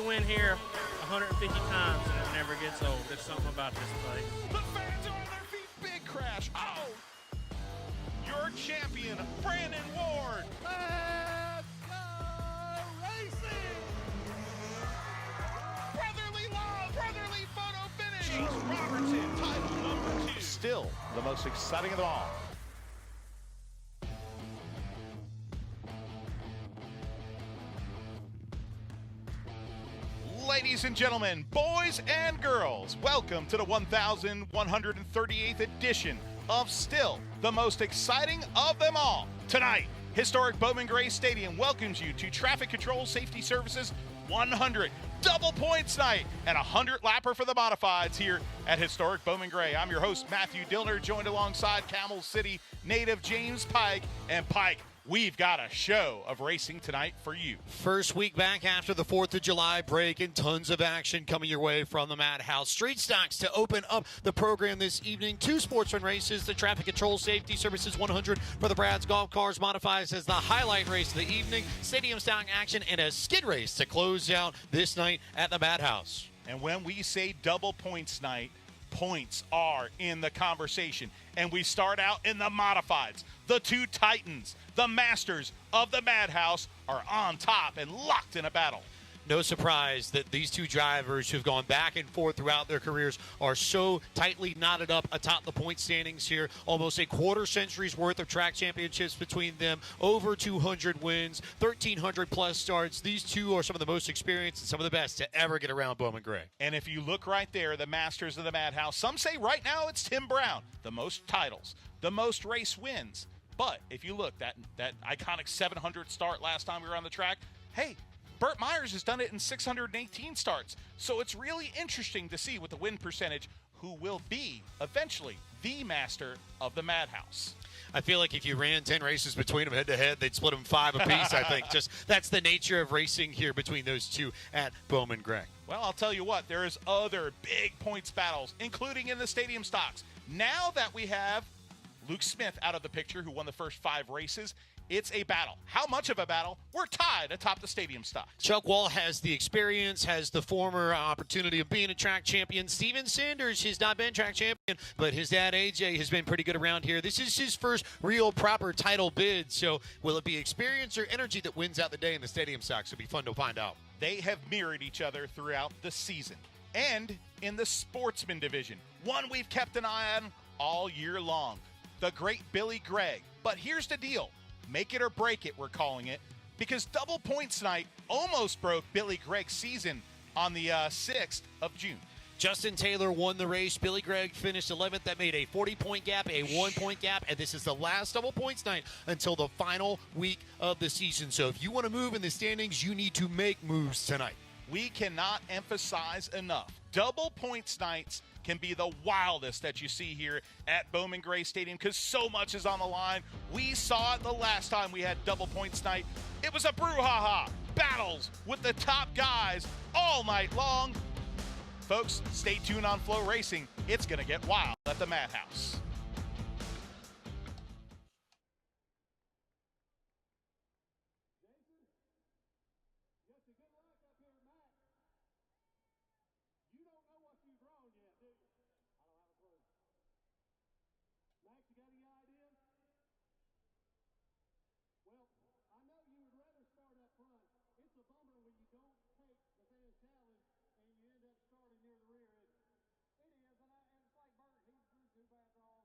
can win here 150 times and it never gets old. There's something about this place. The fans are on their feet. Big crash. Oh! Your champion, Brandon Ward. Let's go racing! Brotherly love, brotherly photo finish. Chase Robertson, title number 2. Still the most exciting of them all. Ladies and gentlemen, boys and girls, welcome to the 1,138th edition of Still the Most Exciting of Them All. Tonight, historic Bowman Gray Stadium welcomes you to Traffic Control Safety Services 100 double points night and 100 lapper for the modifieds here at historic Bowman Gray. I'm your host, Matthew Dillner, joined alongside Camel City native James Pike. And Pike, we've got a show of racing tonight for you. First week back after the 4th of July break and tons of action coming your way from the Madhouse. Street stocks to open up the program this evening. 2 sportsman races, the Traffic Control Safety Services 100 for the Brad's Golf Cars modifies as the highlight race of the evening. Stadium stock action and a skid race to close out this night at the Madhouse. And when we say double points night, points are in the conversation. And we start out in the modifieds. The 2 titans, the masters of the Madhouse, are on top and locked in a battle. No surprise that these 2 drivers who've gone back and forth throughout their careers are so tightly knotted up atop the point standings here. Almost a quarter century's worth of track championships between them. Over 200 wins, 1,300 plus starts. These 2 are some of the most experienced and some of the best to ever get around Bowman Gray. And if you look right there, the masters of the Madhouse, some say right now it's Tim Brown. The most titles, the most race wins. But if you look, that iconic 700 start last time we were on the track, hey, Burt Myers has done it in 618 starts. So it's really interesting to see with the win percentage who will be eventually the master of the Madhouse. I feel like if you ran 10 races between them head-to-head, they'd split them 5 apiece, I think. Just that's the nature of racing here between those 2 at Bowman Gray. Well, I'll tell you what, there is other big points battles, including in the stadium stocks. Now that we have Luke Smith out of the picture, who won the first 5 races, it's a battle. How much of a battle? We're tied atop the stadium stocks. Chuck Wall has the experience, has the former opportunity of being a track champion. Steven Sanders has not been track champion, but his dad, AJ, has been pretty good around here. This is his first real proper title bid, so will it be experience or energy that wins out the day in the stadium stocks? It'll be fun to find out. They have mirrored each other throughout the season. And in the sportsman division, one we've kept an eye on all year long, the great Billy Gregg. But here's the deal. Make it or break it, we're calling it, because double points night almost broke Billy Gregg's season on the 6th of June. Justin Taylor won the race. Billy Gregg finished 11th. That made a 40-point gap, a 1-point gap, and this is the last double points night until the final week of the season. So if you want to move in the standings, you need to make moves tonight. We cannot emphasize enough. Double points nights can be the wildest that you see here at Bowman Gray Stadium because so much is on the line. We saw it the last time we had double points night. It was a brouhaha. Battles with the top guys all night long. Folks, stay tuned on Flow Racing. It's going to get wild at the Madhouse. It's a bummer when you don't take the fan challenge and you end up starting near the rear, isn't it? It is, and it's like Bert, he's too bad for all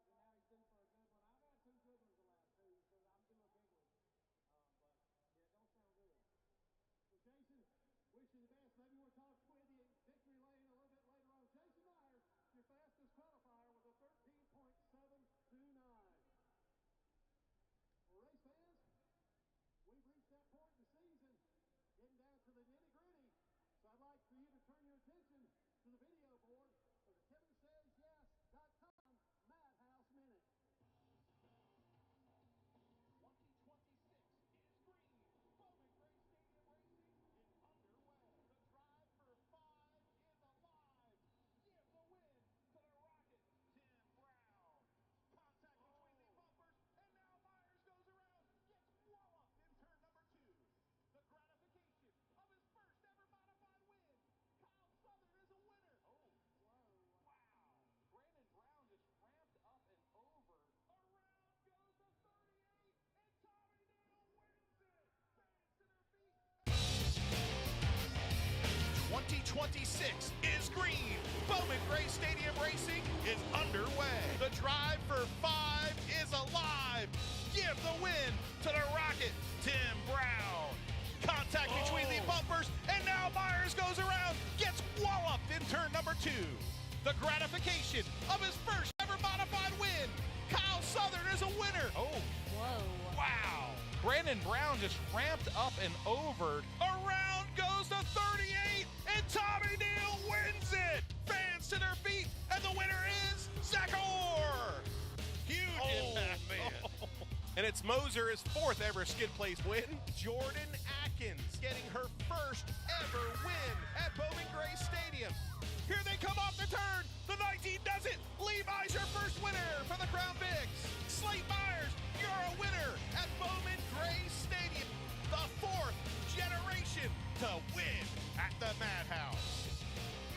2026 is green. Bowman Gray Stadium racing is underway. The drive for 5 is alive. Give the win to the Rocket, Tim Brown. Contact between the bumpers, and now Myers goes around, gets walloped in turn number 2. The gratification of his first ever modified win. Kyle Southern is a winner. Oh, Whoa. wow. Brandon Brown just ramped up and over. Around goes the 38, and Tommy Neal wins it. Fans to their feet, and the winner is Zach Orr. Huge impact, man. And it's Moser's 4th ever skid place win. Jordan Atkins getting her first ever win at Bowman Gray Stadium. Here they come off the turn. The 19 does it. Levi's your first winner for the Crown Vics. Slate Myers, you're a winner at Bowman Gray Stadium. The 4th generation to win at the Madhouse.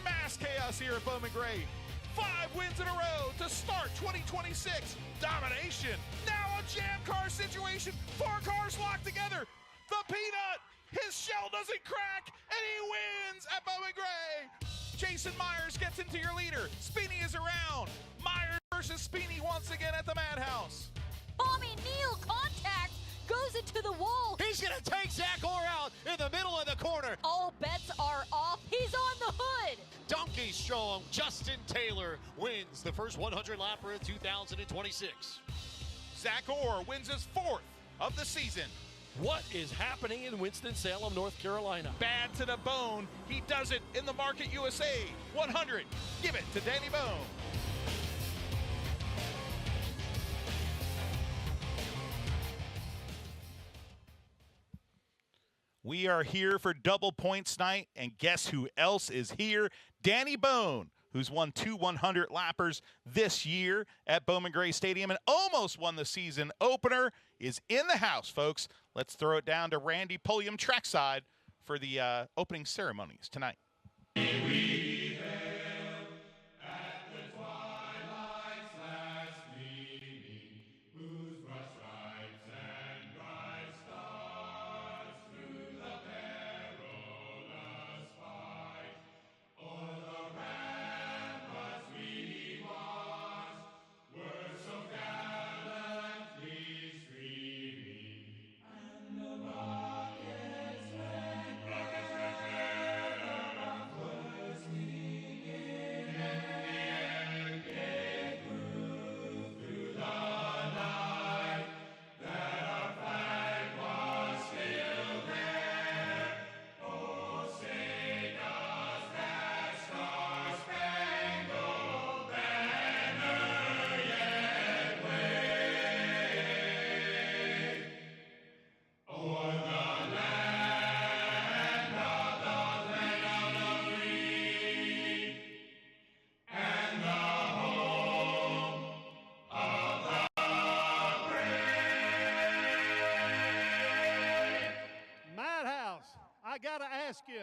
Mass chaos here at Bowman Gray. 5 wins in a row to start 2026. Domination. Now a jam car situation. 4 cars locked together. The Peanut, his shell doesn't crack, and he wins at Bowman Gray. Jason Myers gets into your leader. Speedy is around. Myers versus Speedy once again at the Madhouse. Tommy Neal contact goes into the wall. He's going to take Zach Orr out in the middle of the corner. All bets are off. He's on the hood. Donkey strong. Justin Taylor wins the first 100 lapper of 2026. Zach Orr wins his 4th of the season. What is happening in Winston-Salem, North Carolina? Bad to the bone. He does it in the Market USA 100. Give it to Danny Bone. We are here for double points night, and guess who else is here? Danny Bone, who's won 2 100 lappers this year at Bowman Gray Stadium and almost won the season opener, is in the house, folks. Let's throw it down to Randy Pulliam trackside for the opening ceremonies tonight. Madhouse, I got to ask you,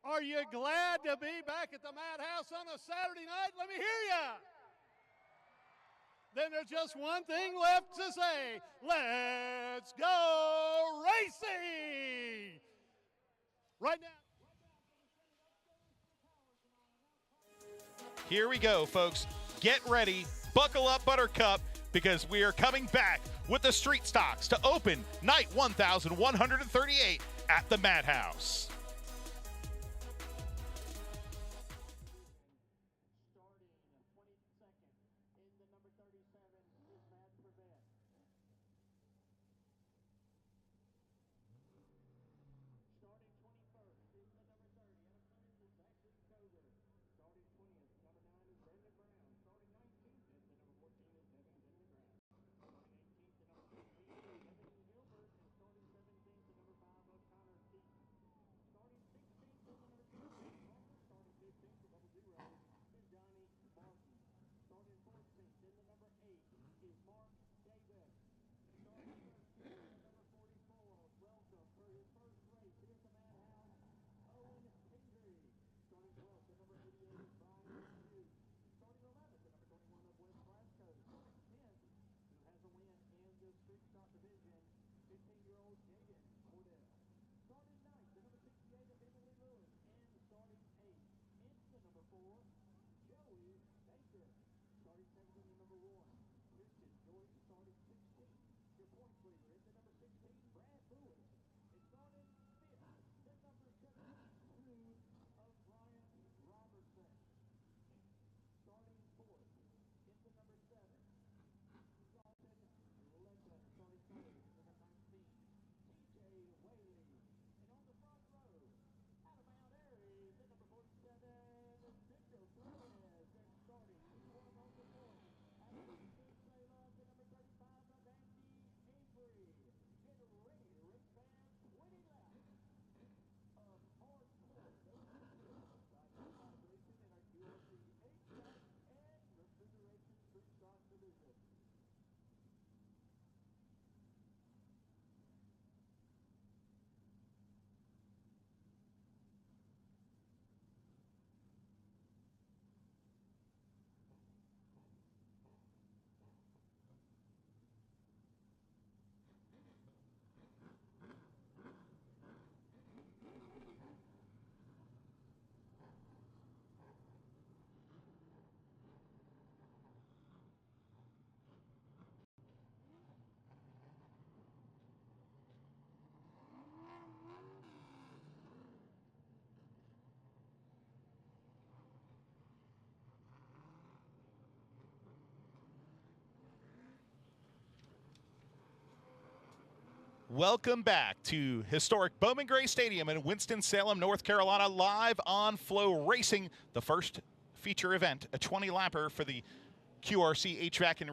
are you glad to be back at the Madhouse on a Saturday night? Let me hear you. Then there's just one thing left to say. Let's go racing! Right now. Here we go, folks. Get ready. Buckle up, Buttercup, because we are coming back with the street stocks to open night 1138 at the Madhouse. Welcome back to historic Bowman Gray Stadium in Winston-Salem, North Carolina, live on Flow Racing, the first feature event, a 20-lapper for the QRC HVAC and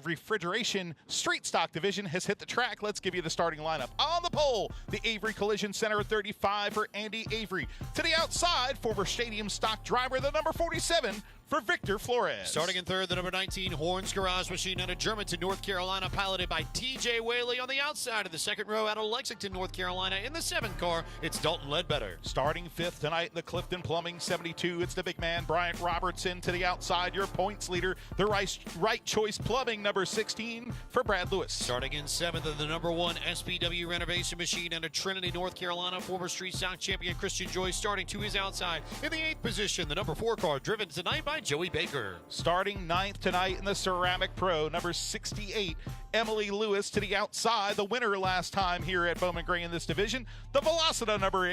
Refrigeration Street Stock Division has hit the track. Let's give you the starting lineup. On the pole, the Avery Collision Center at 35 for Andy Avery. To the outside, former stadium stock driver, the number 47 for Victor Flores. Starting in third, the number 19 Horns Garage Machine out of Germantown, North Carolina, piloted by TJ Whaley. On the outside of the second row out of Lexington, North Carolina, in the 7th car, it's Dalton Ledbetter. Starting fifth tonight in the Clifton Plumbing 72, it's the big man Bryant Robertson. To the outside, your points leader, the right choice plumbing, number 16 for Brad Lewis. Starting in 7th of the number 1 SBW Renovation Machine out of Trinity, North Carolina, former street stock champion Christian Joyce. Starting to his outside in the 8th position, the number 4 car, driven tonight by Joey Baker. Starting 9th tonight in the Ceramic Pro, number 68, Emily Lewis. To the outside, the winner last time here at Bowman Gray in this division, the Velocita number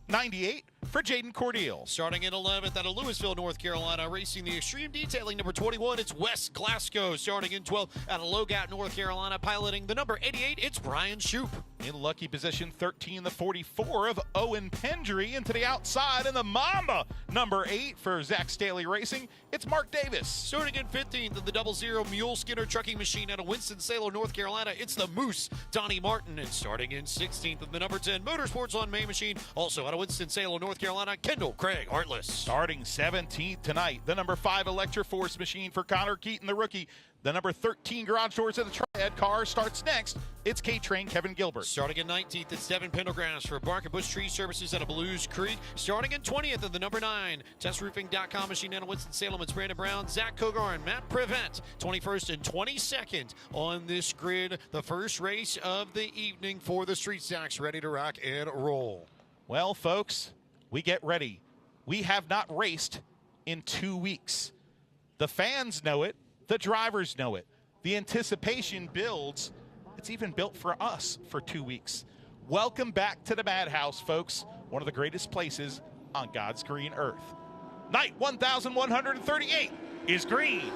98 for Jaden Cordial. Starting in 11th out of Louisville, North Carolina, racing the Extreme Detailing number 21, it's Wes Glasgow. Starting in 12th out of Logat, North Carolina, piloting the number 88, it's Brian Shoup. In lucky position 13, the 44 of Owen Pendry. And to the outside, in the Mamba number 8 for Zach Staley Racing, it's Mark Davis. Starting in 15th of the 00 Mule Skinner Trucking Machine out of Winston-Salem, North Carolina, it's the Moose, Donnie Martin. And starting in 16th of the number 10 Motorsports on May Machine, also out of Winston-Salem, North Carolina, Kendall Craig Artless. Starting 17th tonight, the number 5 Electroforce Machine for Connor Keaton, the rookie. The number 13 Garage Doors of the Triad car starts next. It's K-Train Kevin Gilbert. Starting in 19th, it's Devin Pendergrass for Bark and Bush Tree Services out of Blues Creek. Starting in 20th of the number 9 TestRoofing.com Machine out of Winston-Salem, it's Brandon Brown, Zach Kogar, and Matt Prevent. 21st and 22nd on this grid. The first race of the evening for the Street Stocks, ready to rock and roll. Well, folks, we get ready. We have not raced in 2 weeks. The fans know it. The drivers know it. The anticipation builds. It's even built for us for 2 weeks. Welcome back to the Madhouse, folks. One of the greatest places on God's green earth. Night 1138 is green.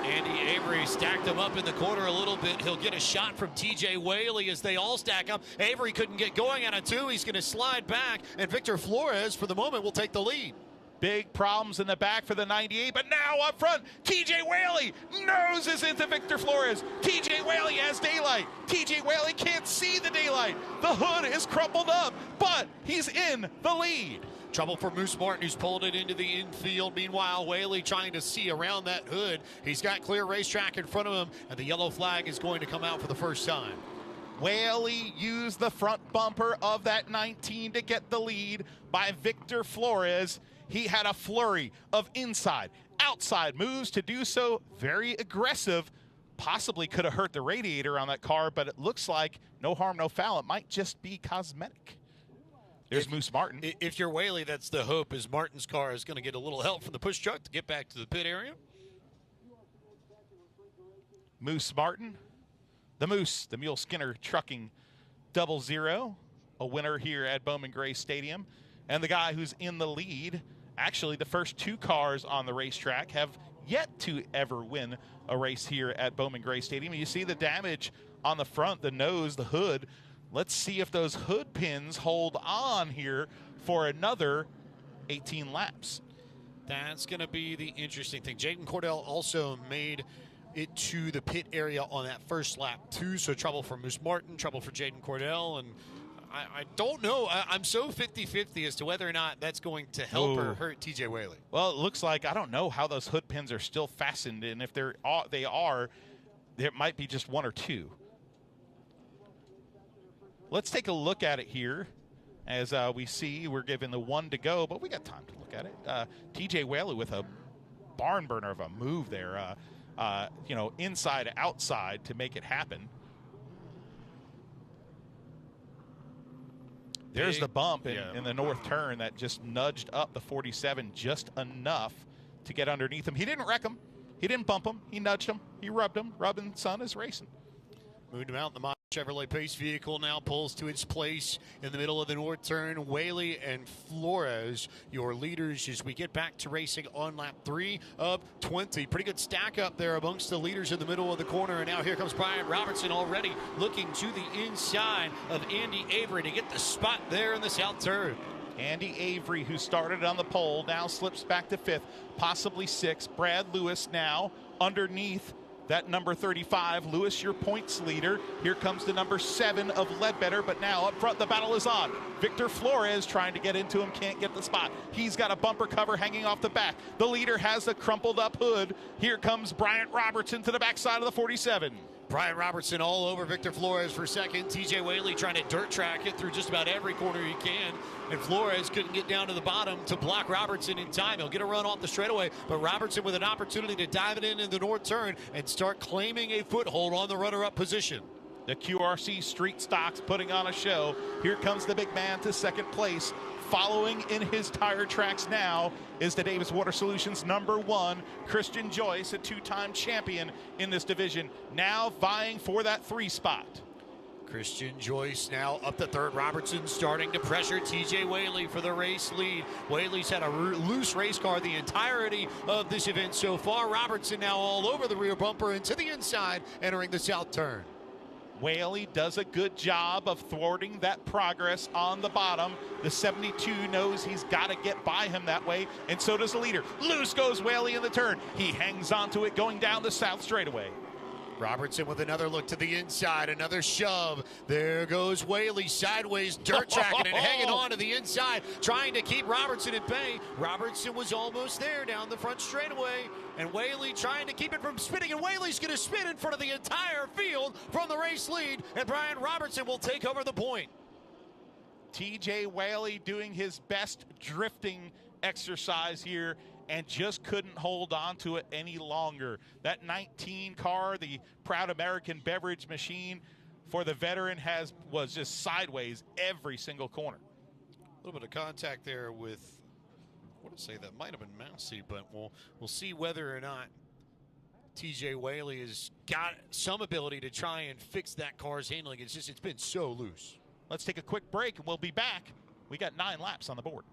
Andy Avery stacked him up in the corner a little bit. He'll get a shot from TJ Whaley as they all stack up. Avery couldn't get going out of 2. He's going to slide back, and Victor Flores, for the moment, will take the lead. Big problems in the back for the 98, but now up front, TJ Whaley noses into Victor Flores. TJ Whaley has daylight. TJ Whaley can't see the daylight. The hood is crumpled up, but he's in the lead. Trouble for Moose Martin, who's pulled it into the infield. Meanwhile, Whaley trying to see around that hood. He's got clear racetrack in front of him, and the yellow flag is going to come out for the first time. Whaley used the front bumper of that 19 to get the lead by Victor Flores. He had a flurry of inside, outside moves to do so. Very aggressive. Possibly could have hurt the radiator on that car, but it looks like no harm, no foul. It might just be cosmetic. There's Moose Martin. If you're Whaley, that's the hope, is Martin's car is going to get a little help from the push truck to get back to the pit area. Moose Martin, the Moose, the Mule Skinner Trucking 00, a winner here at Bowman Gray Stadium. And the guy who's in the lead, actually the first 2 cars on the racetrack have yet to ever win a race here at Bowman Gray Stadium. You see the damage on the front, the nose, the hood. Let's see if those hood pins hold on here for another 18 laps. That's going to be the interesting thing. Jaden Cordell also made it to the pit area on that first lap too, so trouble for Moose Martin, trouble for Jaden Cordell, and I don't know. I'm so 50-50 as to whether or not that's going to help or hurt TJ Whaley. Well, it looks like, I don't know how those hood pins are still fastened, and if they are, there might be just 1 or 2. Let's take a look at it here. As we see, we're given the 1 to go, but we got time to look at it. TJ Whaley with a barn burner of a move there, inside, outside to make it happen. There's the bump in the north turn that just nudged up the 47 just enough to get underneath him. He didn't wreck him. He didn't bump him. He nudged him. He rubbed him. Rubbing son is racing. Moved him out. The Chevrolet Pace vehicle now pulls to its place in the middle of the north turn. Whaley and Flores, your leaders as we get back to racing on lap 3 of 20. Pretty good stack up there amongst the leaders in the middle of the corner. And now here comes Brian Robertson already looking to the inside of Andy Avery to get the spot there in the south turn. Andy Avery, who started on the pole, now slips back to 5th, possibly 6th. Brad Lewis now underneath that number 35. Lewis, your points leader. Here comes the number 7 of Ledbetter, but now up front the battle is on. Victor Flores trying to get into him, can't get the spot. He's got a bumper cover hanging off the back. The leader has a crumpled up hood. Here comes Bryant Robertson to the backside of the 47. Brian Robertson all over Victor Flores for second. TJ Whaley trying to dirt track it through just about every corner he can. And Flores couldn't get down to the bottom to block Robertson in time. He'll get a run off the straightaway, but Robertson with an opportunity to dive it in the north turn and start claiming a foothold on the runner-up position. The QRC Street Stocks putting on a show. Here comes the big man to second place. Following in his tire tracks now is the Davis Water Solutions number 1, Christian Joyce, a 2-time champion in this division, now vying for that 3 spot. Christian Joyce now up to 3rd. Robertson starting to pressure TJ Whaley for the race lead. Whaley's had a loose race car the entirety of this event so far. Robertson now all over the rear bumper and to the inside, entering the south turn. Whaley does a good job of thwarting that progress on the bottom. The 72 knows he's got to get by him that way, and so does the leader. Loose goes Whaley in the turn. He hangs onto it going down the south straightaway. Robertson with another look to the inside, another shove. There goes Whaley sideways, dirt tracking and hanging on to the inside, trying to keep Robertson at bay. Robertson was almost there down the front straightaway, and Whaley trying to keep it from spinning, and Whaley's going to spin in front of the entire field from the race lead, and Brian Robertson will take over the point. TJ Whaley doing his best drifting exercise here and just couldn't hold on to it any longer. That 19 car, the Proud American Beverage Machine for the veteran, was just sideways every single corner. A little bit of contact there with, I want to say that might have been Mousy, but we'll see whether or not TJ Whaley has got some ability to try and fix that car's handling. It's been so loose. Let's take a quick break and we'll be back. We got 9 laps on the board.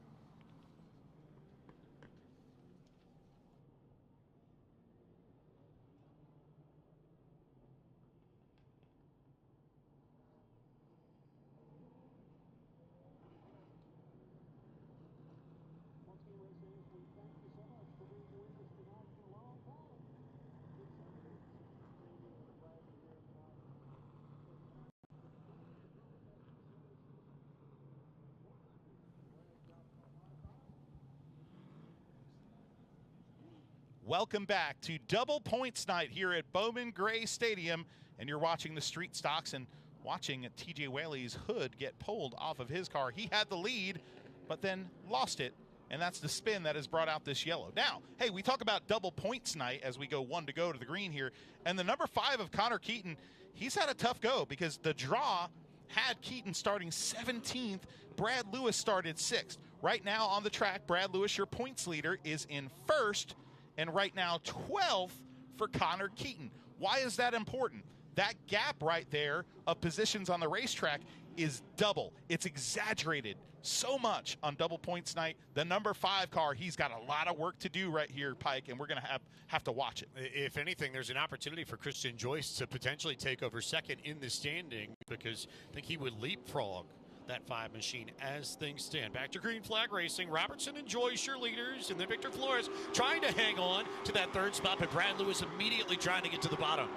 Welcome back to Double Points Night here at Bowman Gray Stadium, and you're watching the Street Stocks and watching TJ Whaley's hood get pulled off of his car. He had the lead, but then lost it, and that's the spin that has brought out this yellow. Now, hey, we talk about Double Points Night as we go 1 to go to the green here, and the number 5 of Connor Keaton, he's had a tough go because the draw had Keaton starting 17th. Brad Lewis started 6th. Right now on the track, Brad Lewis, your points leader, is in 1st. And right now 12th for Connor Keaton. Why is that important? That gap right there of positions on the racetrack is double. It's exaggerated so much on Double Points Night. The number 5 car, he's got a lot of work to do right here, Pike, and we're going to have to watch it. If anything, there's an opportunity for Christian Joyce to potentially take over second in the standing, because I think he would leapfrog that 5 machine as things stand. Back to green flag racing. Robertson and Joyce, your leaders, and then Victor Flores trying to hang on to that 3rd spot, but Brad Lewis immediately trying to get to the bottom.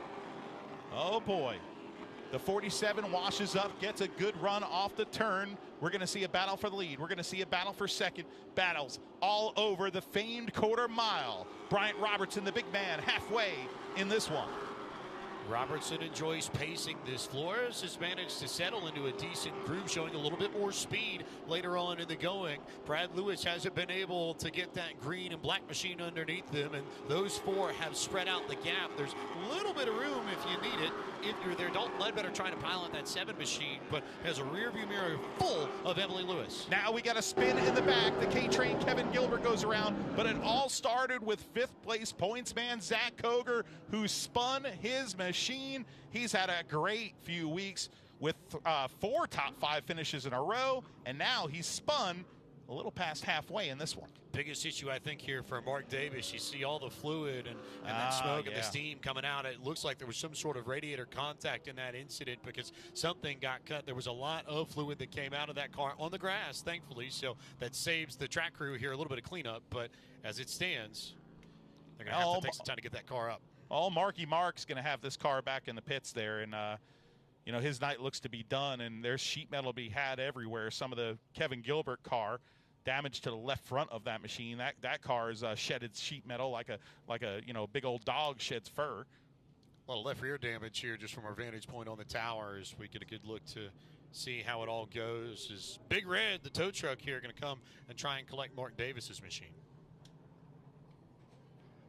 Oh boy. The 47 washes up, gets a good run off the turn. We're going to see a battle for the lead. We're going to see a battle for second. Battles all over the famed quarter mile. Bryant Robertson, the big man, halfway in this one. Robertson and Joyce pacing this. Flores has managed to settle into a decent groove, showing a little bit more speed later on in the going. Brad Lewis hasn't been able to get that green and black machine underneath them, and those 4 have spread out the gap. There's a little bit of room if you need it. If you're there, Dalton Ledbetter trying to pile on that 7 machine, but has a rear view mirror full of Emily Lewis. Now we got a spin in the back. The K-Train Kevin Gilbert goes around, but it all started with 5th place points man Zach Koger, who spun his machine machine. He's had a great few weeks with 4 top 5 finishes in a row, and now he's spun a little past halfway in this one. Biggest issue, I think, here for Mark Davis, you see all the fluid and that smoke and the steam coming out. It looks like there was some sort of radiator contact in that incident because something got cut. There was a lot of fluid that came out of that car on the grass, thankfully, so that saves the track crew here a little bit of cleanup. But as it stands, they're going to have to take some time to get that car up. Marky Mark's going to have this car back in the pits there, and you know, his night looks to be done, and there's sheet metal to be had everywhere. Some of the Kevin Gilbert car, damage to the left front of that machine. That car is shedded sheet metal like a you know, big old dog sheds fur. A lot of left rear damage here just from our vantage point on the tower as we get a good look to see how it all goes. Is Big Red, the tow truck here, going to come and try and collect Mark Davis's machine.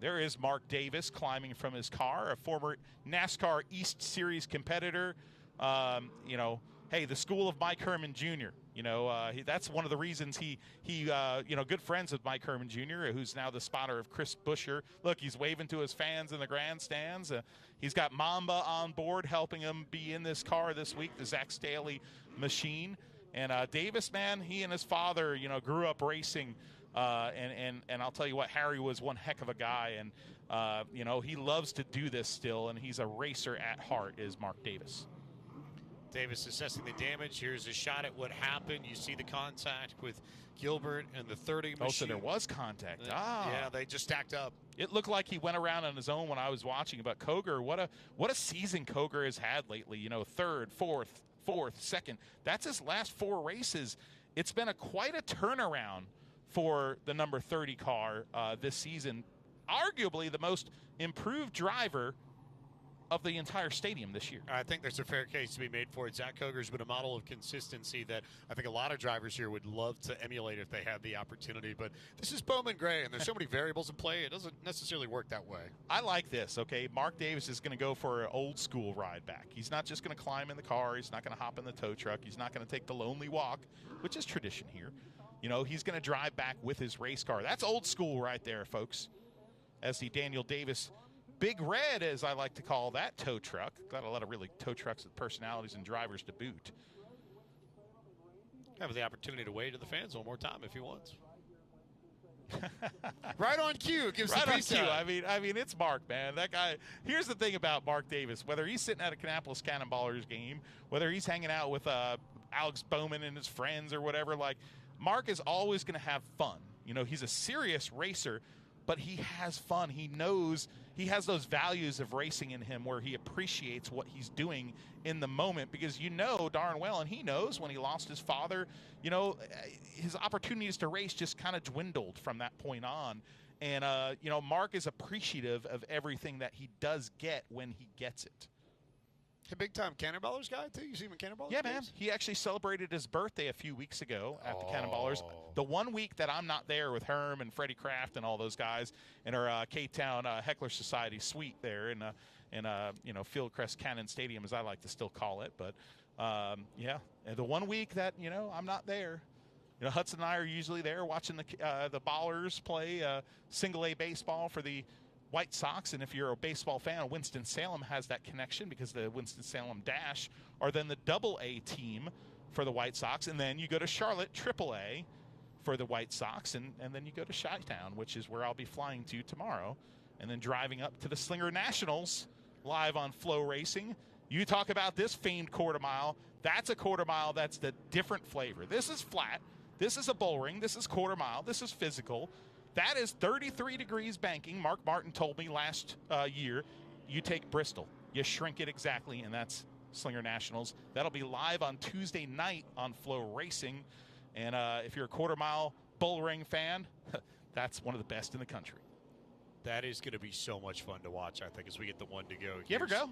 There is Mark Davis climbing from his car, a former NASCAR East Series competitor. You know, hey, the school of Mike Herman Jr. You know, that's one of the reasons he you know, good friends with Mike Herman Jr., who's now the spotter of Chris Buescher. Look, he's waving to his fans in the grandstands. He's got Mamba on board helping him be in this car this week, the Zach Staley machine. And Davis, man, he and his father, you know, grew up racing. And I'll tell you what, Harry was one heck of a guy. And, you know, he loves to do this still, and he's a racer at heart, is Mark Davis. Davis assessing the damage. Here's a shot at what happened. You see the contact with Gilbert and the 30 machine. Oh, so there was contact. Yeah, they just stacked up. It looked like he went around on his own when I was watching. But Koger, what a season Koger has had lately. You know, third, fourth, second. That's his last 4 races. It's been quite a turnaround for the number 30 car this season. Arguably the most improved driver of the entire stadium this year. I think there's a fair case to be made for it. Zach Koger's been a model of consistency that I think a lot of drivers here would love to emulate if they had the opportunity. But this is Bowman Gray, and there's so many variables in play, it doesn't necessarily work that way. I like this, okay? Mark Davis is going to go for an old school ride back. He's not just going to climb in the car. He's not going to hop in the tow truck. He's not going to take the lonely walk, which is tradition here. You know, he's going to drive back with his race car. That's old school right there, folks. As the Daniel Davis Big Red, as I like to call that tow truck. Got a lot of really tow trucks with personalities and drivers to boot. Have the opportunity to wave to the fans one more time if he wants. Right on cue. Gives right the on cue. sign. I mean, it's Mark, man. That guy. Here's the thing about Mark Davis. Whether he's sitting at a Kannapolis Cannonballers game, whether he's hanging out with Alex Bowman and his friends or whatever, like, Mark is always going to have fun. You know, he's a serious racer, but he has fun. He knows he has those values of racing in him where he appreciates what he's doing in the moment, because you know darn well, and he knows when he lost his father, you know, his opportunities to race just kind of dwindled from that point on. And, you know, Mark is appreciative of everything that he does get when he gets it. A big-time Cannonballers guy, too? You see him in Cannonballers? Yeah, man. He actually celebrated his birthday a few weeks ago at the Cannonballers. The one week that I'm not there with Herm and Freddie Kraft and all those guys in our K-Town Heckler Society suite there in you know, Fieldcrest Cannon Stadium, as I like to still call it. But, yeah, and the one week that, you know, I'm not there, you know, Hudson and I are usually there watching the Ballers play single-A baseball for the White Sox. And if you're a baseball fan, Winston-Salem has that connection because the Winston-Salem Dash are then the Double-A team for the White Sox. And then you go to Charlotte, Triple-A for the White Sox. And then you go to Chi-Town, which is where I'll be flying to tomorrow. And then driving up to the Slinger Nationals live on Flow Racing. You talk about this famed quarter mile. That's a quarter mile that's the different flavor. This is flat. This is a bull ring. This is quarter mile. This is physical. That is 33 degrees banking. Mark Martin told me last year, you take Bristol, you shrink it exactly, and that's Slinger Nationals. That'll be live on Tuesday night on Flow Racing. And if you're a quarter mile bull ring fan, that's one of the best in the country. That is going to be so much fun to watch, I think, as we get the one to go. You ever go?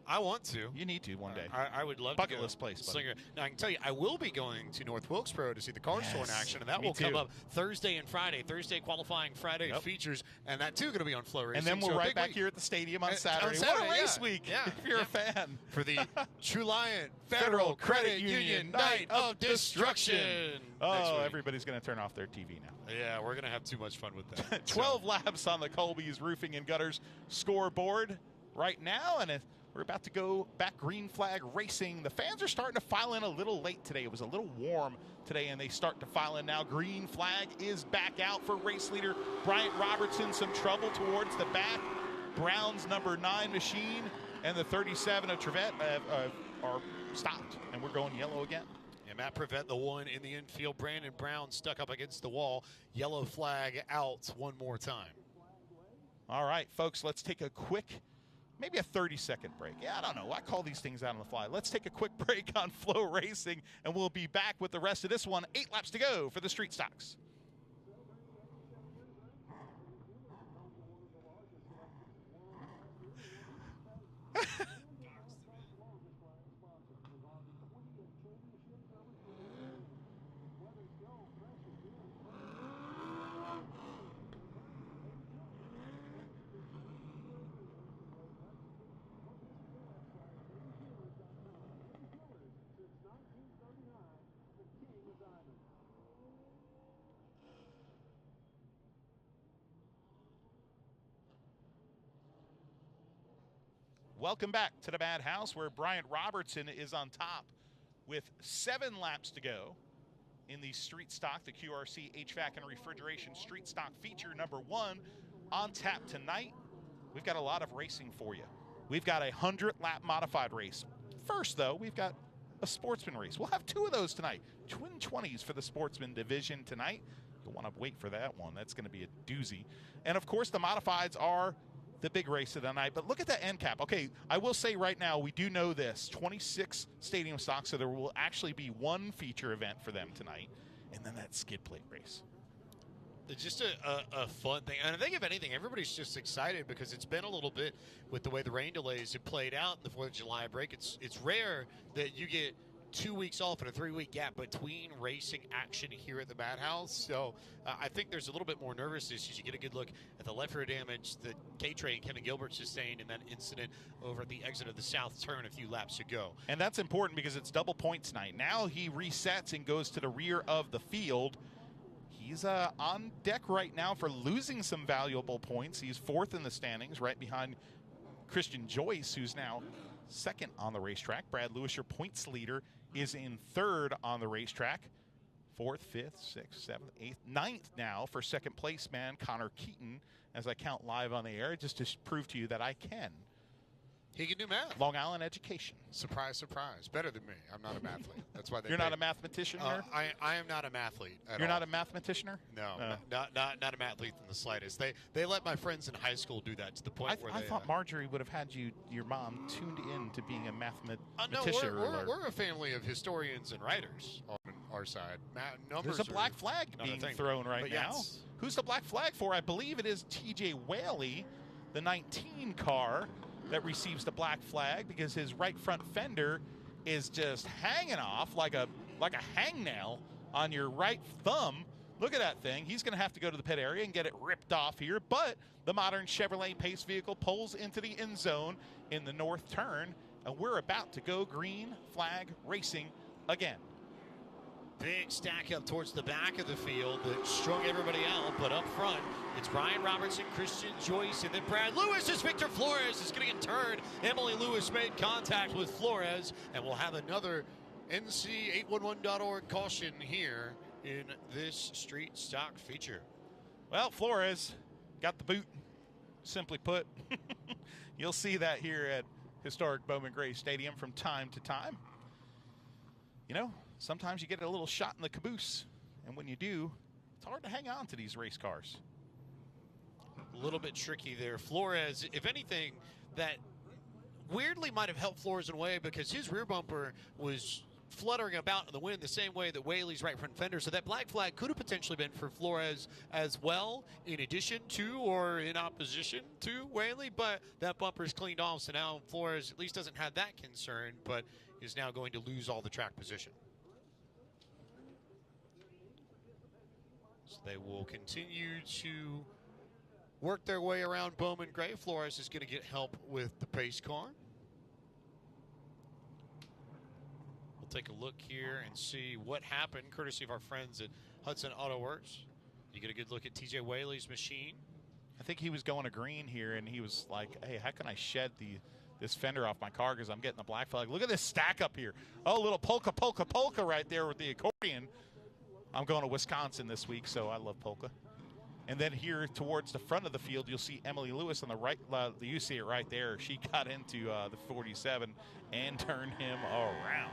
I want to. You need to one day. I would love Bucket to go. list place, buddy. Slinger. Now, I can tell you, I will be going to North Wilkesboro to see the car store in action, and that will come up Thursday and Friday. Thursday qualifying, Friday features, and that, too, going to be on Flow Racing. And then we're right back here at the stadium on Saturday. What a race week, if you're a fan. For the True Lion Federal Credit Union Night of Destruction. Oh, everybody's going to turn off their TV now. Yeah, we're going to have too much fun with that. 12 laps on the Colby's Roofing and Gutters scoreboard right now, and We're about to go back green flag racing. The fans are starting to file in a little late today. It was a little warm today, and they start to file in now. Green flag is back out for race leader Bryant Robertson. Some trouble towards the back. Brown's number 9 machine and the 37 of Trevette are stopped, and we're going yellow again. And Matt Prevette, the one in the infield. Brandon Brown stuck up against the wall. Yellow flag out one more time. All right, folks, let's take a quick, maybe a 30-second break. Yeah, I don't know. I call these things out on the fly. Let's take a quick break on Flow Racing, and we'll be back with the rest of this one. 8 laps to go for the street stocks. Welcome back to the Madhouse, where Bryant Robertson is on top with 7 laps to go in the street stock, the QRC HVAC and refrigeration street stock feature number 1 on tap tonight. We've got a lot of racing for you. We've got a 100-lap modified race. First, though, we've got a sportsman race. We'll have 2 of those tonight. Twin 20s for the sportsman division tonight. You'll want to wait for that one. That's going to be a doozy. And, of course, the modifieds are the big race of the night. But look at that end cap. Okay, I will say right now, we do know this. 26 stadium stocks, so there will actually be 1 feature event for them tonight, and then that skid plate race. It's just a fun thing. And I think, if anything, everybody's just excited because it's been a little bit with the way the rain delays have played out in the 4th of July break. It's rare that you get 2 weeks off and a 3-week gap between racing action here at the Madhouse. So I think there's a little bit more nervousness as you get a good look at the left rear damage that K-Train Kevin Gilbert sustained in that incident over at the exit of the south turn a few laps ago. And that's important because it's double points night. Now he resets and goes to the rear of the field. He's on deck right now for losing some valuable points. He's 4th in the standings, right behind Christian Joyce, who's now 2nd on the racetrack. Brad Lewis, your points leader, is in 3rd on the racetrack. 4th, 5th, 6th, 7th, 8th, 9th now for 2nd place man Connor Keaton, as I count live on the air, just to prove to you that I can. He can do math. Long Island education. Surprise, surprise. Better than me. I'm not a mathlete. That's why they You're not a mathematician? I am not a mathlete at You're all. not a mathematician? No, Not a mathlete in the slightest. They let my friends in high school do that to the point where I they thought Marjorie would have had your mom tuned in to being a No, mathematician. we're a family of historians and writers on our side. Numbers There's a black flag another being thing. thrown right But now. yes. Who's the black flag for? I believe it is TJ Whaley, the 19 car, that receives the black flag because his right front fender is just hanging off like a hangnail on your right thumb. Look at that thing. He's going to have to go to the pit area and get it ripped off here. But the modern Chevrolet Pace vehicle pulls into the end zone in the north turn, and we're about to go green flag racing again. Big stack up towards the back of the field that strung everybody out, but up front, it's Brian Robertson, Christian Joyce, and then Brad Lewis as Victor Flores is going to get turned. Emily Lewis made contact with Flores, and we'll have another NC811.org caution here in this street stock feature. Well, Flores got the boot, simply put. You'll see that here at historic Bowman Gray Stadium from time to time. You know, sometimes you get a little shot in the caboose, and when you do, it's hard to hang on to these race cars. A little bit tricky there. Flores, if anything, that weirdly might have helped Flores in a way because his rear bumper was fluttering about in the wind the same way that Whaley's right front fender. So that black flag could have potentially been for Flores as well, in addition to or in opposition to Whaley, but that bumper's cleaned off. So now Flores at least doesn't have that concern, but is now going to lose all the track position. So they will continue to work their way around Bowman Gray. Flores is going to get help with the pace car. We'll take a look here and see what happened, courtesy of our friends at Hudson Auto Works. You get a good look at TJ Whaley's machine. I think he was going to green here, and he was like, hey, how can I shed this fender off my car because I'm getting the black flag. Look at this stack up here. Oh, a little polka, polka, polka right there with the accordion. I'm going to Wisconsin this week, so I love polka. And then here towards the front of the field, you'll see Emily Lewis on the right. You see it right there. She got into the 47 and turned him around.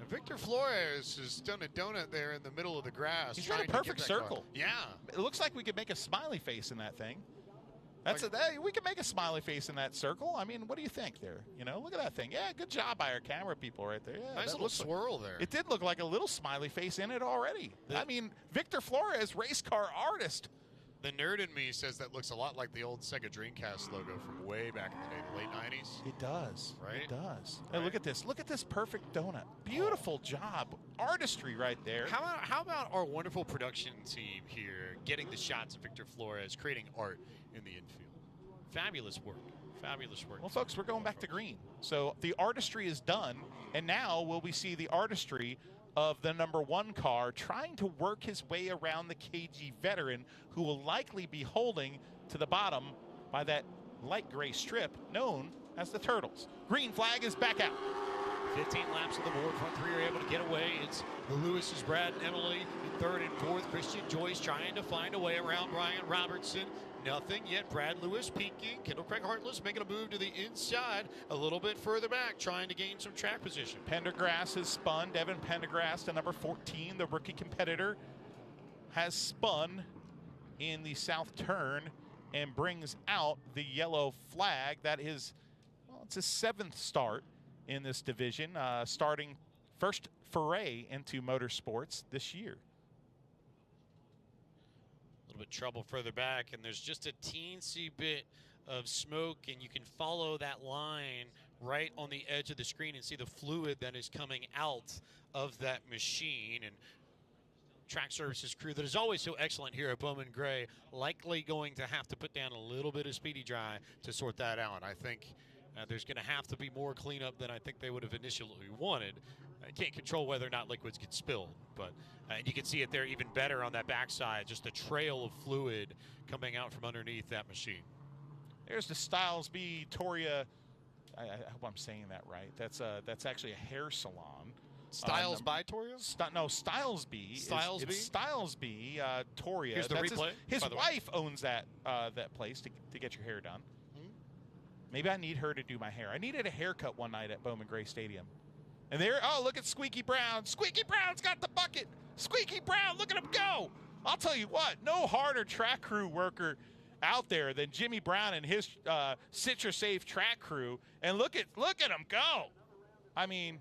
Victor Flores has done a donut there in the middle of the grass. He's got a perfect circle. Yeah. It looks like we could make a smiley face in that thing. We can make a smiley face in that circle. I mean, what do you think there? You know, look at that thing. Yeah, good job by our camera people right there. Yeah, nice little swirl there. It did look like a little smiley face in it already. I mean, Victor Flores, race car artist. The nerd in me says that looks a lot like the old Sega Dreamcast logo from way back in the day, the late 90s. It does. Right? It does. Right. Hey, look at this. Look at this perfect donut. Beautiful job. Artistry right there. How about our wonderful production team here getting the shots of Victor Flores, creating art in the infield? Fabulous work. Fabulous work. Well, folks, we're going back to green. So the artistry is done, and now will we see the artistry of the number 1 car trying to work his way around the KG veteran, who will likely be holding to the bottom by that light gray strip known as the Turtles. Green flag is back out. 15 laps on the board. Front three are able to get away. It's the Lewis's, Brad and Emily in third and fourth. Christian Joyce trying to find a way around Brian Robertson. Nothing yet. Brad Lewis peeking. Kendall Craig Hartless making a move to the inside, a little bit further back, trying to gain some track position. Pendergrass has spun. Devin Pendergrass, the number 14, the rookie competitor, has spun in the south turn and brings out the yellow flag. That is, well, it's his 7th start in this division, starting first foray into motorsports this year. A little bit trouble further back, and there's just a teensy bit of smoke, and you can follow that line right on the edge of the screen and see the fluid that is coming out of that machine. And track services crew that is always so excellent here at Bowman Gray likely going to have to put down a little bit of speedy dry to sort that out. I think there's going to have to be more cleanup than I think they would have initially wanted. I can't control whether or not liquids get spilled, but and you can see it there even better on that backside, just a trail of fluid coming out from underneath that machine. There's the Styles B Toria. I hope I'm saying that right. That's actually a hair salon. Styles by Toria? No, Styles B. Styles B? It's Styles B Toria. Here's the replay. His wife owns that place to get your hair done. Maybe I need her to do my hair. I needed a haircut one night at Bowman Gray Stadium. And there, oh, look at Squeaky Brown. Squeaky Brown's got the bucket. Squeaky Brown, look at him go. I'll tell you what, no harder track crew worker out there than Jimmy Brown and his Citrus Safe track crew. And look at him go. I mean,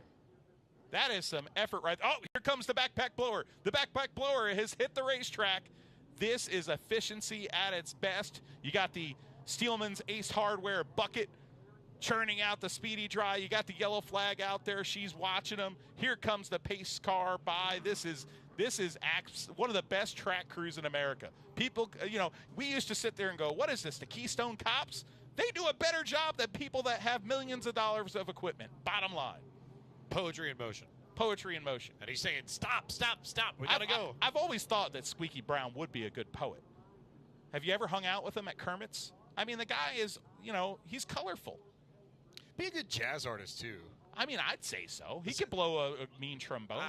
that is some effort right. Oh, here comes the backpack blower. The backpack blower has hit the racetrack. This is efficiency at its best. You got the Steelman's Ace Hardware bucket churning out the speedy dry. You got the yellow flag out there. She's watching them. Here comes the pace car by. This is one of the best track crews in America. People, we used to sit there and go, what is this, the Keystone Cops? They do a better job than people that have millions of dollars of equipment. Bottom line. Poetry in motion. Poetry in motion. And he's saying, stop, stop, stop. We got to go. I've always thought that Squeaky Brown would be a good poet. Have you ever hung out with him at Kermit's? I mean, the guy is, he's colorful. Be a good jazz artist, too. I mean, I'd say so. He could blow a mean trombone.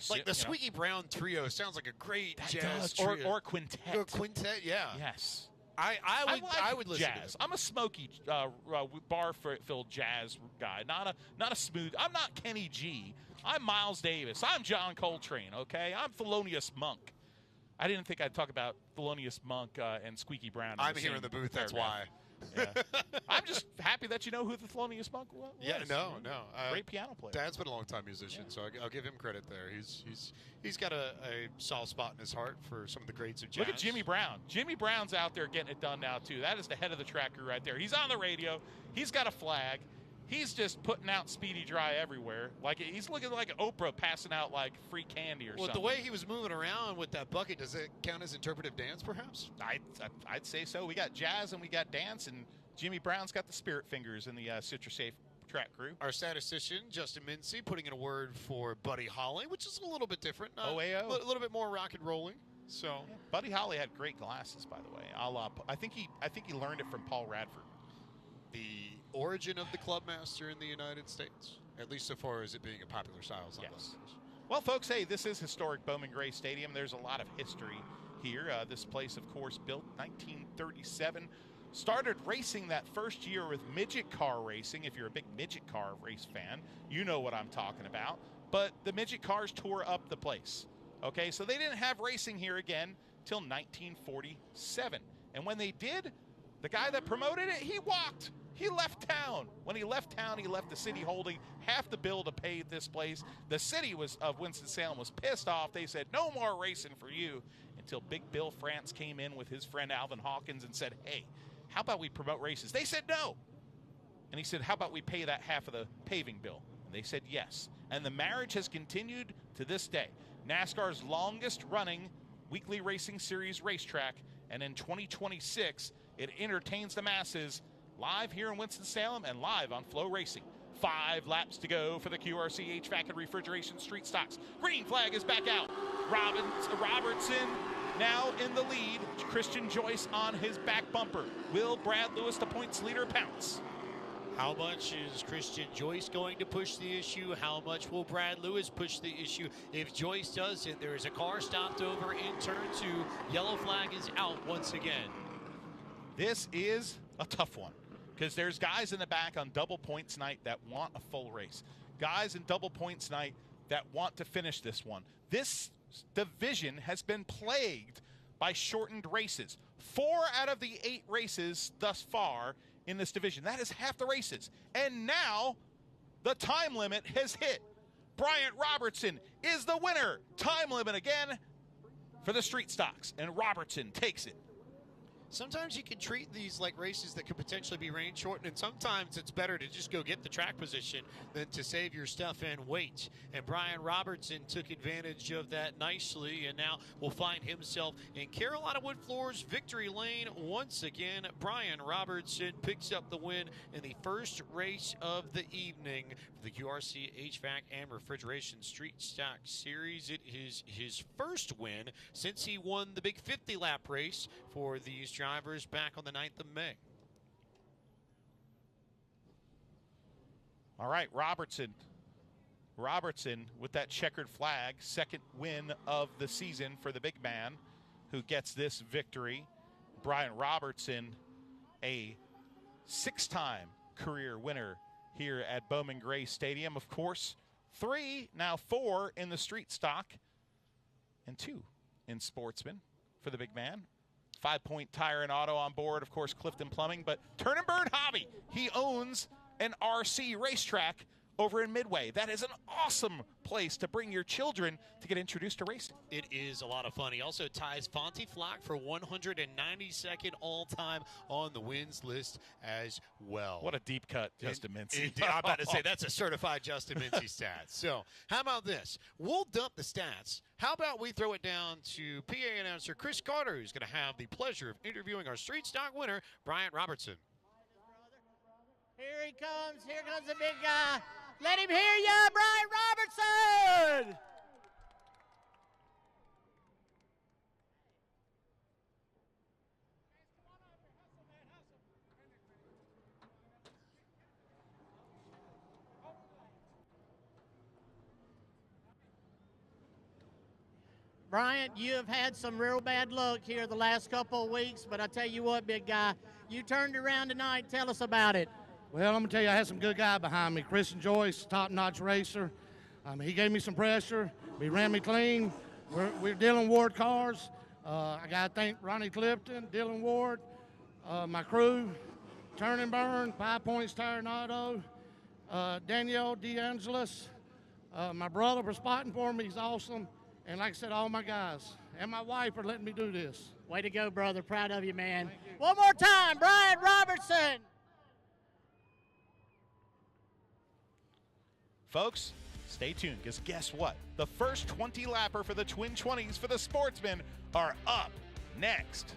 Like the Squeaky Brown trio sounds like a great jazz trio. Or quintet. Or quintet, yeah. Yes. I would listen jazz. to I'm a smoky bar-filled jazz guy, not a smooth. I'm not Kenny G. I'm Miles Davis. I'm John Coltrane, okay? I'm Thelonious Monk. I didn't think I'd talk about Thelonious Monk and Squeaky Brown. I'm here in the booth, that's why. Yeah. I'm just happy that you know who the Thelonious Monk was. Yeah, no. Great piano player. Dad's been a long-time musician, so I'll give him credit there. He's got a soft spot in his heart for some of the greats of jazz. Look at Jimmy Brown. Jimmy Brown's out there getting it done now, too. That is the head of the track crew right there. He's on the radio. He's got a flag. He's just putting out speedy dry everywhere. Like he's looking like Oprah passing out like free candy or something. The way he was moving around with that bucket, does it count as interpretive dance, perhaps? I'd say so. We got jazz and we got dance, and Jimmy Brown's got the spirit fingers in the Citrus Safe track crew. Our statistician, Justin Mincy, putting in a word for Buddy Holly, which is a little bit different. OAO. A little bit more rock and rolling. So yeah. Buddy Holly had great glasses, by the way. I think he learned it from Paul Radford. the origin of the Clubmaster in the United States, at least so far as it being a popular style as Yes. Well, folks, hey, this is historic Bowman Gray Stadium. There's a lot of history here. This place, of course, built 1937. Started racing that first year with midget car racing. If you're a big midget car race fan, you know what I'm talking about. But the midget cars tore up the place. Okay, so they didn't have racing here again till 1947. And when they did, the guy that promoted it, he walked. He left town. When he left town, he left the city holding half the bill to pay this place. The city of Winston-Salem was pissed off. They said, no more racing for you, until Big Bill France came in with his friend Alvin Hawkins and said, hey, how about we promote races? They said no. And he said, how about we pay that half of the paving bill? And they said yes. And the marriage has continued to this day. NASCAR's longest running weekly racing series racetrack. And in 2026, it entertains the masses live here in Winston-Salem and live on Flow Racing. 5 laps to go for the QRC HVAC and refrigeration street stocks. Green flag is back out. Robertson now in the lead. Christian Joyce on his back bumper. Will Brad Lewis, the points leader, pounce? How much is Christian Joyce going to push the issue? How much will Brad Lewis push the issue? If Joyce does it, there is a car stopped over in turn 2. Yellow flag is out once again. This is a tough one because there's guys in the back on double points night that want a full race. Guys in double points night that want to finish this one. This division has been plagued by shortened races. 4 out of the 8 races thus far in this division. That is half the races. And now the time limit has hit. Bryant Robertson is the winner. Time limit again for the street stocks, and Robertson takes it. Sometimes you can treat these like races that could potentially be rain shortened, and sometimes it's better to just go get the track position than to save your stuff and wait. And Brian Robertson took advantage of that nicely, and now will find himself in Carolina Wood Floors victory lane once again. Brian Robertson picks up the win in the first race of the evening for the QRC HVAC and Refrigeration Street Stock Series. It is his first win since he won the big 50-lap race for these drivers back on the 9th of May. All right, Robertson with that checkered flag, second win of the season for the big man who gets this victory. Brian Robertson, a 6-time career winner here at Bowman Gray Stadium. Of course, 3, now 4 in the street stock and 2 in sportsman for the big man. 5 Point Tire and Auto on board, of course, Clifton Plumbing, but Turn and Burn Hobby. He owns an RC racetrack over in Midway. That is an awesome place to bring your children to get introduced to racing. It is a lot of fun. He also ties Fonty Flock for 192nd all-time on the wins list as well. What a deep cut, Justin Mincy. I'm about to say, that's a certified Justin Mincy stat. So how about this? We'll dump the stats. How about we throw it down to PA announcer Chris Carter, who's going to have the pleasure of interviewing our street stock winner, Bryant Robertson. Here he comes. Here comes the big guy. Let him hear ya, Brian Robertson! Bryant, you have had some real bad luck here the last couple of weeks, but I tell you what, big guy, you turned around tonight. Tell us about it. Well, I'm going to tell you, I had some good guys behind me. Christian Joyce, top-notch racer. He gave me some pressure. He ran me clean. We're Dylan Ward cars. I got to thank Ronnie Clifton, Dylan Ward, my crew, Turn and Burn, 5 Points Tire and Auto, Danielle DeAngelis, my brother for spotting for me. He's awesome. And like I said, all my guys and my wife are letting me do this. Way to go, brother. Proud of you, man. One more time, Brian Robertson. Folks, stay tuned, because guess what? The first 20-lapper for the Twin 20s for the sportsmen are up next.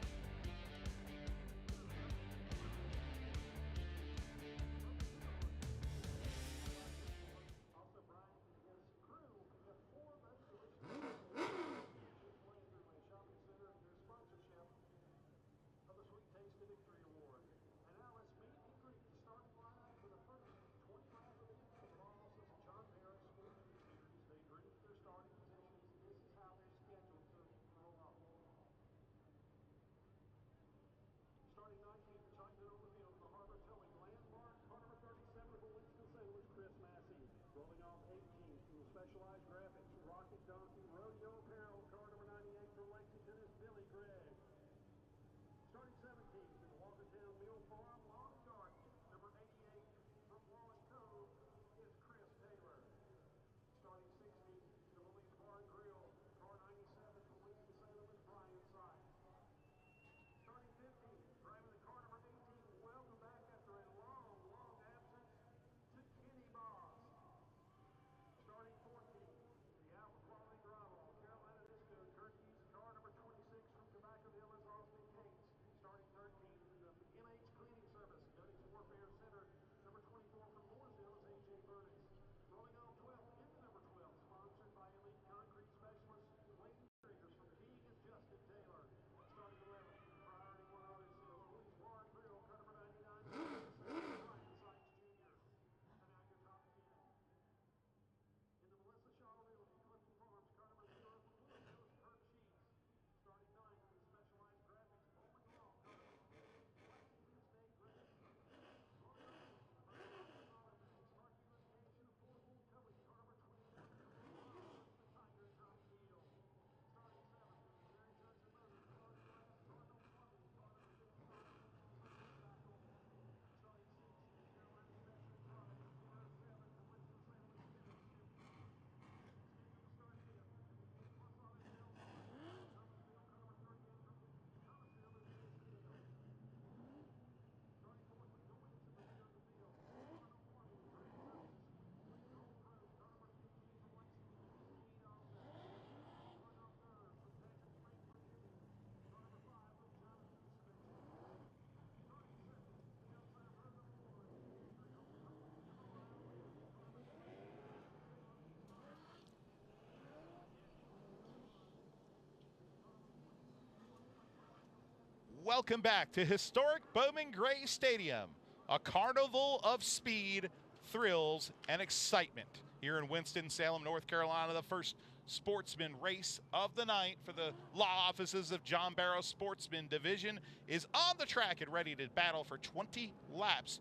Welcome back to historic Bowman Gray Stadium, a carnival of speed, thrills, and excitement here in Winston-Salem, North Carolina. The first sportsman race of the night for the law offices of John Barrow Sportsman Division is on the track and ready to battle for 20 laps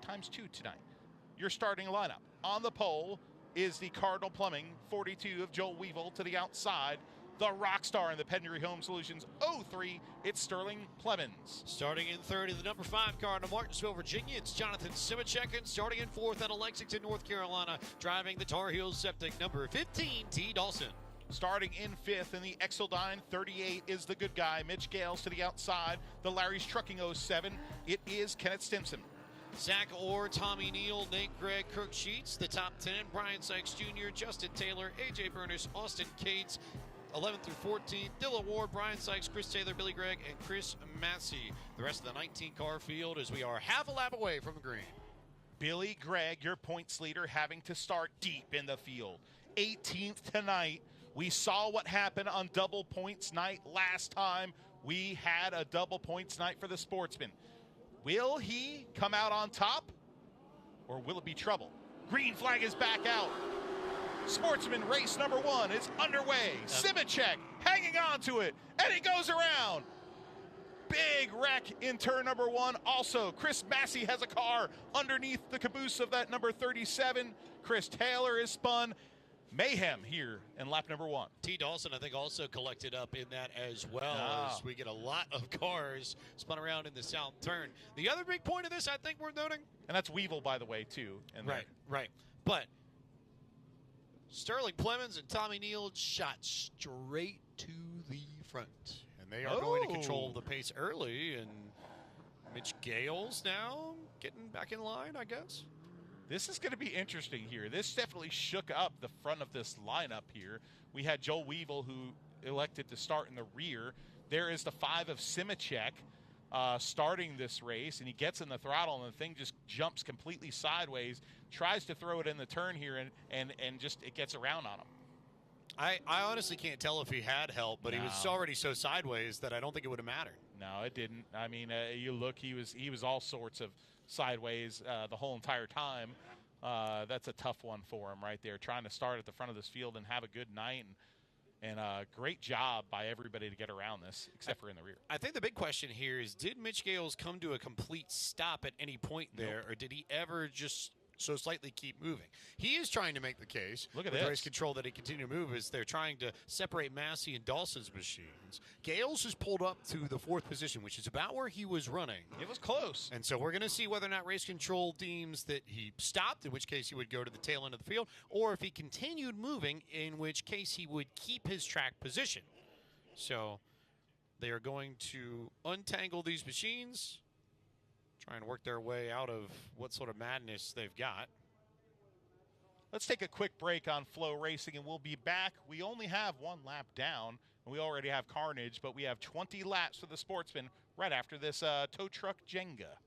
times 2 tonight. Your starting lineup on the pole is the Cardinal Plumbing 42 of Joel Weevil. To the outside, the rock star in the Pednery Home Solutions 03, it's Sterling Clemens. Starting in third in the number 5 car to Martinsville, Virginia, it's Jonathan Simicek. And starting in fourth out of Lexington, North Carolina, driving the Tar Heels Septic number 15, T. Dawson. Starting in fifth in the Exeldine 38 is the good guy, Mitch Gales. To the outside, the Larry's Trucking 07, it is Kenneth Stimson. Zach Orr, Tommy Neal, Nate Gregg, Kirk Sheets. The top 10, Brian Sykes Jr., Justin Taylor, A.J. Burness, Austin Cates. 11 through 14, Dylan Ward, Brian Sykes, Chris Taylor, Billy Gregg, and Chris Massey. The rest of the 19-car field as we are half a lap away from the green. Billy Gregg, your points leader, having to start deep in the field. 18th tonight. We saw what happened on double points night last time we had a double points night for the Sportsman. Will he come out on top, or will it be trouble? Green flag is back out. Sportsman race number 1 is underway. Simicek hanging on to it, and he goes around. Big wreck in turn number 1. Also, Chris Massey has a car underneath the caboose of that number 37. Chris Taylor is spun. Mayhem here in lap number 1. T. Dawson, I think, also collected up in that as well, as we get a lot of cars spun around in the south turn. The other big point of this, I think, worth noting. And that's Weevil, by the way, too. Right. But Sterling Clemens and Tommy Neal shot straight to the front. And they are going to control the pace early. And Mitch Gales now getting back in line, I guess. This is going to be interesting here. This definitely shook up the front of this lineup here. We had Joel Weevil, who elected to start in the rear. There is the 5 of Simicek starting this race, and he gets in the throttle, and the thing just jumps completely sideways, tries to throw it in the turn here, and just it gets around on him. I honestly can't tell if he had help, but he was already so sideways that I don't think it would have mattered. No, it didn't. I mean, you look, he was all sorts of sideways the whole entire time. That's a tough one for him right there, trying to start at the front of this field and have a good night. And great job by everybody to get around this, except for in the rear. I think the big question here is, did Mitch Gales come to a complete stop at any point there, or did he ever just so slightly keep moving? He is trying to make the case with race control that he continue to move as they're trying to separate Massey and Dawson's machines. Gales has pulled up to the 4th position, which is about where he was running. It was close. And so we're going to see whether or not race control deems that he stopped, in which case he would go to the tail end of the field, or if he continued moving, in which case he would keep his track position. So they are going to untangle these machines, try and work their way out of what sort of madness they've got. Let's take a quick break on Flow Racing, and we'll be back. We only have 1 lap down, and we already have carnage, but we have 20 laps for the Sportsman right after this tow truck Jenga.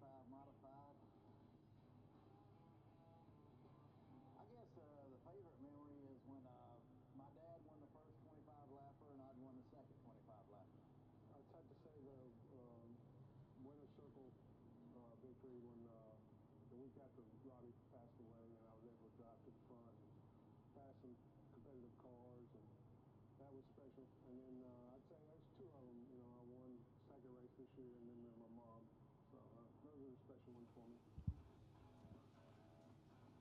25 modified. I guess the favorite memory is when my dad won the first 25 lapper and I'd won the second 25 lapper. I'd have to say the winner's circle victory when the week after Robbie passed away, and I was able to drive to the front and pass some competitive cars, and that was special. And then I'd say there's two of them. You know, I won second race this year, and then my mom. So those are the special ones for me.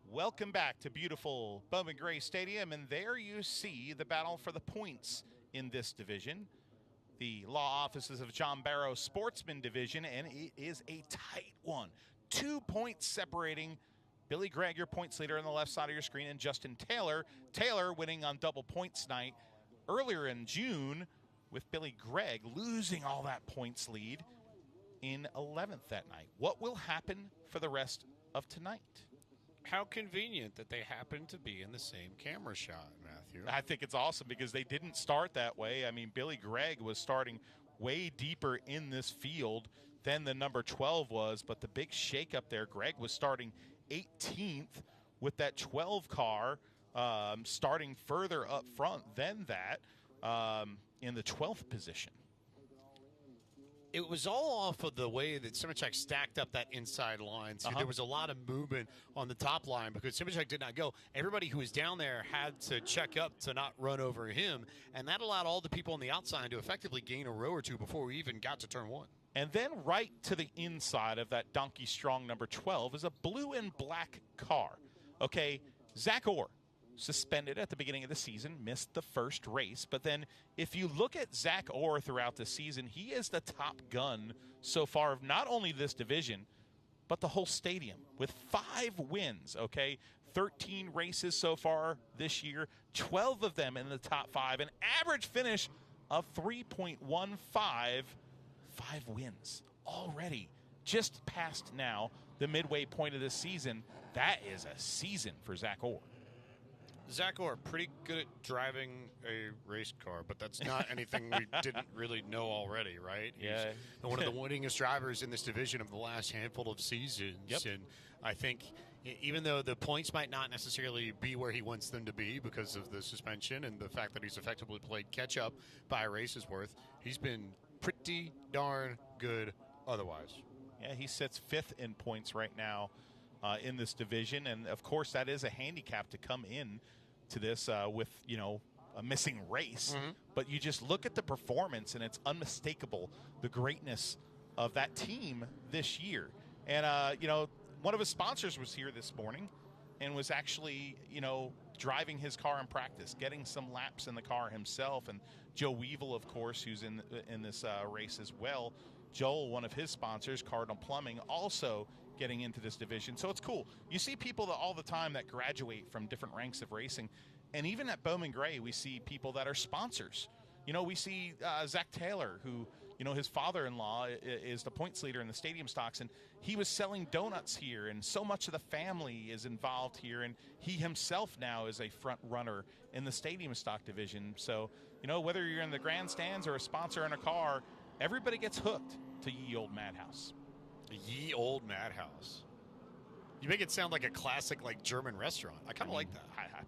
Welcome back to beautiful Bowman Gray Stadium, and there you see the battle for the points in this division. The law offices of John Barrow Sportsman Division, and it is a tight one. 2 points separating Billy Gregg, your points leader, on the left side of your screen, and Justin Taylor. Taylor winning on double points night earlier in June, with Billy Gregg losing all that points lead in 11th that night. What will happen for the rest of tonight? How convenient that they happen to be in the same camera shot, Matthew. I think it's awesome because they didn't start that way. I mean, Billy Gregg was starting way deeper in this field than the number 12 was, but the big shakeup there, Gregg was starting 18th with that 12 car, starting further up front than that in the 12th position. It was all off of the way that Simachek stacked up that inside line. So there was a lot of movement on the top line because Simachek did not go. Everybody who was down there had to check up to not run over him, and that allowed all the people on the outside to effectively gain a row or two before we even got to turn one. And then right to the inside of that Donkey Strong number 12 is a blue and black car. Okay, Zach Orr, suspended at the beginning of the season, missed the first race. But then if you look at Zach Orr throughout the season, he is the top gun so far of not only this division, but the whole stadium with 5 wins, okay? 13 races so far this year, 12 of them in the top 5, an average finish of 3.15, 5 wins already, just past now the midway point of this season. That is a season for Zach Orr. Zach Orr, pretty good at driving a race car, but that's not anything we didn't really know already, right? Yeah. He's one of the winningest drivers in this division of the last handful of seasons. Yep. And I think even though the points might not necessarily be where he wants them to be because of the suspension and the fact that he's effectively played catch-up by a race's worth, he's been pretty darn good otherwise. Yeah, he sits 5th in points right now in this division, and of course that is a handicap to come in to this with, you know, a missing race. But you just look at the performance and it's unmistakable, the greatness of that team this year. And you know, one of his sponsors was here this morning and was actually, you know, driving his car in practice, getting some laps in the car himself. And Joe Weevil, of course, who's in this race as well. Joel, one of his sponsors, Cardinal Plumbing, also getting into this division. So it's cool. You see people all the time that graduate from different ranks of racing. And even at Bowman Gray, we see people that are sponsors. You know, we see Zach Taylor, who, you know, his father-in-law is the points leader in the stadium stocks, and he was selling donuts here, and so much of the family is involved here, and he himself now is a front runner in the stadium stock division. So, you know, whether you're in the grandstands or a sponsor in a car, everybody gets hooked to Ye Old Madhouse. Ye Old Madhouse. You make it sound like a classic, like, German restaurant. I kind of like that.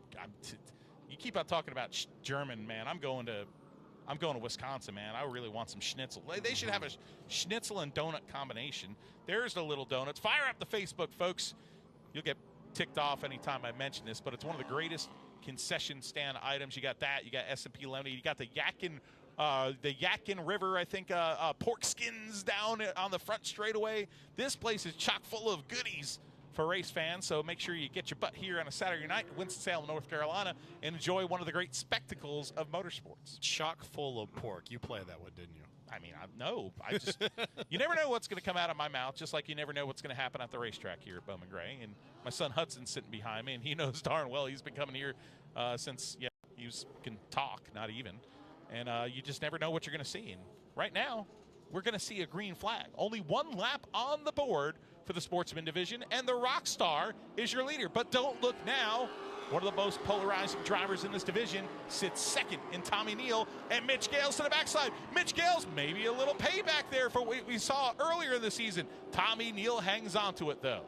You keep on talking about German, man. I'm going to Wisconsin, man. I really want some schnitzel. They should have a schnitzel and donut combination. There's the little donuts. Fire up the Facebook, folks. You'll get ticked off anytime I mention this, but it's one of the greatest concession stand items. You got that. You got S&P lemonade. You got the Yadkin River, I think, pork skins down on the front straightaway. This place is chock full of goodies for race fans, so make sure you get your butt here on a Saturday night in Winston-Salem, North Carolina, and enjoy one of the great spectacles of motorsports. Chock full of pork. You played that one, didn't you? I mean, I just you never know what's going to come out of my mouth, just like you never know what's going to happen at the racetrack here at Bowman Gray. And my son Hudson's sitting behind me, and he knows darn well he's been coming here since he can talk, not even. And you just never know what you're going to see. And right now, we're going to see a green flag. Only one lap on the board for the Sportsman division, and the Rockstar is your leader. But don't look now. one of the most polarizing drivers in this division, sits second in Tommy Neal, and Mitch Gales to the backside. Mitch Gales, maybe a little payback there for what we saw earlier in the season. Tommy Neal hangs on to it, though.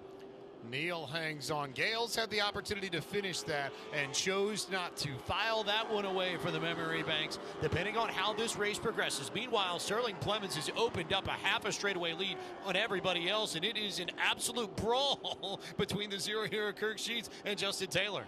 Neal hangs on. Gales had the opportunity to finish that and chose not to. File that one away for the memory banks, depending on how this race progresses. Meanwhile, Sterling Plemons has opened up a half a straightaway lead on everybody else, and it is an absolute brawl between the Zero Hero Kirk Sheets and Justin Taylor.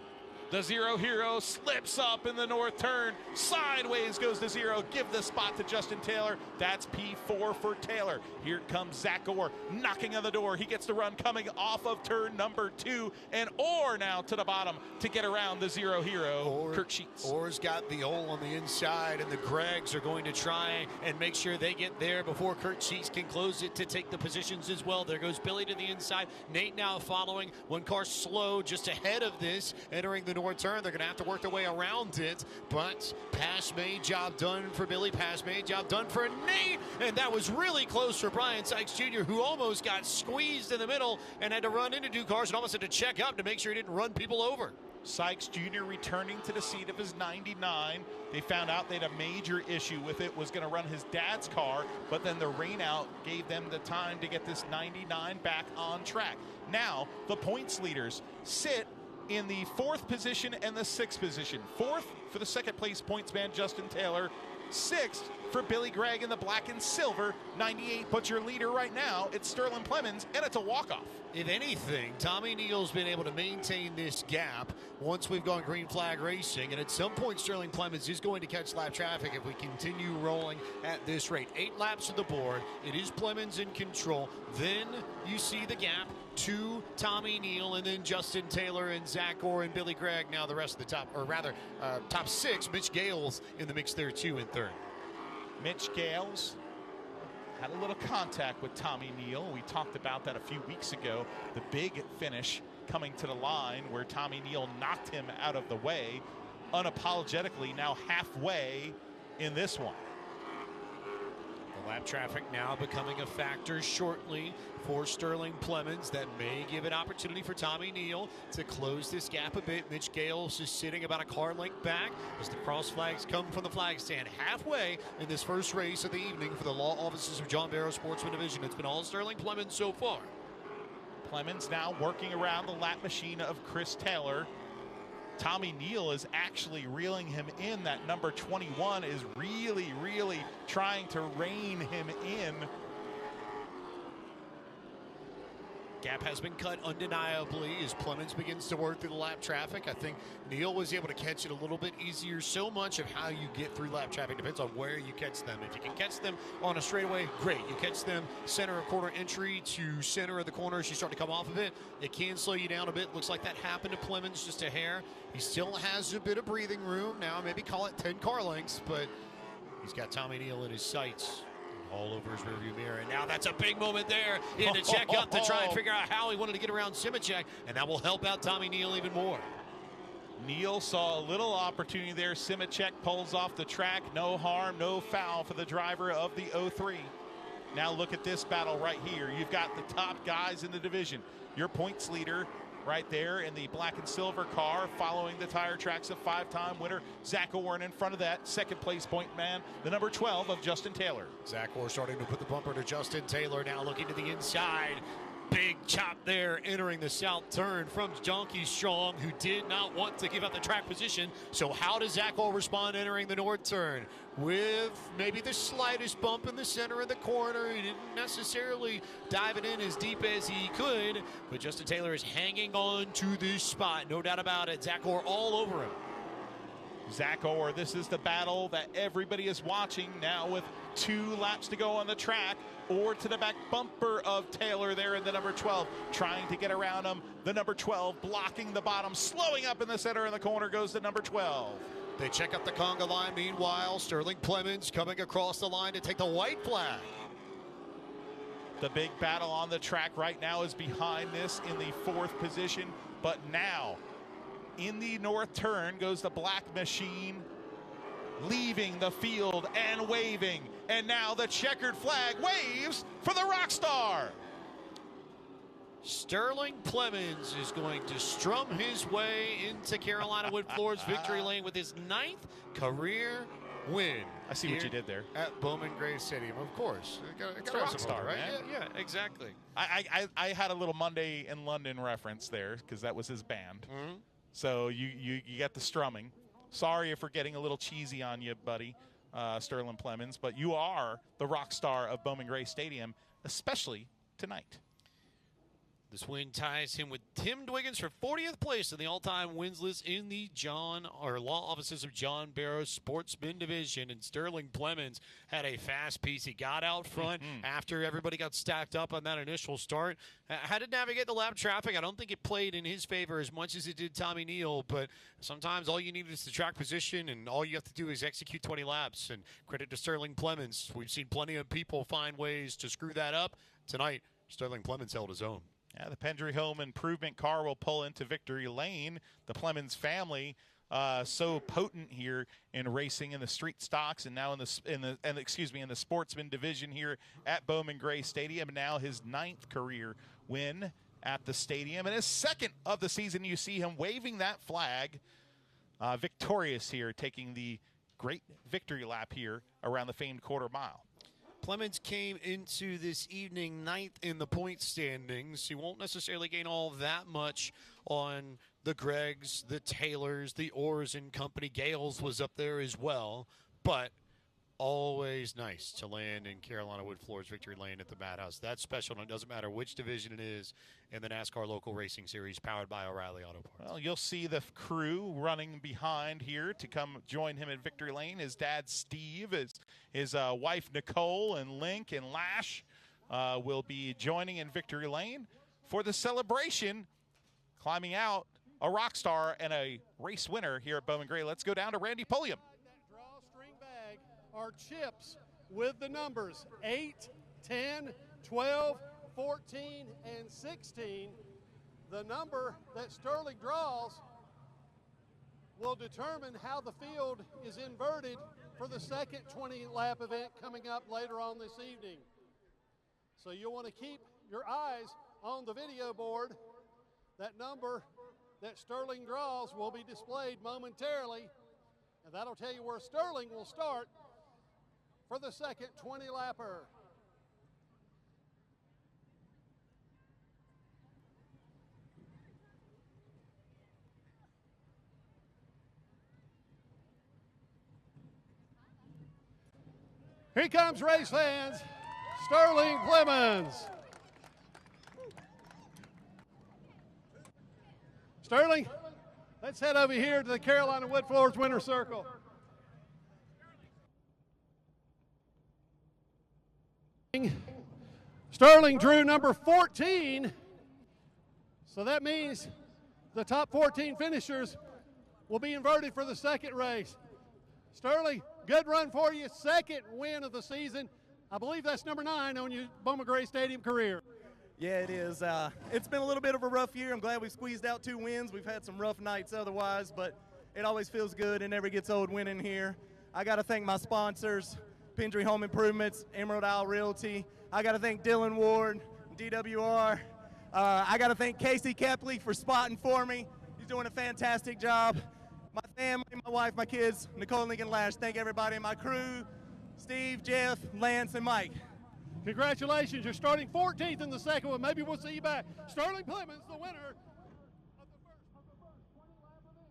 The Zero Hero slips up in the north turn. Sideways goes the Zero. Give the spot to Justin Taylor. That's P4 for Taylor. Here comes Zach Orr knocking on the door. He gets the run coming off of turn number 2. And Orr now to the bottom to get around the Zero Hero, Kirk Sheets. Orr's got the hole on the inside, and the Gregs are going to try and make sure they get there before Kirk Sheets can close it to take the positions as well. There goes Billy to the inside. Nate now following. One car slow just ahead of this, entering the north turn. They're going to have to work their way around it, but pass made, job done for Billy. Pass made, job done for Nate, and that was really close for Brian Sykes Jr., who almost got squeezed in the middle and had to run into 2 cars and almost had to check up to make sure he didn't run people over. Sykes Jr. returning to the seat of his 99. They found out they had a major issue with it, was going to run his dad's car, but then the rain out gave them the time to get this 99 back on track. Now, the points leaders sit in the 4th position and the 6th position. 4th for the 2nd place points man, Justin Taylor. 6th for Billy Gregg in the black and silver, 98. But your leader right now, it's Sterling Plemons, and it's a walk-off. If anything, Tommy Neal's been able to maintain this gap once we've gone green flag racing, and at some point Sterling Plemons is going to catch lap traffic if we continue rolling at this rate. 8 laps to the board. It is Plemons in control. Then you see the gap to Tommy Neal, and then Justin Taylor and Zach Orr and Billy Gregg. Now the rest of the top, or rather top 6, Mitch Gales in the mix there too in 3rd. Mitch Gales had a little contact with Tommy Neal. We talked about that a few weeks ago. The big finish coming to the line where Tommy Neal knocked him out of the way unapologetically, now halfway in this one. The lap traffic now becoming a factor shortly for Sterling Plemons. That may give an opportunity for Tommy Neal to close this gap a bit. Mitch Gales is sitting about a car length back as the cross flags come from the flag stand. Halfway in this first race of the evening for the law offices of John Barrow Sportsman Division. It's been all Sterling Plemons so far. Plemons now working around the lap machine of Chris Taylor. Tommy Neal is actually reeling him in. That number 21 is really trying to rein him in. Gap has been cut undeniably as Plemons begins to work through the lap traffic. I think Neal was able to catch it a little bit easier. So much of how you get through lap traffic depends on where you catch them. If you can catch them on a straightaway, great. You catch them center of corner entry to center of the corner as you start to come off of it, it can slow you down a bit. Looks like that happened to Plemons just a hair. He still has a bit of breathing room now, maybe call it 10 car lengths, but he's got Tommy Neal in his sights. All over his rearview mirror, and now that's a big moment there. He had to check up to try and figure out how he wanted to get around Simicek, and that will help out Tommy Neal even more. Neal saw a little opportunity there. Simicek pulls off the track. No harm, no foul for the driver of the 03. Now look at this battle right here. You've got the top guys in the division. Your points leader right there in the black and silver car, following the tire tracks of 5-time winner Zach Orr, in front of that 2nd place point man, the number 12 of Justin Taylor. Zach Orr starting to put the bumper to Justin Taylor, now looking to the inside. Big chop there entering the south turn from Donkey Strong, who did not want to give up the track position. So how does Zach Orr respond entering the north turn? With maybe the slightest bump in the center of the corner. He didn't necessarily dive it in as deep as he could, but Justin Taylor is hanging on to this spot, no doubt about it. Zach Orr all over him. Zach Orr, this is the battle that everybody is watching now with 2 laps to go on the track. Orr to the back bumper of Taylor there in the number 12, trying to get around him. The number 12 blocking the bottom, slowing up in the center of the corner goes the number 12. They check up the conga line. Meanwhile, Sterling Plemons coming across the line to take the white flag. The big battle on the track right now is behind this in the 4th position, but now in the north turn goes the black machine, leaving the field and waving. And now the checkered flag waves for the Rockstar. Sterling Clemens is going to strum his way into Carolina Wood Floors victory lane with his 9th career win. I see what you did there. At Bowman Gray Stadium, of course. It's a rock star, right? man. Yeah, exactly. I had a little Monday in London reference there because that was his band. Mm-hmm. So you get the strumming. Sorry if we're getting a little cheesy on you, buddy, Sterling Clemens, but you are the rock star of Bowman Gray Stadium, especially tonight. This win ties him with Tim Dwiggins for 40th place in the all-time wins list in the law offices of John Barrow Sportsman Division. And Sterling Clemens had a fast piece. He got out front after everybody got stacked up on that initial start. Had to navigate the lap traffic. I don't think it played in his favor as much as it did Tommy Neal, but sometimes all you need is the track position, and all you have to do is execute 20 laps. And credit to Sterling Clemens. We've seen plenty of people find ways to screw that up. Tonight, Sterling Clemens held his own. Yeah, the Pendry Home Improvement car will pull into victory lane. The Clemens family so potent here in racing in the street stocks, and now in the sportsman division here at Bowman Gray Stadium. Now his 9th career win at the stadium, and his 2nd of the season. You see him waving that flag, victorious here, taking the great victory lap here around the famed quarter mile. Clemens came into this evening 9th in the point standings. He won't necessarily gain all that much on the Greggs, the Taylors, the Orrs and company. Gales was up there as well, but always nice to land in Carolina Wood Floors victory lane at the Madhouse. That's special, and it doesn't matter which division it is in the NASCAR Local Racing Series powered by O'Reilly Auto Parts. Well, you'll see the crew running behind here to come join him at victory lane. His dad, Steve, his wife, Nicole, and Link and Lash will be joining in victory lane for the celebration, climbing out a rock star and a race winner here at Bowman Gray. Let's go down to Randy Pulliam. That drawstring bag are chips with the numbers 8, 10, 12, 14, and 16. The number that Sterling draws will determine how the field is inverted for the second 20-lap event coming up later on this evening. So you'll want to keep your eyes on the video board. That number that Sterling draws will be displayed momentarily, and that'll tell you where Sterling will start for the second 20-lapper. Here comes, race fans, Sterling Clemens. Sterling, let's head over here to the Carolina Wood Floors Winner's Circle. Sterling drew number 14, so that means the top 14 finishers will be inverted for the second race. Sterling, good run for you, 2nd win of the season. I believe that's number 9 on your Bowman Gray Stadium career. Yeah, it is. It's been a little bit of a rough year. I'm glad we squeezed out 2 wins. We've had some rough nights otherwise, but it always feels good and never gets old winning here. I got to thank my sponsors, Pendry Home Improvements, Emerald Isle Realty. I got to thank Dylan Ward, DWR. I got to thank Casey Kepley for spotting for me. He's doing a fantastic job. My family, my wife, my kids, Nicole, Lincoln, Lash. Thank everybody in my crew, Steve, Jeff, Lance, and Mike. Congratulations, you're starting 14th in the second one. Maybe we'll see you back. Sterling Clemens, the winner of the first 20-lap event.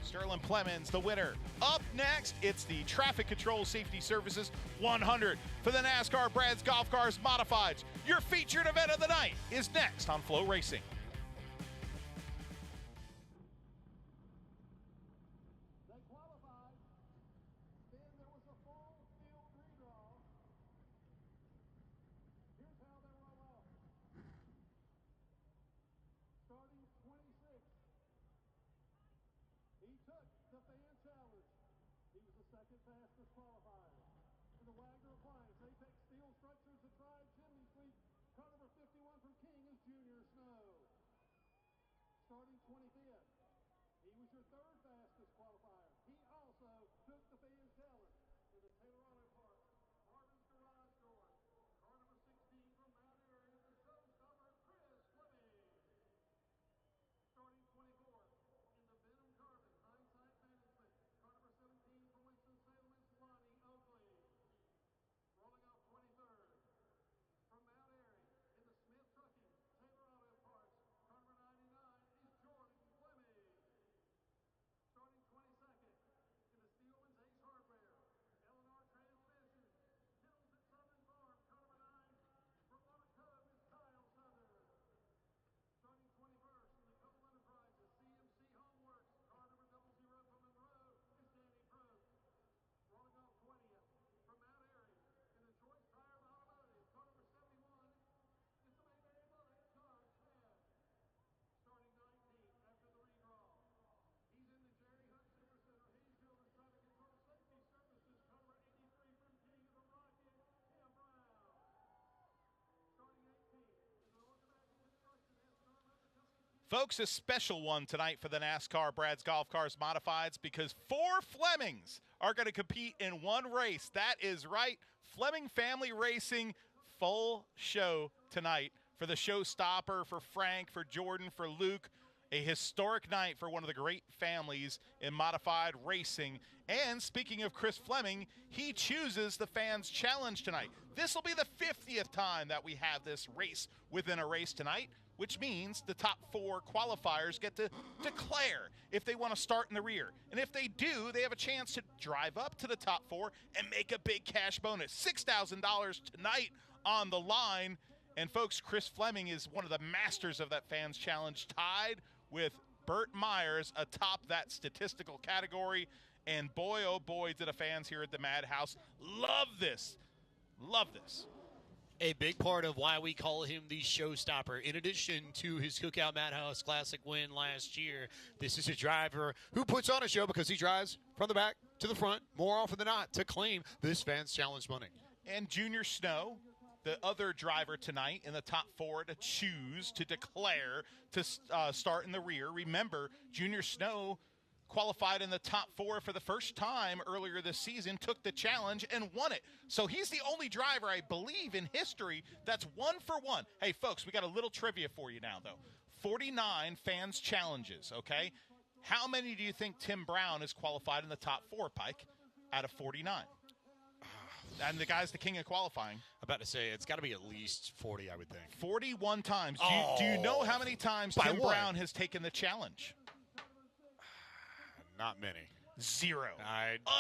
Sterling Clemens, the winner. Up next, it's the Traffic Control Safety Services 100 for the NASCAR Brad's Golf Cars Modifieds. Your featured event of the night is next on Flow Racing. They qualified. Then there was a full field redraw. Here's how they roll off. Starting 26th. He took the fan challenge. He was the 2nd fastest qualifier. In the Wagner Appliance, Apex Steel Structures and Pride Chimney Sweep, car number 51 from King is Junior Snow. Starting 25th. He was your 3rd fastest qualifier. He also took the fan challenge. In the Taylor Auto Park, Marvin's Garage Doors, car number 16 from Mount Airy is the Folks, a special one tonight for the NASCAR Brad's Golf Cars Modifieds because 4 Flemings are going to compete in one race. That is right. Fleming Family Racing, full show tonight for the showstopper, for Frank, for Jordan, for Luke. A historic night for one of the great families in modified racing. And speaking of Chris Fleming, he chooses the Fans Challenge tonight. This will be the 50th time that we have this race within a race tonight, which means the top 4 qualifiers get to declare if they want to start in the rear. And if they do, they have a chance to drive up to the top 4 and make a big cash bonus. $6,000 tonight on the line. And folks, Chris Fleming is one of the masters of that Fans Challenge, tied with Burt Myers atop that statistical category. And boy, oh boy, do the fans here at the Madhouse love this. Love this. A big part of why we call him the showstopper. In addition to his Cookout Madhouse Classic win last year, this is a driver who puts on a show because he drives from the back to the front more often than not to claim this Fans Challenge money. And Junior Snow, the other driver tonight in the top 4 to choose to declare to start in the rear. Remember, Junior Snow qualified in the top 4 for the first time earlier this season, took the challenge and won it. So he's the only driver, I believe, in history that's 1 for 1. Hey, folks, we got a little trivia for you now, though. 49 Fans Challenges, okay? How many do you think Tim Brown is qualified in the top 4, Pike, out of 49? And the guy's the king of qualifying. I'm about to say, it's got to be at least 40, I would think. 41 times. Do you know how many times Tim Brown has taken the challenge? Not many. 0.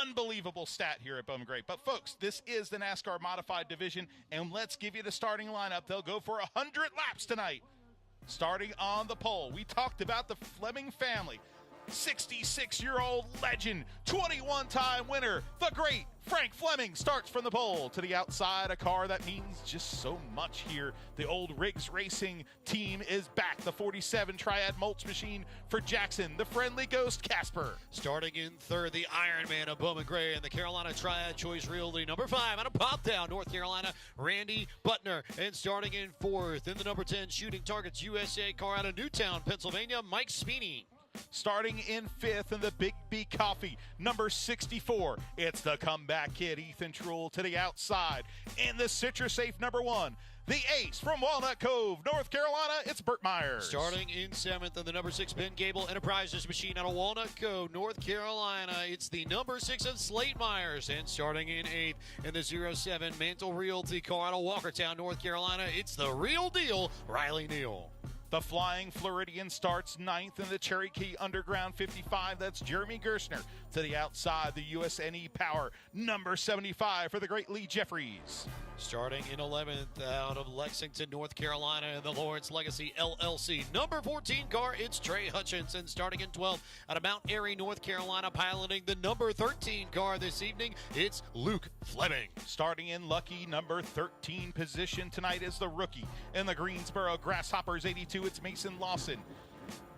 Unbelievable stat here at Bowman Gray. But, folks, this is the NASCAR Modified Division, and let's give you the starting lineup. They'll go for 100 laps tonight. Starting on the pole, we talked about the Fleming family. 66-year-old legend, 21-time winner, the great Frank Fleming starts from the pole to the outside, a car that means just so much here. The old Riggs Racing team is back. The 47 Triad Mulch Machine for Jackson, the friendly ghost Casper. Starting in third, the Iron Man of Bowman Gray and the Carolina Triad Choice Realty. Number 5 out of Poptown, North Carolina, Randy Butner. And starting in fourth, in the number 10 Shooting Targets USA car out of Newtown, Pennsylvania, Mike Speeney. Starting in 5th in the Big B Coffee, number 64, it's the comeback kid, Ethan Truel, to the outside. In the Citrus Safe number 1, the ace from Walnut Cove, North Carolina, it's Burt Myers. Starting in 7th in the number 6 Ben Gable Enterprises Machine out of Walnut Cove, North Carolina, it's the number 6 of Slate Myers. And starting in 8th in the 07 Mantle Realty car out of Walkertown, North Carolina, it's the real deal, Riley Neal. The Flying Floridian starts 9th in the Cherokee Underground 55. That's Jeremy Gerstner. To the outside, the USNE Power, number 75 for the great Lee Jeffries. Starting in 11th out of Lexington, North Carolina, the Lawrence Legacy LLC. Number 14 car, it's Trey Hutchinson. Starting in 12th out of Mount Airy, North Carolina, piloting the number 13 car this evening, it's Luke Fleming. Starting in lucky number 13 position tonight is the rookie. In the Greensboro Grasshoppers 82, it's Mason Lawson.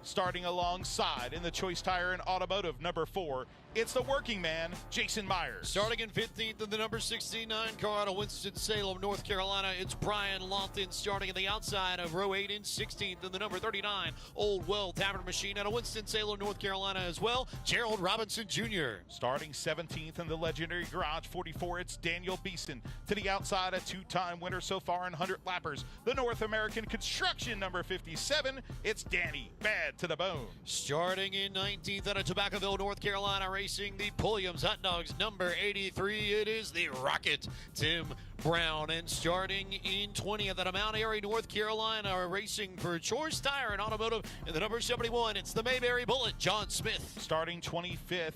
Starting alongside in the Choice Tire and Automotive number 4, it's the working man, Jason Myers. Starting in 15th in the number 69 car out of Winston-Salem, North Carolina, it's Brian Lofton. Starting at the outside of row 8 in 16th in the number 39 Old Well Tavern Machine out of Winston-Salem, North Carolina as well, Gerald Robinson Jr. Starting 17th in the legendary Garage 44, it's Daniel Beeson. To the outside, a 2-time winner so far in 100 lappers, the North American Construction number 57, it's Danny Bad to the Bone. Starting in 19th out of Tobaccoville, North Carolina, racing the Pulliam's Hot Dogs number 83, it is the Rocket, Tim Brown. And starting in 20th out of Mount Airy, North Carolina, racing for Choice Tire and Automotive in the number 71, it's the Mayberry Bullet, John Smith. Starting 21st,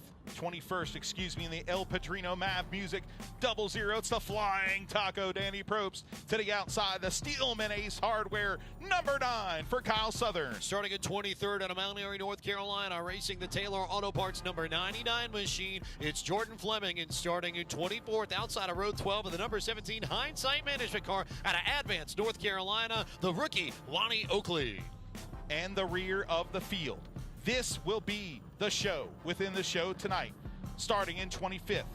in the El Padrino Mav Music 00, it's the Flying Taco, Danny Probst. To the outside, the Steelman Ace Hardware number 9 for Kyle Southern. Starting at 23rd out of Mount Airy, North Carolina, racing the Taylor Auto Parts number 99 machine, it's Jordan Fleming. And starting in 24th outside of row 12 of the number 17 Hindsight Management car out of Advance, North Carolina, the rookie Lonnie Oakley. And the rear of the field. This will be the show within the show tonight. Starting in 25th,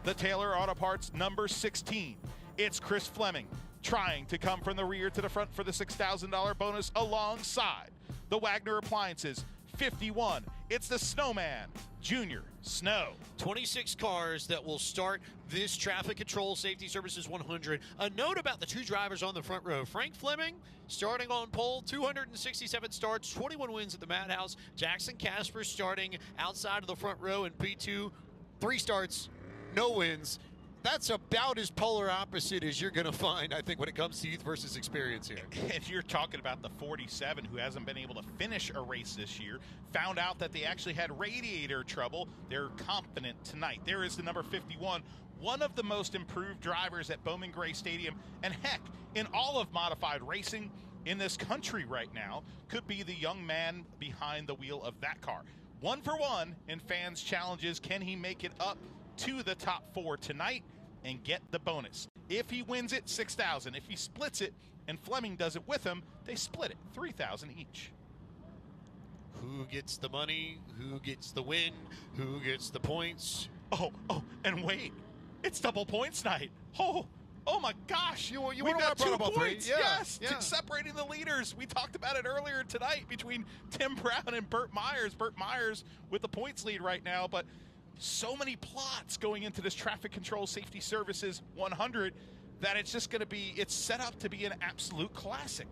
the Taylor Auto Parts number 16. It's Chris Fleming trying to come from the rear to the front for the $6,000 bonus alongside the Wagner Appliances. 51, it's the Snowman, Junior Snow. 26 cars that will start this Traffic Control Safety Services 100. A note about the two drivers on the front row. Frank Fleming starting on pole, 267 starts, 21 wins at the Madhouse. Jackson Casper starting outside of the front row in P2, 3 starts, no wins. That's about as polar opposite as you're going to find, I think, when it comes to youth versus experience here. And you're talking about the 47 who hasn't been able to finish a race this year, found out that they actually had radiator trouble. They're confident tonight. There is the number 51, one of the most improved drivers at Bowman Gray Stadium, and heck, in all of modified racing in this country right now, could be the young man behind the wheel of that car. 1 for 1 in fans' challenges. Can he make it up to the top 4 tonight and get the bonus? If he wins it, $6,000. If he splits it and Fleming does it with him, they split it, $3,000 each. Who gets the money? Who gets the win? Who gets the points? Oh, and wait, it's double points night. Oh my gosh, we've got 2 points. Yes, separating the leaders. We talked about it earlier tonight between Tim Brown and Burt Myers. Burt Myers with the points lead right now, but so many plots going into this Traffic Control Safety Services 100 that it's just going to be, it's set up to be an absolute classic.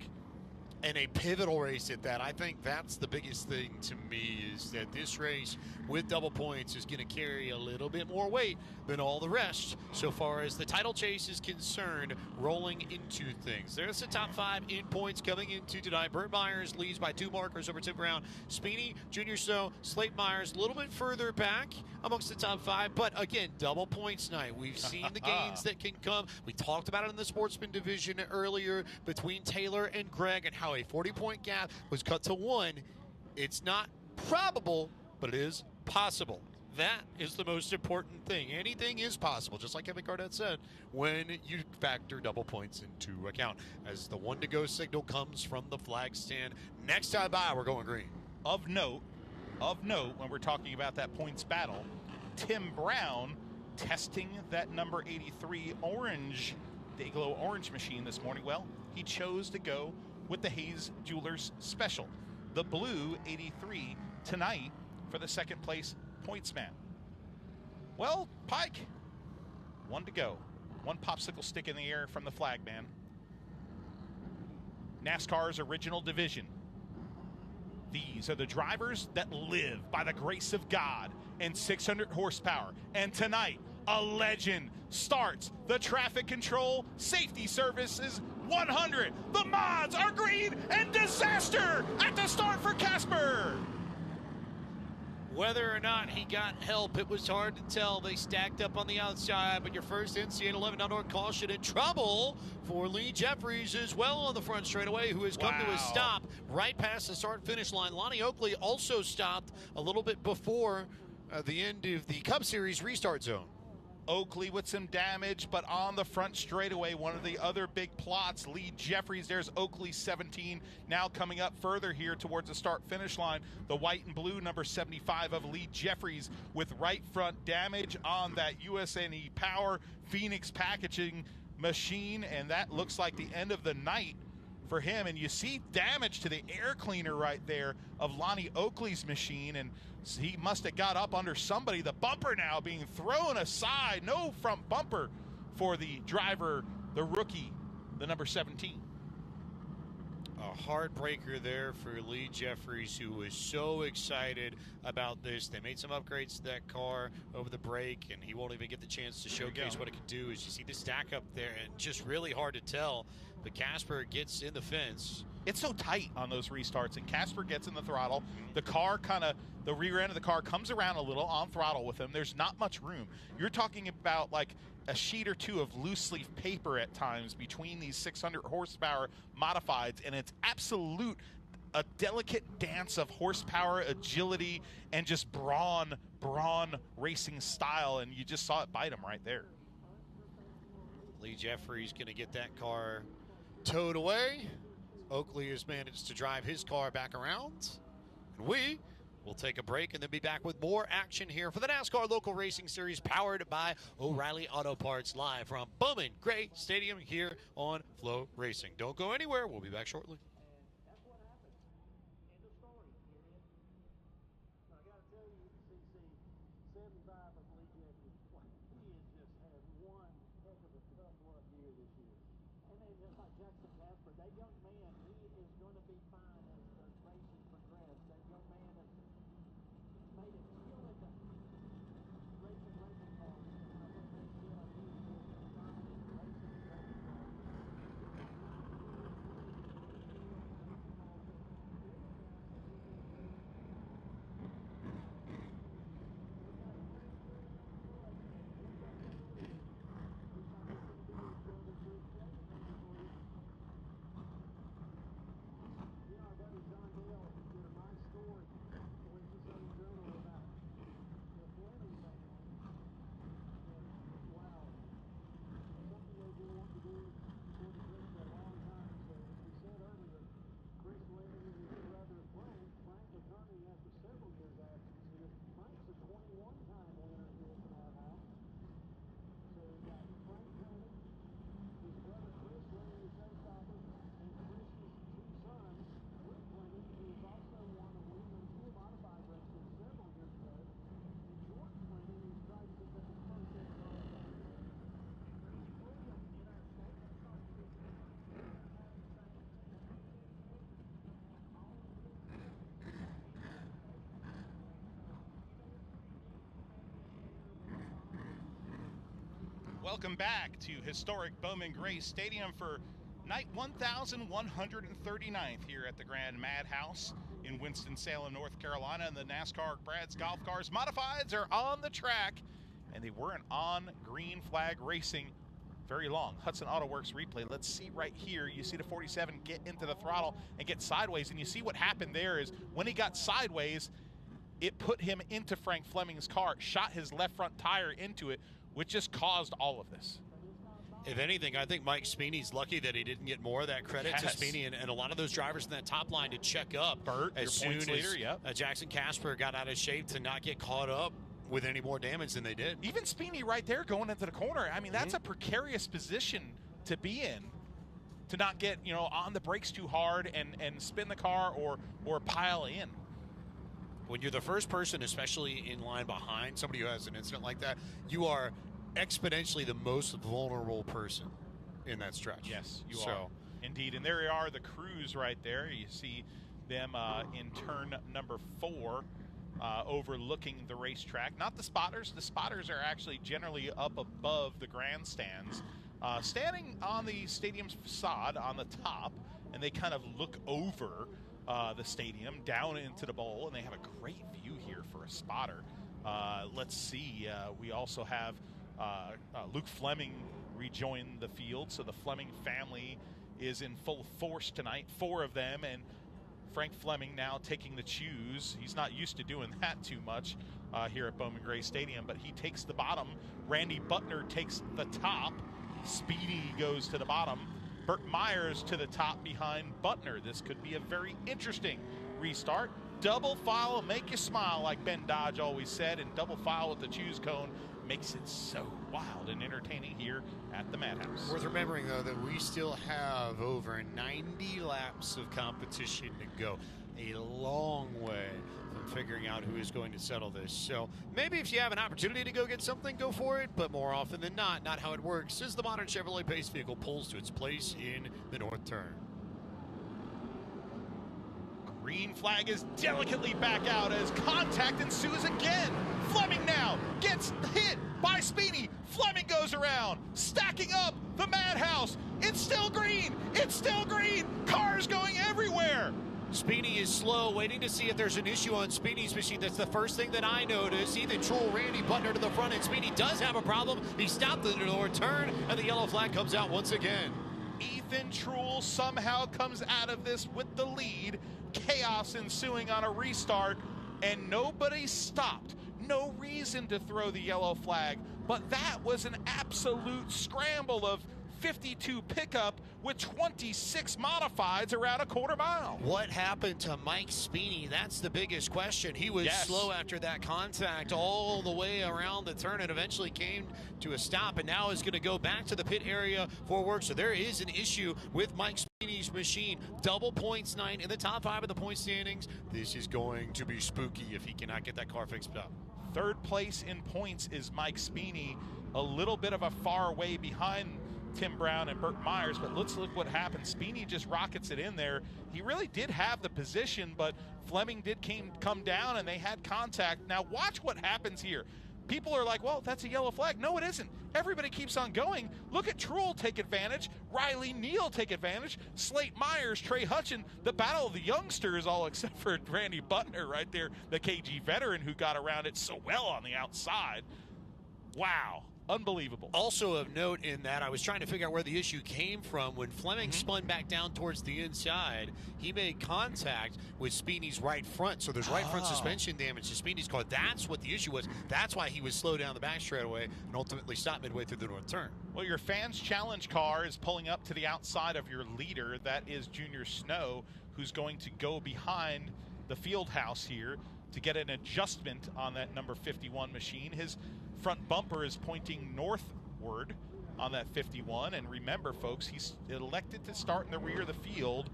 And a pivotal race at that. I think that's the biggest thing to me, is that this race with double points is going to carry a little bit more weight than all the rest so far as the title chase is concerned, rolling into things. There's the top 5 in points coming into tonight. Burt Myers leads by 2 markers over Tim Brown. Speedy, Junior Snow, Slate Myers a little bit further back amongst the top 5, but again, double points night. We've seen the gains that can come. We talked about it in the Sportsman division earlier between Taylor and Greg and how a 40-point gap was cut to 1. It's not probable, but it is possible. That is the most important thing. Anything is possible, just like Kevin Garnett said, when you factor double points into account. As the 1 to go signal comes from the flag stand, next time by, we're going green. Of note, when we're talking about that points battle, Tim Brown testing that number 83 orange, Dayglow orange machine this morning. Well, he chose to go with the Hayes Jewelers Special, the blue 83 tonight for the second place points man. Well, Pike, 1 to go. 1 popsicle stick in the air from the flag man. NASCAR's original division. These are the drivers that live by the grace of God and 600 horsepower. And tonight, a legend starts the Traffic Control Safety Services 100. The mods are green, and disaster at the start for Casper. Whether or not he got help, it was hard to tell. They stacked up on the outside, but your first NCAA 11 caution in trouble for Lee Jeffries as well on the front straightaway, who has come to a stop right past the start-finish line. Lonnie Oakley also stopped a little bit before the end of the Cup Series restart zone. Oakley with some damage, but on the front straightaway, one of the other big plots, Lee Jeffries. There's Oakley 17, now coming up further here towards the start-finish line. The white and blue number 75 of Lee Jeffries with right front damage on that USNE Power Phoenix packaging machine, and that looks like the end of the night for him. And you see damage to the air cleaner right there of Lonnie Oakley's machine, and he must have got up under somebody. The bumper now being thrown aside. No front bumper for the driver, the rookie, the number 17. A heartbreaker there for Lee Jeffries, who was so excited about this. They made some upgrades to that car over the break, and he won't even get the chance to showcase what it could do. As you see the stack up there, and just really hard to tell. But Casper gets in the fence. It's so tight on those restarts, and Casper gets in the throttle. The car the rear end of the car comes around a little on throttle with him. There's not much room. You're talking about like a sheet or two of loose leaf paper at times between these 600 horsepower modifieds, and it's a delicate dance of horsepower, agility, and just brawn racing style, and you just saw it bite him right there. Lee Jeffries going to get that car towed away. Oakley has managed to drive his car back around. And we will take a break and then be back with more action here for the NASCAR Local Racing Series, powered by O'Reilly Auto Parts, live from Bowman Gray Stadium here on Flow Racing. Don't go anywhere. We'll be back shortly. 75 of Lee Jenkins. He has just had one heck of a tough luck year this year. And then just like Jackson Casper, that young man, he is going to be fine as the races progress. That young man has made it skill into racing cars. And I think they feel like he is just fine in racing cars. Welcome back to historic Bowman Gray Stadium for night 1,139th here at the Grand Madhouse in Winston-Salem, North Carolina. And the NASCAR Brad's golf cars modifieds are on the track, and they weren't on green flag racing very long. Hudson Auto Works replay. Let's see right here. You see the 47 get into the throttle and get sideways, and you see what happened there is when he got sideways, it put him into Frank Fleming's car, shot his left front tire into it, which just caused all of this. If anything, I think Mike Speeney's lucky that he didn't get more of that credit to Speeney and a lot of those drivers in that top line to check up as soon as Jackson Casper got out of shape to not get caught up with any more damage than they did. Even Speeney right there going into the corner, I mean, that's a precarious position to be in, to not get, you know, on the brakes too hard and spin the car or pile in. When you're the first person, especially in line behind somebody who has an incident like that, you are exponentially the most vulnerable person in that stretch. Yes, you are. Indeed. And there are the crews right there. You see them in turn number 4 overlooking the racetrack. Not the spotters. The spotters are actually generally up above the grandstands, standing on the stadium's facade on the top, and they kind of look over the stadium down into the bowl, and they have a great view here for a spotter. Let's see. We also have Luke Fleming rejoin the field, so the Fleming family is in full force tonight, 4 of them, and Frank Fleming now taking the choose. He's not used to doing that too much here at Bowman Gray Stadium, but he takes the bottom. Randy Butner takes the top. Speedy goes to the bottom. Burt Myers to the top behind Butner. This could be a very interesting restart. Double file, make you smile, like Ben Dodge always said, and double file with the choose cone makes it so wild and entertaining here at the Madhouse. Worth remembering, though, that we still have over 90 laps of competition to go. A long way from figuring out who is going to settle this. So maybe if you have an opportunity to go get something, go for it, but more often than not how it works as the modern Chevrolet Pace vehicle pulls to its place in the north turn. Green flag is delicately back out as contact ensues again. Fleming now gets hit by Speedy. Fleming goes around, stacking up the Madhouse. It's still green. It's still green. Cars going everywhere. Speedy is slow, waiting to see if there's an issue on Speedy's machine. That's the first thing that I noticed. Ethan Trull, Randy Butner to the front, and Speedy does have a problem. He stopped the north turn, and the yellow flag comes out once again. Ethan Trull somehow comes out of this with the lead. Chaos ensuing on a restart, and nobody stopped. No reason to throw the yellow flag, but that was an absolute scramble of 52 pickup with 26 modifieds around a quarter mile. What happened to Mike Speedy? That's the biggest question. He was slow after that contact all the way around the turn and eventually came to a stop, and now is going to go back to the pit area for work. So there is an issue with Mike Speedy's machine. Double points 9 in the top 5 of the point standings. This is going to be spooky if he cannot get that car fixed up. Third place in points is Mike Speeney, a little bit of a far way behind Tim Brown and Burt Myers, but let's look what happened. Speeney just rockets it in there. He really did have the position, but Fleming did come down and they had contact. Now watch what happens here. People are like, well, that's a yellow flag. No, it isn't. Everybody keeps on going. Look at Truhl take advantage. Riley Neal take advantage. Slate Myers, Trey Hutchin, the battle of the youngsters, all except for Randy Butner right there, the KG veteran who got around it so well on the outside. Wow. Unbelievable. Also of note in that, I was trying to figure out where the issue came from. When Fleming spun back down towards the inside, he made contact with Speeney's right front. So there's right front suspension damage to Speeney's car. That's what the issue was. That's why he was slowed down the back straightaway and ultimately stopped midway through the north turn. Well, your fans challenge car is pulling up to the outside of your leader. That is Junior Snow, who's going to go behind the field house here to get an adjustment on that number 51 machine. His front bumper is pointing northward on that 51, and remember folks, he's elected to start in the rear of the field,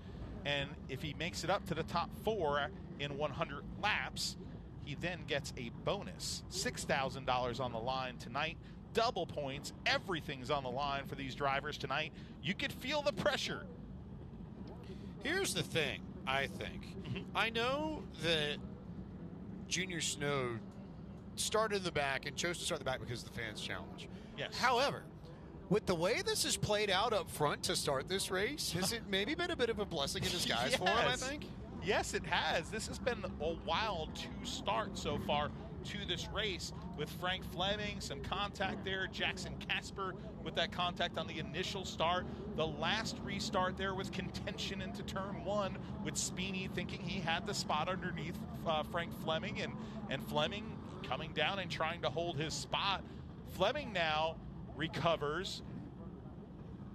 and if he makes it up to the top 4 in 100 laps, he then gets a bonus. $6,000 on the line tonight, double points, everything's on the line for these drivers tonight. You could feel the pressure. Here's the thing, I think. I know that Junior Snow started in the back and chose to start in the back because of the fans challenge. Yes. However, with the way this is played out up front to start this race, has it maybe been a bit of a blessing in disguise for him, I think? Yes, it has. This has been a wild to start so far to this race with Frank Fleming, some contact there, Jackson Casper with that contact on the initial start. The last restart there was contention into turn 1 with Speeney thinking he had the spot underneath Frank Fleming, and Fleming coming down and trying to hold his spot. Fleming now recovers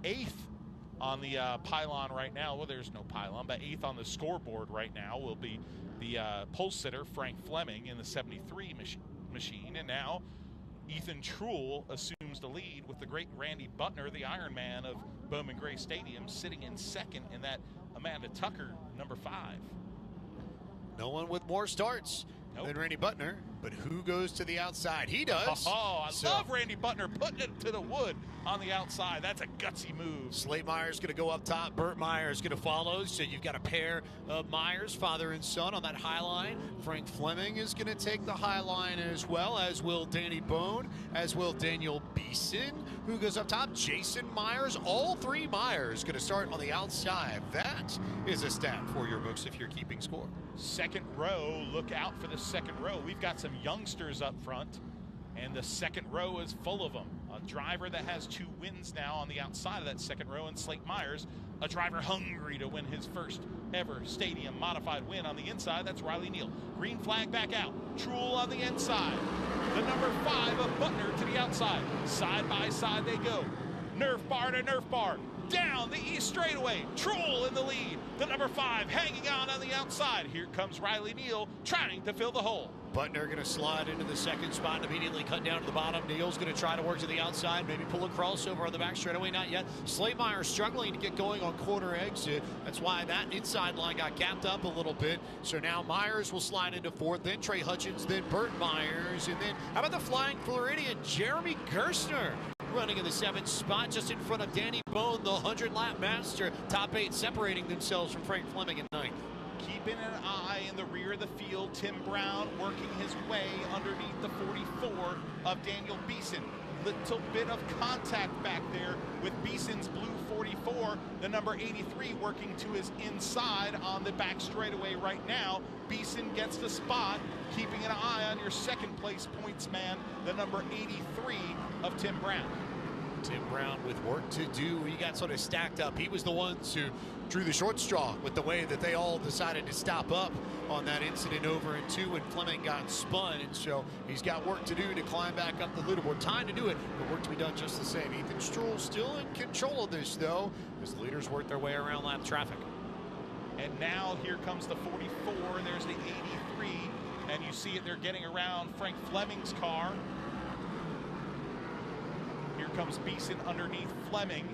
8th on the pylon right now. Well, there's no pylon, but 8th on the scoreboard right now will be the pole sitter Frank Fleming in the 73 machine. And now Ethan Truhl assumes the lead with the great Randy Butner, the Iron Man of Bowman Gray Stadium, sitting in second in that Amanda Tucker number 5. No one with more starts than Randy Butner, but who goes to the outside? He does. Oh, I love Randy Butner putting it to the wood on the outside. That's a gutsy move. Slate Myers going to go up top. Burt Myers going to follow. So you've got a pair of Myers, father and son, on that high line. Frank Fleming is going to take the high line as well, as will Danny Bone, as will Daniel Beeson, who goes up top. Jason Myers, all 3 Myers going to start on the outside. That is a stat for your books if you're keeping score. Second row, look out for the second row. We've got some youngsters up front, and the second row is full of them. A driver that has 2 wins now on the outside of that second row in Slate Myers. A driver hungry to win his first ever stadium modified win on the inside. That's Riley Neal. Green flag back out. Truhl on the inside. The number 5 of Butner to the outside. Side by side they go. Nerf bar to Nerf bar. Down the east straightaway. Truhl in the lead. The number 5 hanging on the outside. Here comes Riley Neal trying to fill the hole. Butner going to slide into the second spot and immediately cut down to the bottom. Neal's going to try to work to the outside, maybe pull a crossover on the back straightaway. Not yet. Slatemeyer struggling to get going on corner exit. That's why that inside line got gapped up a little bit. So now Myers will slide into 4th, then Trey Hutchins, then Burt Myers, and then how about the flying Floridian, Jeremy Gerstner, running in the 7th spot just in front of Danny Bone, the 100-lap master. Top 8 separating themselves from Frank Fleming in 9th. Keeping an eye in the rear of the field, Tim Brown working his way underneath the 44 of Daniel Beeson. Little bit of contact back there with Beeson's blue 44, the number 83 working to his inside on the back straightaway right now. Beeson gets the spot, keeping an eye on your second place points man, the number 83 of Tim Brown. Tim Brown with work to do. He got sort of stacked up. He was the ones who drew the short straw with the way that they all decided to stop up on that incident over in 2 when Fleming got spun. And so he's got work to do to climb back up the leaderboard. Time to do it, but work to be done just the same. Ethan Truhl still in control of this, though, as the leaders work their way around lap traffic. And now here comes the 44. There's the 83. And you see it, they're getting around Frank Fleming's car. Here comes Beeson underneath Fleming.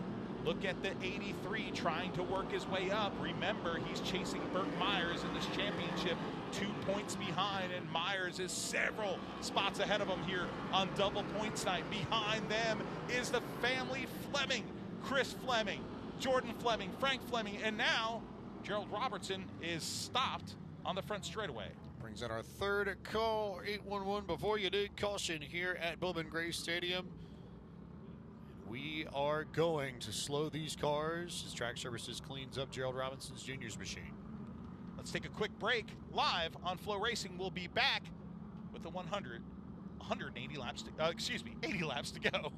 Look at the 83 trying to work his way up. Remember, he's chasing Burt Myers in this championship 2 points behind, and Myers is several spots ahead of him here on double points night. Behind them is the family Fleming, Chris Fleming, Jordan Fleming, Frank Fleming, and now Gerald Robertson is stopped on the front straightaway. Brings out our third call, 811 before you did. Caution here at Bowman Gray Stadium. We are going to slow these cars as Track Services cleans up Gerald Robinson's Jr.'s machine. Let's take a quick break. Live on Flow Racing, we'll be back with the 180 laps to, 80 laps to go.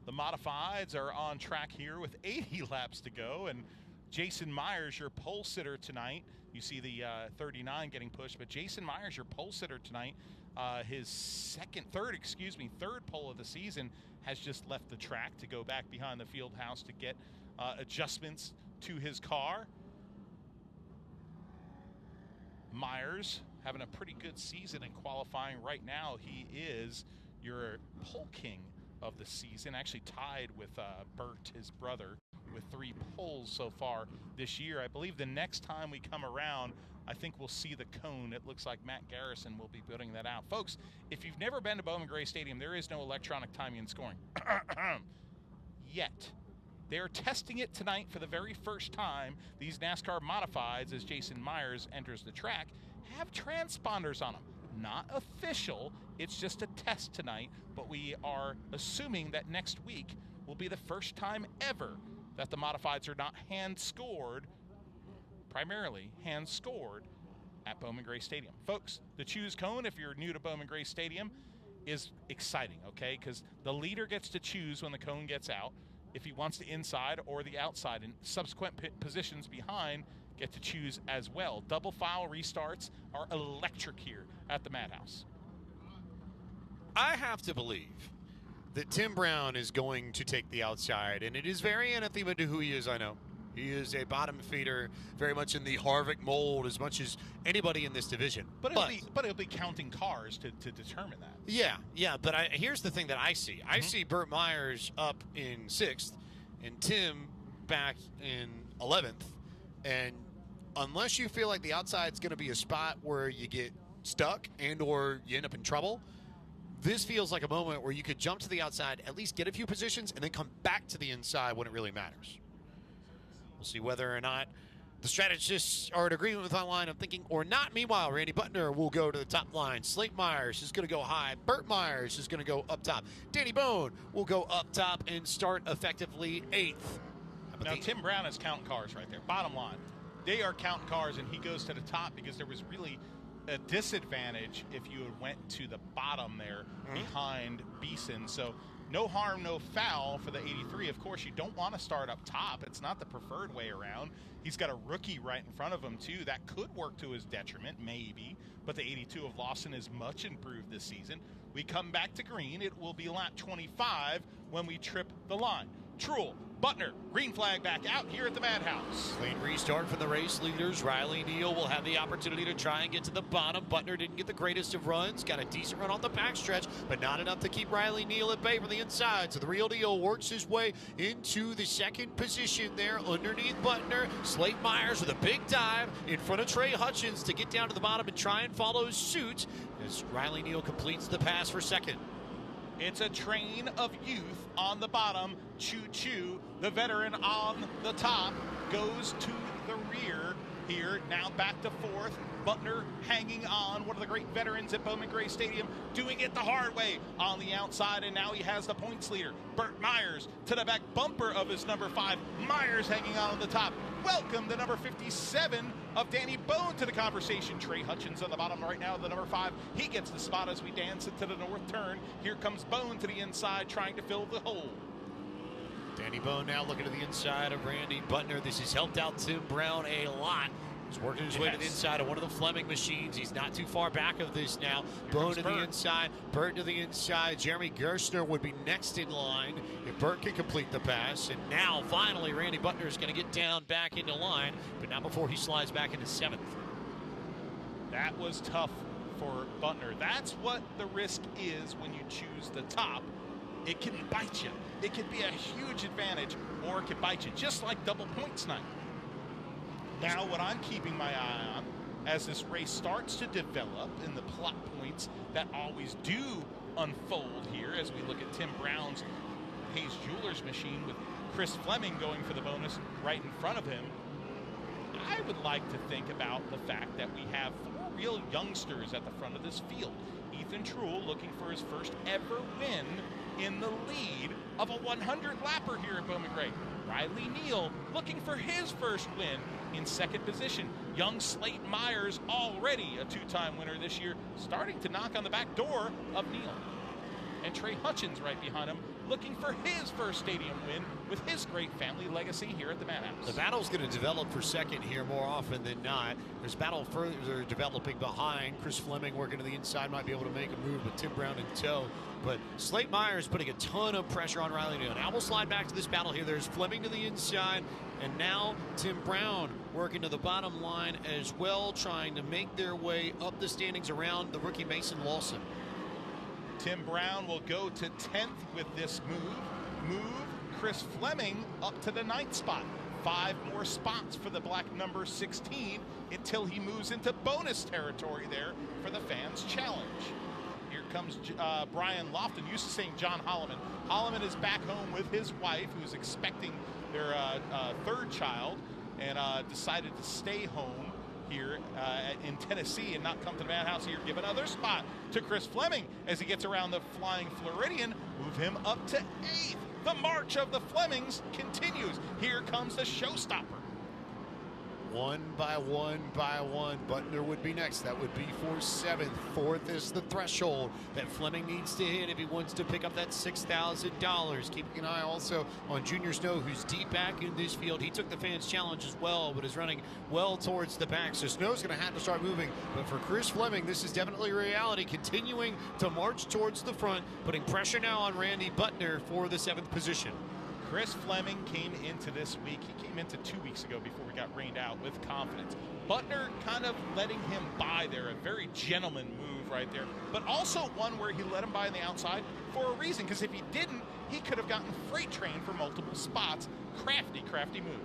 The modifieds are on track here with 80 laps to go, and Jason Myers, your pole sitter tonight. You see the 39 getting pushed, but Jason Myers, your pole sitter tonight, his third pole of the season, has just left the track to go back behind the field house to get adjustments to his car. Myers having a pretty good season in qualifying right now. He is your pole king of the season, actually tied with Bert, his brother, with 3 poles so far this year. I believe the next time we come around, I think we'll see the cone. It looks like Matt Garrison will be putting that out. Folks, if you've never been to Bowman Gray Stadium, there is no electronic timing and scoring yet. They're testing it tonight for the very first time. These NASCAR modifieds, as Jason Myers enters the track, have transponders on them. Not official, it's just a test tonight, but we are assuming that next week will be the first time ever that the modifieds are not hand-scored, primarily hand-scored at Bowman Gray Stadium. Folks, the choose cone, if you're new to Bowman Gray Stadium, is exciting, okay? Because the leader gets to choose when the cone gets out, if he wants the inside or the outside, and subsequent positions behind get to choose as well. Double file restarts are electric here at the Madhouse. I have to believe that Tim Brown is going to take the outside, and it is very anathema to who he is, I know. He is a bottom feeder, very much in the Harvick mold as much as anybody in this division. But it'll be counting cars to determine that. Yeah, but here's the thing that I see. I see Burt Myers up in 6th and Tim back in 11th, and unless you feel like the outside's going to be a spot where you get stuck and or you end up in trouble, this feels like a moment where you could jump to the outside, at least get a few positions, and then come back to the inside when it really matters. We'll see whether or not the strategists are in agreement with that line of thinking or not. Meanwhile, Randy Butner will go to the top line. Slate Myers is going to go high. Burt Myers is going to go up top. Danny Bone will go up top and start effectively 8th. Now, Tim Brown is counting cars right there. Bottom line, they are counting cars, and he goes to the top because there was really a disadvantage if you had went to the bottom there behind Beeson. So no harm, no foul for the 83. Of course, you don't want to start up top. It's not the preferred way around. He's got a rookie right in front of him, too. That could work to his detriment, maybe. But the 82 of Lawson is much improved this season. We come back to green. It will be lap 25 when we trip the line. Truel, Butner, green flag back out here at the Madhouse. Clean restart for the race leaders. Riley Neal will have the opportunity to try and get to the bottom. Butner didn't get the greatest of runs. Got a decent run on the backstretch, but not enough to keep Riley Neal at bay from the inside. So the real deal works his way into the second position there underneath Butner. Slate Myers with a big dive in front of Trey Hutchins to get down to the bottom and try and follow suit as Riley Neal completes the pass for second. It's a train of youth on the bottom. Choo-choo, the veteran on the top, goes to the rear here. Now back to fourth. Butner hanging on, one of the great veterans at Bowman Gray Stadium, doing it the hard way on the outside, and now he has the points leader. Burt Myers to the back bumper of his number 5. Myers hanging on the top. Welcome the number 57 of Danny Bone to the conversation. Trey Hutchins on the bottom right now, the number 5. He gets the spot as we dance into the north turn. Here comes Bone to the inside, trying to fill the hole. Danny Bone now looking to the inside of Randy Butner. This has helped out Tim Brown a lot. He's working his way to the inside of one of the Fleming machines. He's not too far back of this now. Bone to the inside, Burt to the inside. Jeremy Gerstner would be next in line if Burt can complete the pass. And now, finally, Randy Butner is going to get down back into line, but not before he slides back into 7th. That was tough for Butner. That's what the risk is when you choose the top. It can bite you. It can be a huge advantage, or it can bite you, just like double points night. Now, what I'm keeping my eye on as this race starts to develop in the plot points that always do unfold here, as we look at Tim Brown's Hayes Jewelers machine with Chris Fleming going for the bonus right in front of him, I would like to think about the fact that we have 4 real youngsters at the front of this field. Ethan Truel looking for his first ever win in the lead of a 100-lapper here at Bowman Gray. Riley Neal looking for his first win in 2nd position. Young Slate Myers, already a 2-time winner this year, starting to knock on the back door of Neal. And Trey Hutchins right behind him, looking for his first stadium win with his great family legacy here at the Madhouse. The battle's going to develop for 2nd here more often than not. There's battle further developing behind. Chris Fleming working to the inside, might be able to make a move with Tim Brown in tow. But Slate Myers putting a ton of pressure on Riley Neal. Now we'll slide back to this battle here. There's Fleming to the inside, and now Tim Brown working to the bottom line as well, trying to make their way up the standings around the rookie Mason Lawson. Tim Brown will go to 10th with this move. Chris Fleming up to the 9th spot. 5 more spots for the black number 16 until he moves into bonus territory there for the fans' challenge. Here comes Brian Lofton, used to saying John Holloman. Holloman is back home with his wife, who's expecting their 3rd child, and decided to stay home here in Tennessee and not come to the Madhouse here. Give another spot to Chris Fleming as he gets around the Flying Floridian. Move him up to 8th. The march of the Flemings continues. Here comes the showstopper. One by one by one. Butner would be next. That would be for 7th. 4th is the threshold that Fleming needs to hit if he wants to pick up that $6,000. Keeping an eye also on Junior Snow, who's deep back in this field. He took the fans challenge as well, but is running well towards the back. So Snow's going to have to start moving. But for Chris Fleming, this is definitely reality. Continuing to march towards the front, putting pressure now on Randy Butner for the 7th position. Chris Fleming came into this week, he came into 2 weeks ago before we got rained out, with confidence. Butner kind of letting him by there, a very gentleman move right there, but also one where he let him by on the outside for a reason, because if he didn't, he could have gotten freight trained for multiple spots. Crafty move.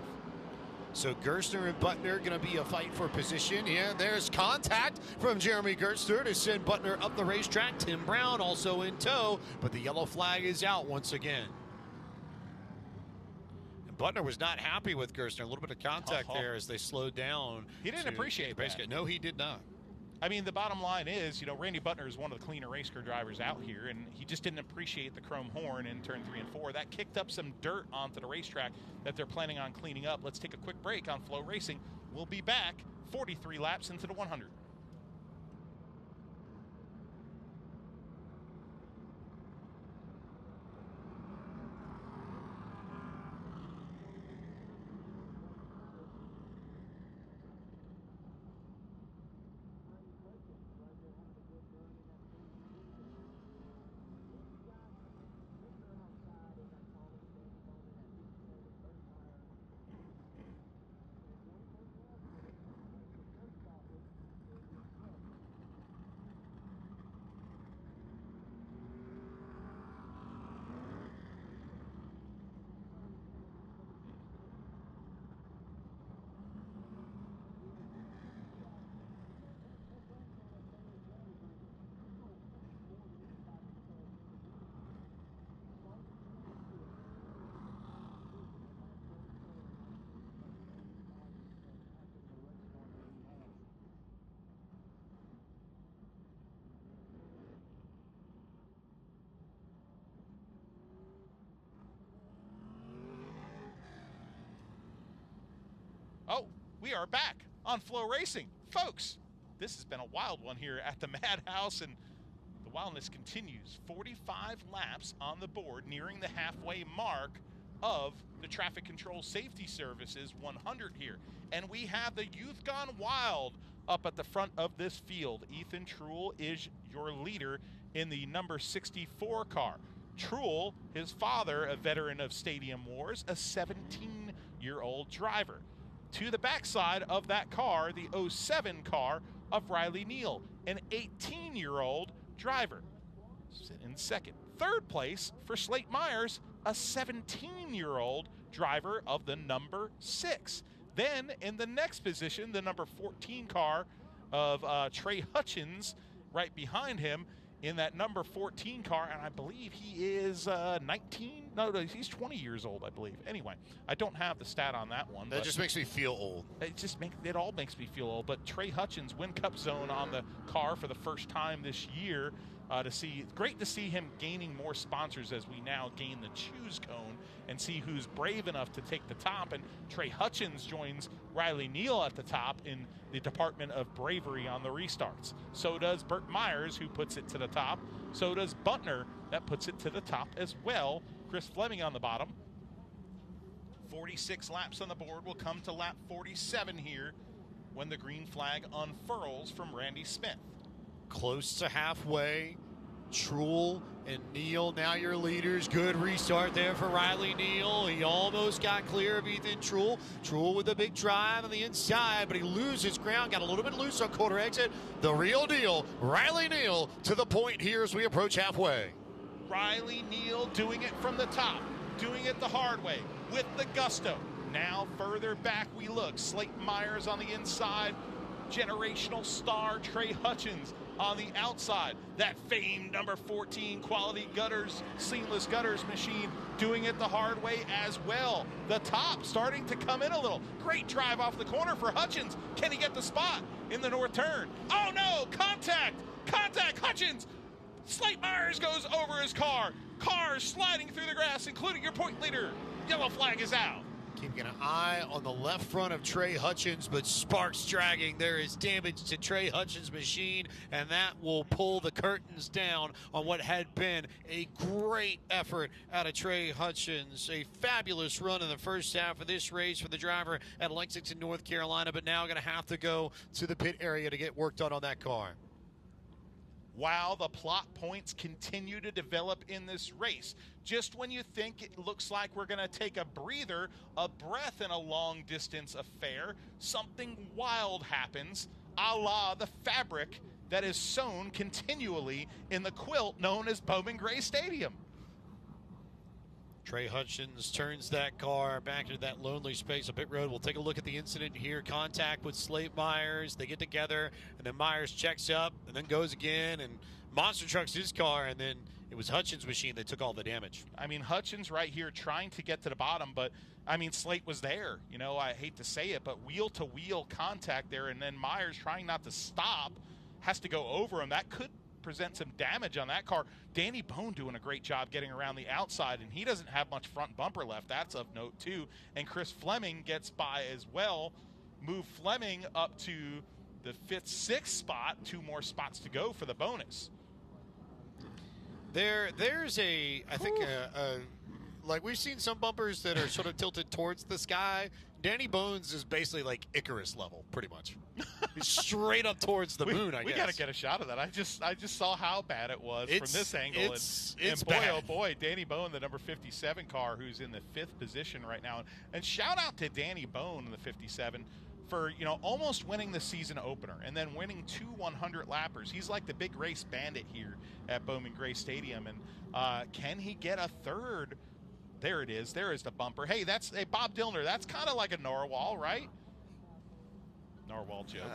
So Gerstner and Butner going to be a fight for position. Yeah, there's contact from Jeremy Gerstner to send Butner up the racetrack. Tim Brown also in tow, but the yellow flag is out once again. Butner was not happy with Gerstner. A little bit of contact there as they slowed down. He didn't appreciate that. No, he did not. I mean, the bottom line is, you know, Randy Butner is one of the cleaner race car drivers out here, and he just didn't appreciate the chrome horn in turn 3 and 4. That kicked up some dirt onto the racetrack that they're planning on cleaning up. Let's take a quick break on Flow Racing. We'll be back 43 laps into the 100. Oh, we are back on Flow Racing. Folks, this has been a wild one here at the Madhouse, and the wildness continues. 45 laps on the board, nearing the halfway mark of the Traffic Control Safety Services 100 here. And we have the Youth Gone Wild up at the front of this field. Ethan Truel is your leader in the number 64 car. Truel, his father, a veteran of Stadium Wars, a 17-year-old driver. To the backside of that car, the 07 car of Riley Neal, an 18-year-old driver. In second. Third place for Slate Myers, a 17-year-old driver of the number 6. Then in the next position, the number 14 car of Trey Hutchins right behind him in that number 14 car, and I believe he is 19. No, he's 20 years old, I believe. Anyway, I don't have the stat on that one. That just makes me feel old. It all makes me feel old. But Trey Hutchins, Win Cup zone on the car for the first time this year. Great to see him gaining more sponsors as we now gain the choose cone and see who's brave enough to take the top. And Trey Hutchins joins Riley Neal at the top in the department of bravery on the restarts. So does Burt Myers, who puts it to the top. So does Buntner, that puts it to the top as well. Chris Fleming on the bottom. 46 laps on the board. Will come to lap 47 here when the green flag unfurls from Randy Smith. Close to halfway. Truel and Neal, now your leaders. Good restart there for Riley Neal. He almost got clear of Ethan Truel. Truel with a big drive on the inside, but he loses ground. Got a little bit loose on quarter exit. The real deal, Riley Neal to the point here as we approach halfway. Riley Neal doing it from the top, doing it the hard way with the gusto. Now further back we look. Slate Myers on the inside. Generational star Trey Hutchins on the outside. That famed number 14 quality gutters, seamless gutters machine doing it the hard way as well. The top starting to come in a little. Great drive off the corner for Hutchins. Can he get the spot in the north turn? Oh no, contact, Hutchins. Slate Myers goes over his car. Cars sliding through the grass, including your point leader. Yellow flag is out. Keeping an eye on the left front of Trey Hutchins, but sparks dragging. There is damage to Trey Hutchins' machine, and that will pull the curtains down on what had been a great effort out of Trey Hutchins. A fabulous run in the first half of this race for the driver at Lexington, North Carolina, but now going to have to go to the pit area to get work done on that car. While the plot points continue to develop in this race, just when you think it looks like we're going to take a breather, a breath in a long-distance affair, something wild happens, a la the fabric that is sewn continually in the quilt known as Bowman Gray Stadium. Trey Hutchins turns that car back into that lonely space of pit road. We'll take a look at the incident here. Contact with Slate Myers. They get together, and then Myers checks up and then goes again and monster trucks his car, and then it was Hutchins' machine that took all the damage. I mean, Hutchins right here trying to get to the bottom, but, I mean, Slate was there. You know, I hate to say it, but wheel-to-wheel contact there, and then Myers trying not to stop, has to go over him. That could present some damage on that car. Danny Bone doing a great job getting around the outside, and he doesn't have much front bumper left. That's of note too. And Chris Fleming gets by as well. Move Fleming up to the 5th, 6th spot. 2 more spots to go for the bonus. There's I think like we've seen some bumpers that are sort of tilted towards the sky. Danny Bones is basically like Icarus level, pretty much. He's straight up towards the moon, I guess. We got to get a shot of that. I just saw how bad it was from this angle. It's boy, bad. oh boy, Danny Bone, the number 57 car, who's in the 5th position right now. And shout out to Danny Bone in the 57 for, you know, almost winning the season opener and then winning 2 100-lappers. He's like the big race bandit here at Bowman Gray Stadium. And can he get a third? There it is. There is the bumper. Hey, that's Bob Dillner. That's kind of like a Norwal, right? Narwhal joke.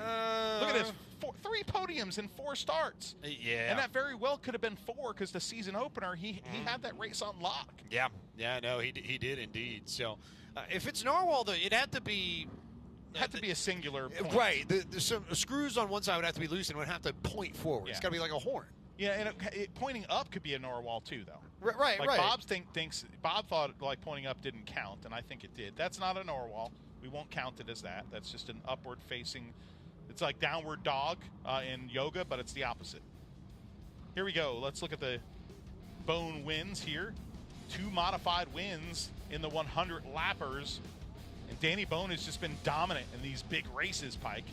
Look at this. 3 podiums in 4 starts. Yeah. And that very well could have been 4 because the season opener, he had that race on lock. Yeah. Yeah, no, he did indeed. So if it's Narwhal, though, it had to be... Had to be a singular point. Right. Some screws on one side would have to be loose and would have to point forward. Yeah. It's got to be like a horn. Yeah, and pointing up could be a Norwal too, though. Right, like right. Bob thought like pointing up didn't count, and I think it did. That's not a Norwal. We won't count it as that. That's just an upward facing. It's like downward dog in yoga, but it's the opposite. Here we go. Let's look at the Bone wins here. 2 modified wins in the 100 lappers. And Danny Bone has just been dominant in these big races, Pike.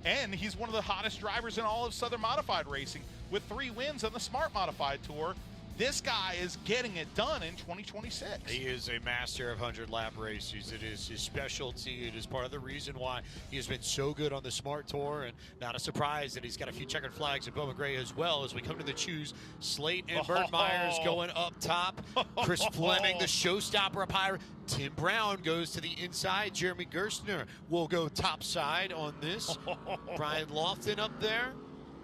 And he's one of the hottest drivers in all of Southern Modified Racing with 3 wins on the Smart Modified Tour. This guy is getting it done in 2026. He is a master of 100-lap races. It is his specialty. It is part of the reason why he has been so good on the Smart Tour, and not a surprise that he's got a few checkered flags at Bowman Gray as well. As we come to the choose, Slate and Burt Myers going up top. Chris Fleming, the showstopper up higher. Tim Brown goes to the inside. Jeremy Gerstner will go top side on this. Brian Lofton up there.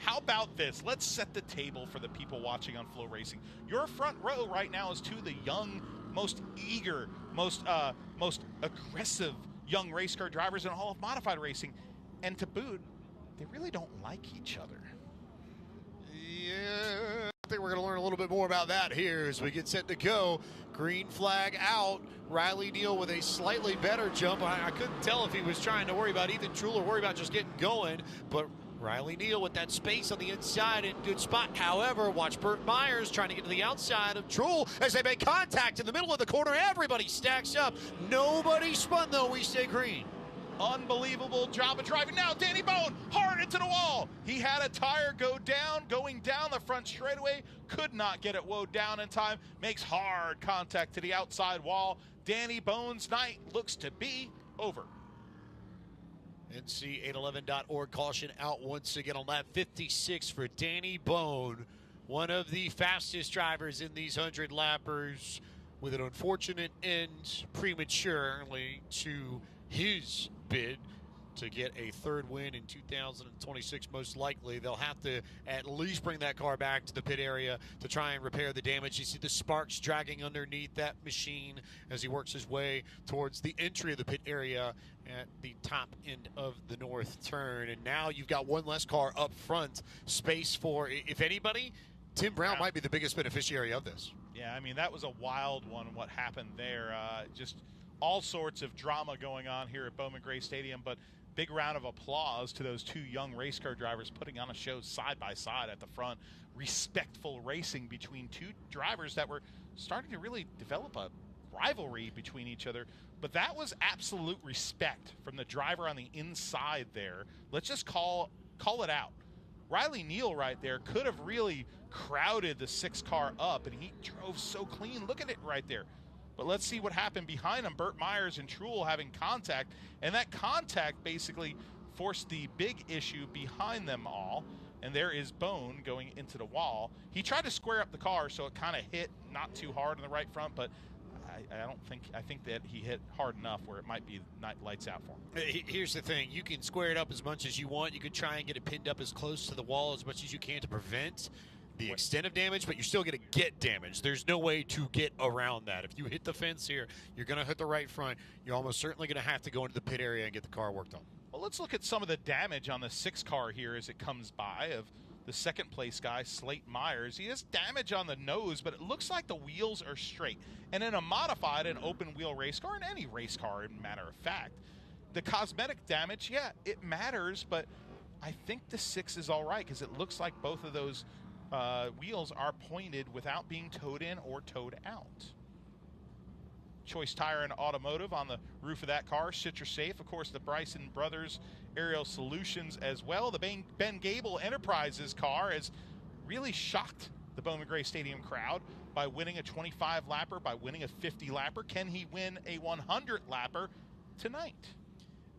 How about this? Let's set the table for the people watching on Flow Racing. Your front row right now is 2 of the young, most eager, most aggressive young race car drivers in all of modified racing. And to boot, they really don't like each other. Yeah, I think we're going to learn a little bit more about that here as we get set to go. Green flag out. Riley Neal with a slightly better jump. I couldn't tell if he was trying to worry about Ethan Truel or worry about just getting going, but Riley Neal with that space on the inside in good spot. However, watch Burt Myers trying to get to the outside of Truel as they make contact in the middle of the corner. Everybody stacks up. Nobody spun, though. We stay green. Unbelievable job of driving. Now Danny Bone hard into the wall. He had a tire go down, going down the front straightaway. Could not get it woed down in time. Makes hard contact to the outside wall. Danny Bone's night looks to be over. NC811.org caution out once again on lap 56 for Danny Bone, one of the fastest drivers in these 100 lappers, with an unfortunate end prematurely to his bid to get a 3rd win in 2026. Most likely they'll have to at least bring that car back to the pit area to try and repair the damage. You see the sparks dragging underneath that machine as he works his way towards the entry of the pit area at the top end of the north turn. And now you've got one less car up front, space for, if anybody, Tim Brown might be the biggest beneficiary of this. Yeah, I mean, that was a wild one, what happened there. Just all sorts of drama going on here at Bowman Gray Stadium, but big round of applause to those 2 young race car drivers putting on a show side by side at the front. Respectful racing between 2 drivers that were starting to really develop a rivalry between each other. But that was absolute respect from the driver on the inside there. Let's just call it out. Riley Neal right there could have really crowded the 6 car up, and he drove so clean. Look at it right there. But let's see what happened behind him. Burt Myers and Truel having contact, and that contact basically forced the big issue behind them all. And there is Bone going into the wall. He tried to square up the car, so it kind of hit not too hard in the right front, but I think that he hit hard enough where it might be lights out for him. Here's the thing. You can square it up as much as you want. You can try and get it pinned up as close to the wall as much as you can to prevent the extent of damage, but you're still going to get damage. There's no way to get around that. If you hit the fence here, you're going to hit the right front. You're almost certainly going to have to go into the pit area and get the car worked on. Well, let's look at some of the damage on the 6 car here as it comes by of the 2nd place guy, Slate Myers. He has damage on the nose, but it looks like the wheels are straight. And in a modified and open wheel race car, in any race car, in matter of fact, the cosmetic damage, yeah, it matters, but I think the 6 is all right because it looks like both of those wheels are pointed without being towed in or towed out. Choice Tire and Automotive on the roof of that car. Citrus Safe, of course, the Bryson Brothers Aerial Solutions as well. The Ben Gable Enterprises car has really shocked the Bowman Gray Stadium crowd by winning a 25 lapper, by winning a 50 lapper. Can he win a 100 lapper tonight?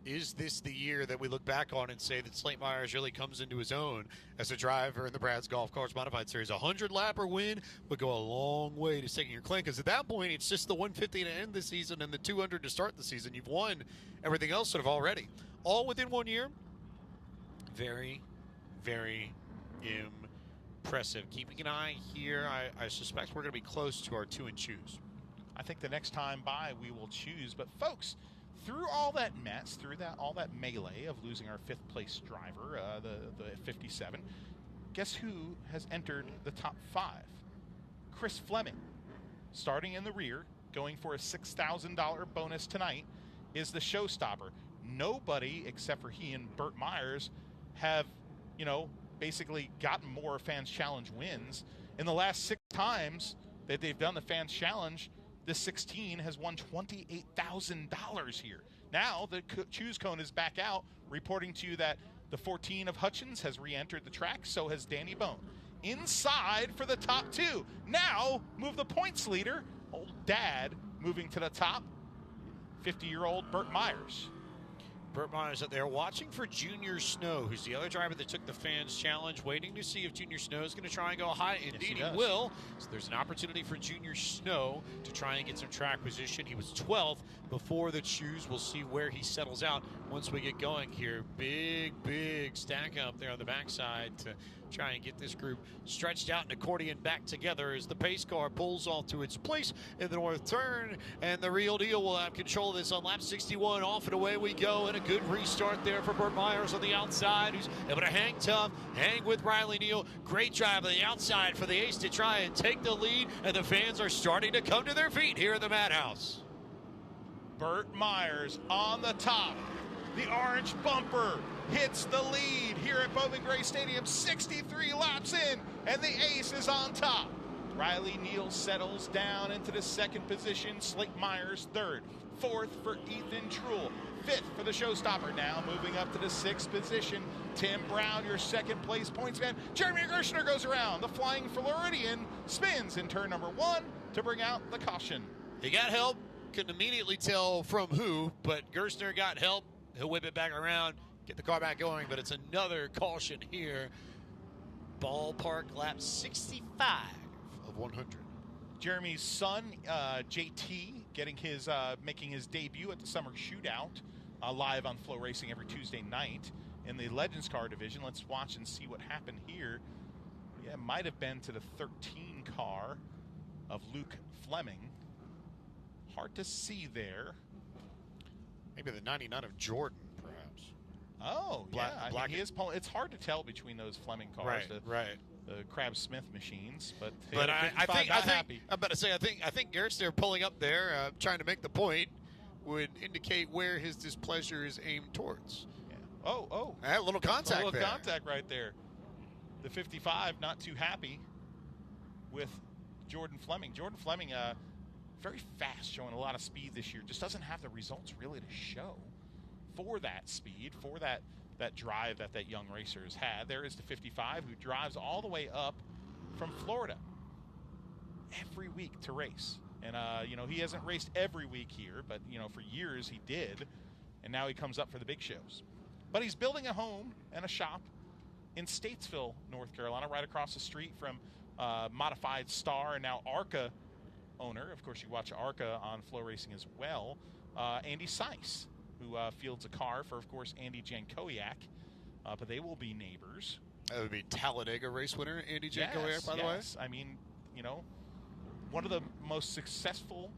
Is this the year that we look back on and say that Slate Myers really comes into his own as a driver in the Brad's Golf Cars Modified Series? A 100-lapper win would go a long way to taking your claim, because at that point, it's just the 150 to end the season and the 200 to start the season. You've won everything else sort of already. All within 1 year. Very, very impressive. Keeping an eye here, I suspect we're going to be close to our 2 and choose. I think the next time by we will choose. But folks, through all that mess, through all that melee of losing our 5th place driver, the 57, guess who has entered the top 5? Chris Fleming, starting in the rear, going for a $6,000 bonus tonight. is the showstopper. Nobody except for he and Burt Myers have, basically gotten more Fans Challenge wins. In the last 6 times that they've done the Fans Challenge, this 16 has won $28,000 here. Now the Choose Cone is back out, reporting to you that the 14 of Hutchins has re-entered the track, so has Danny Bone. Inside for the top 2. Now move the points leader, old dad, moving to the top, 50-year-old Burt Myers. Burt Myers out there watching for Junior Snow, who's the other driver that took the Fans Challenge, waiting to see if Junior Snow is going to try and go high. Indeed, he will. So there's an opportunity for Junior Snow to try and get some track position. He was 12th before the Choose. We'll see where he settles out once we get going here. Big stack up there on the backside to try and get this group stretched out and accordion back together as the pace car pulls off to its place in the north turn. And the Real Deal will have control of this on lap 61. Off and away we go, and a good restart there for Burt Myers on the outside, who's able to hang tough, hang with Riley Neal. Great drive on the outside for the ace to try and take the lead, and the fans are starting to come to their feet here in the Madhouse. Burt Myers on the top. The orange bumper hits the lead here at Bowman Gray Stadium, 63 laps in, and the ace is on top. Riley Neal settles down into the 2nd position. Slate Myers 3rd. 4th for Ethan Truel. 5th for the showstopper. Now moving up to the 6th position. Tim Brown, your 2nd place points man. Jeremy Gershner goes around. The Flying Floridian spins in turn number 1 to bring out the caution. He got help. Couldn't immediately tell from who, but Gerstner got help. He'll whip it back around, get the car back going, but it's another caution here. Ballpark lap 65 of 100. Jeremy's son, JT, making his debut at the Summer Shootout, live on Flow Racing every Tuesday night in the Legends Car division. Let's watch and see what happened here. Yeah, it might have been to the 13 car of Luke Fleming. Hard to see there. Maybe the 99 of Jordan, perhaps. Oh, yeah. It's hard to tell between those Fleming cars, the Crab Smith machines. But I think I'm about to say I think Gerstner pulling up there, trying to make the point, would indicate where his displeasure is aimed towards. Yeah. Oh. A little contact. A little there. Contact right there. The 55 not too happy with Jordan Fleming. Jordan Fleming, very fast, showing a lot of speed this year. Just doesn't have the results really to show for that speed, for that drive that young racer has had. There is the 55 who drives all the way up from Florida every week to race. And, he hasn't raced every week here, but, for years he did. And now he comes up for the big shows. But he's building a home and a shop in Statesville, North Carolina, right across the street from Modified Star and now ARCA owner. Of course, you watch ARCA on Flow Racing as well. Andy Seiss, who fields a car for, of course, Andy Jankowiak. But they will be neighbors. That would be Talladega race winner, Andy Jankowiak, by the way. I mean, one of the most successful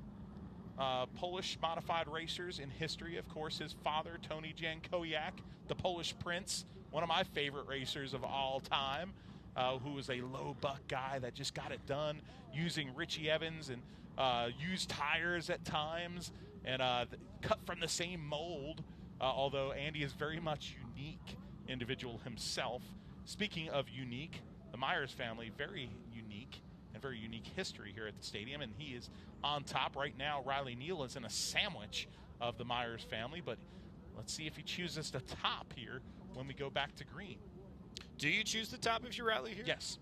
Polish modified racers in history. Of course, his father, Tony Jankowiak, the Polish Prince, one of my favorite racers of all time, who was a low buck guy that just got it done using Richie Evans and used tires at times and cut from the same mold, although Andy is very much unique individual himself. Speaking of unique, the Myers family, very unique and very unique history here at the stadium, and he is on top right now. Riley Neal is in a sandwich of the Myers family, but let's see if he chooses the top here when we go back to green. Do you choose the top if you're Riley here? Yes.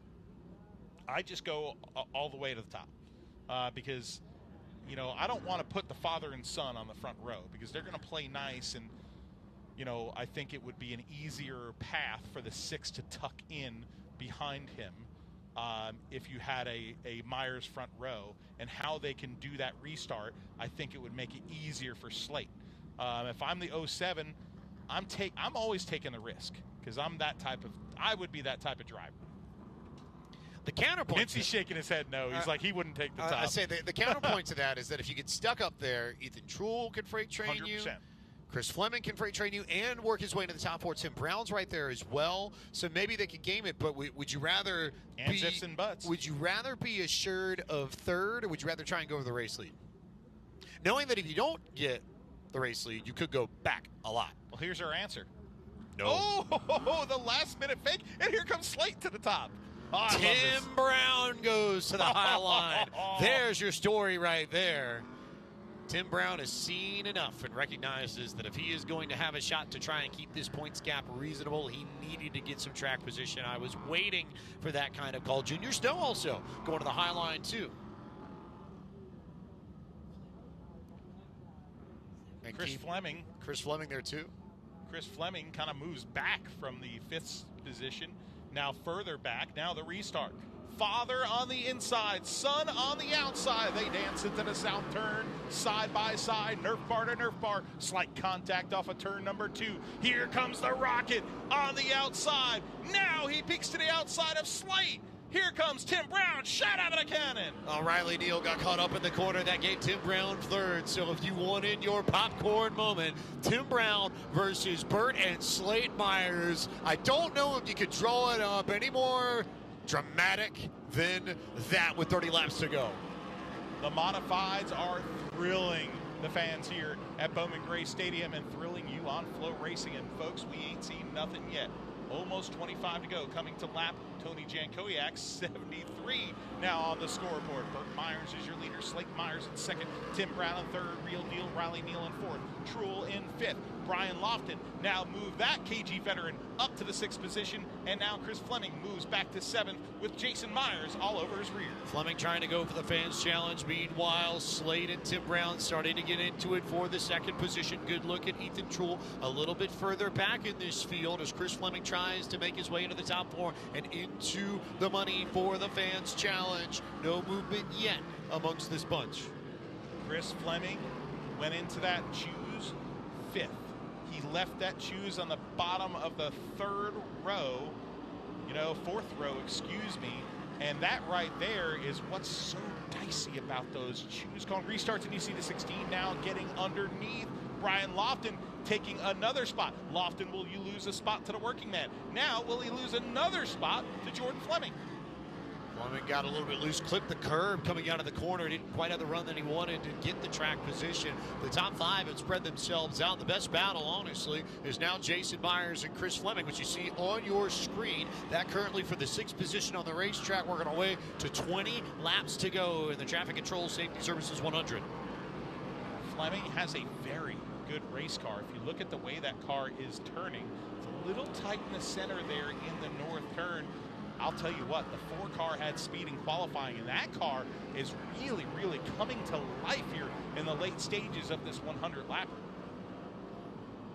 I just go all the way to the top because, I don't want to put the father and son on the front row because they're going to play nice, and, I think it would be an easier path for the 6 to tuck in behind him if you had a Myers front row, and how they can do that restart. I think it would make it easier for Slate. If I'm the 07, I'm always taking the risk because I would be that type of driver. The counterpoint. Vincey's shaking his head no. He's like, he wouldn't take the top. I say the counterpoint to that is that if you get stuck up there, Ethan Truel can freight train 100%. You. Chris Fleming can freight train you and work his way into the top 4. Tim Brown's right there as well, so maybe they could game it. But would you rather ifs and buts? Would you rather be assured of 3rd, or would you rather try and go over the race lead, knowing that if you don't get the race lead. You could go back a lot. Well, here's our answer. No. Oh, the last-minute fake, and here comes Slate to the top. Oh, I love this. Tim Brown goes to the high line. There's your story right there. Tim Brown has seen enough and recognizes that if he is going to have a shot to try and keep this points gap reasonable, he needed to get some track position. I was waiting for that kind of call. Junior Snow also going to the high line too. And Chris Fleming there too. Chris Fleming kind of moves back from the 5th position. Now further back. Now the restart. Father on the inside, son on the outside. They dance into the south turn, side by side, Nerf bar to Nerf bar. Slight contact off of turn number 2. Here comes the Rocket on the outside. Now he peeks to the outside of Slate. Here comes Tim Brown, shot out of the cannon. Riley Neal got caught up in the corner. That gave Tim Brown 3rd. So if you wanted your popcorn moment, Tim Brown versus Burt and Slate Myers. I don't know if you could draw it up any more dramatic than that with 30 laps to go. The modifieds are thrilling the fans here at Bowman Gray Stadium and thrilling you on Flow Racing. And folks, we ain't seen nothing yet. Almost 25 to go. Coming to lap, Tony Jankowiak, 73 now on the scoreboard. Burt Myers is your leader. Slate Myers in 2nd. Tim Brown in 3rd. Real Deal, Riley Neal in 4th. Truel in 5th. Brian Lofton now moved that KG veteran up to the 6th position. And now Chris Fleming moves back to 7th with Jason Myers all over his rear. Fleming trying to go for the fans challenge. Meanwhile, Slate and Tim Brown starting to get into it for the 2nd position. Good look at Ethan Truel a little bit further back in this field as Chris Fleming tries to make his way into the top 4 and into the money for the fans challenge. No movement yet amongst this bunch. Chris Fleming went into that choose 5th. He left that choose on the bottom of the 3rd row, 4th row, excuse me. And that right there is what's so dicey about those choose cone restarts. And you see the 16 now getting underneath. Brian Lofton taking another spot. Lofton, will you lose a spot to the working man? Now, will he lose another spot to Jordan Fleming? Fleming got a little bit loose, clipped the curb coming out of the corner. Didn't quite have the run that he wanted to get the track position. The top 5 have spread themselves out. The best battle, honestly, is now Jason Myers and Chris Fleming, which you see on your screen. That currently for the 6th position on the racetrack, working our way to 20 laps to go in the Traffic Control Safety Services 100. Fleming has a very good race car. If you look at the way that car is turning, it's a little tight in the center there in the north turn. I'll tell you what, the 4 car had speed in qualifying, and that car is really, really coming to life here in the late stages of this 100 lapper.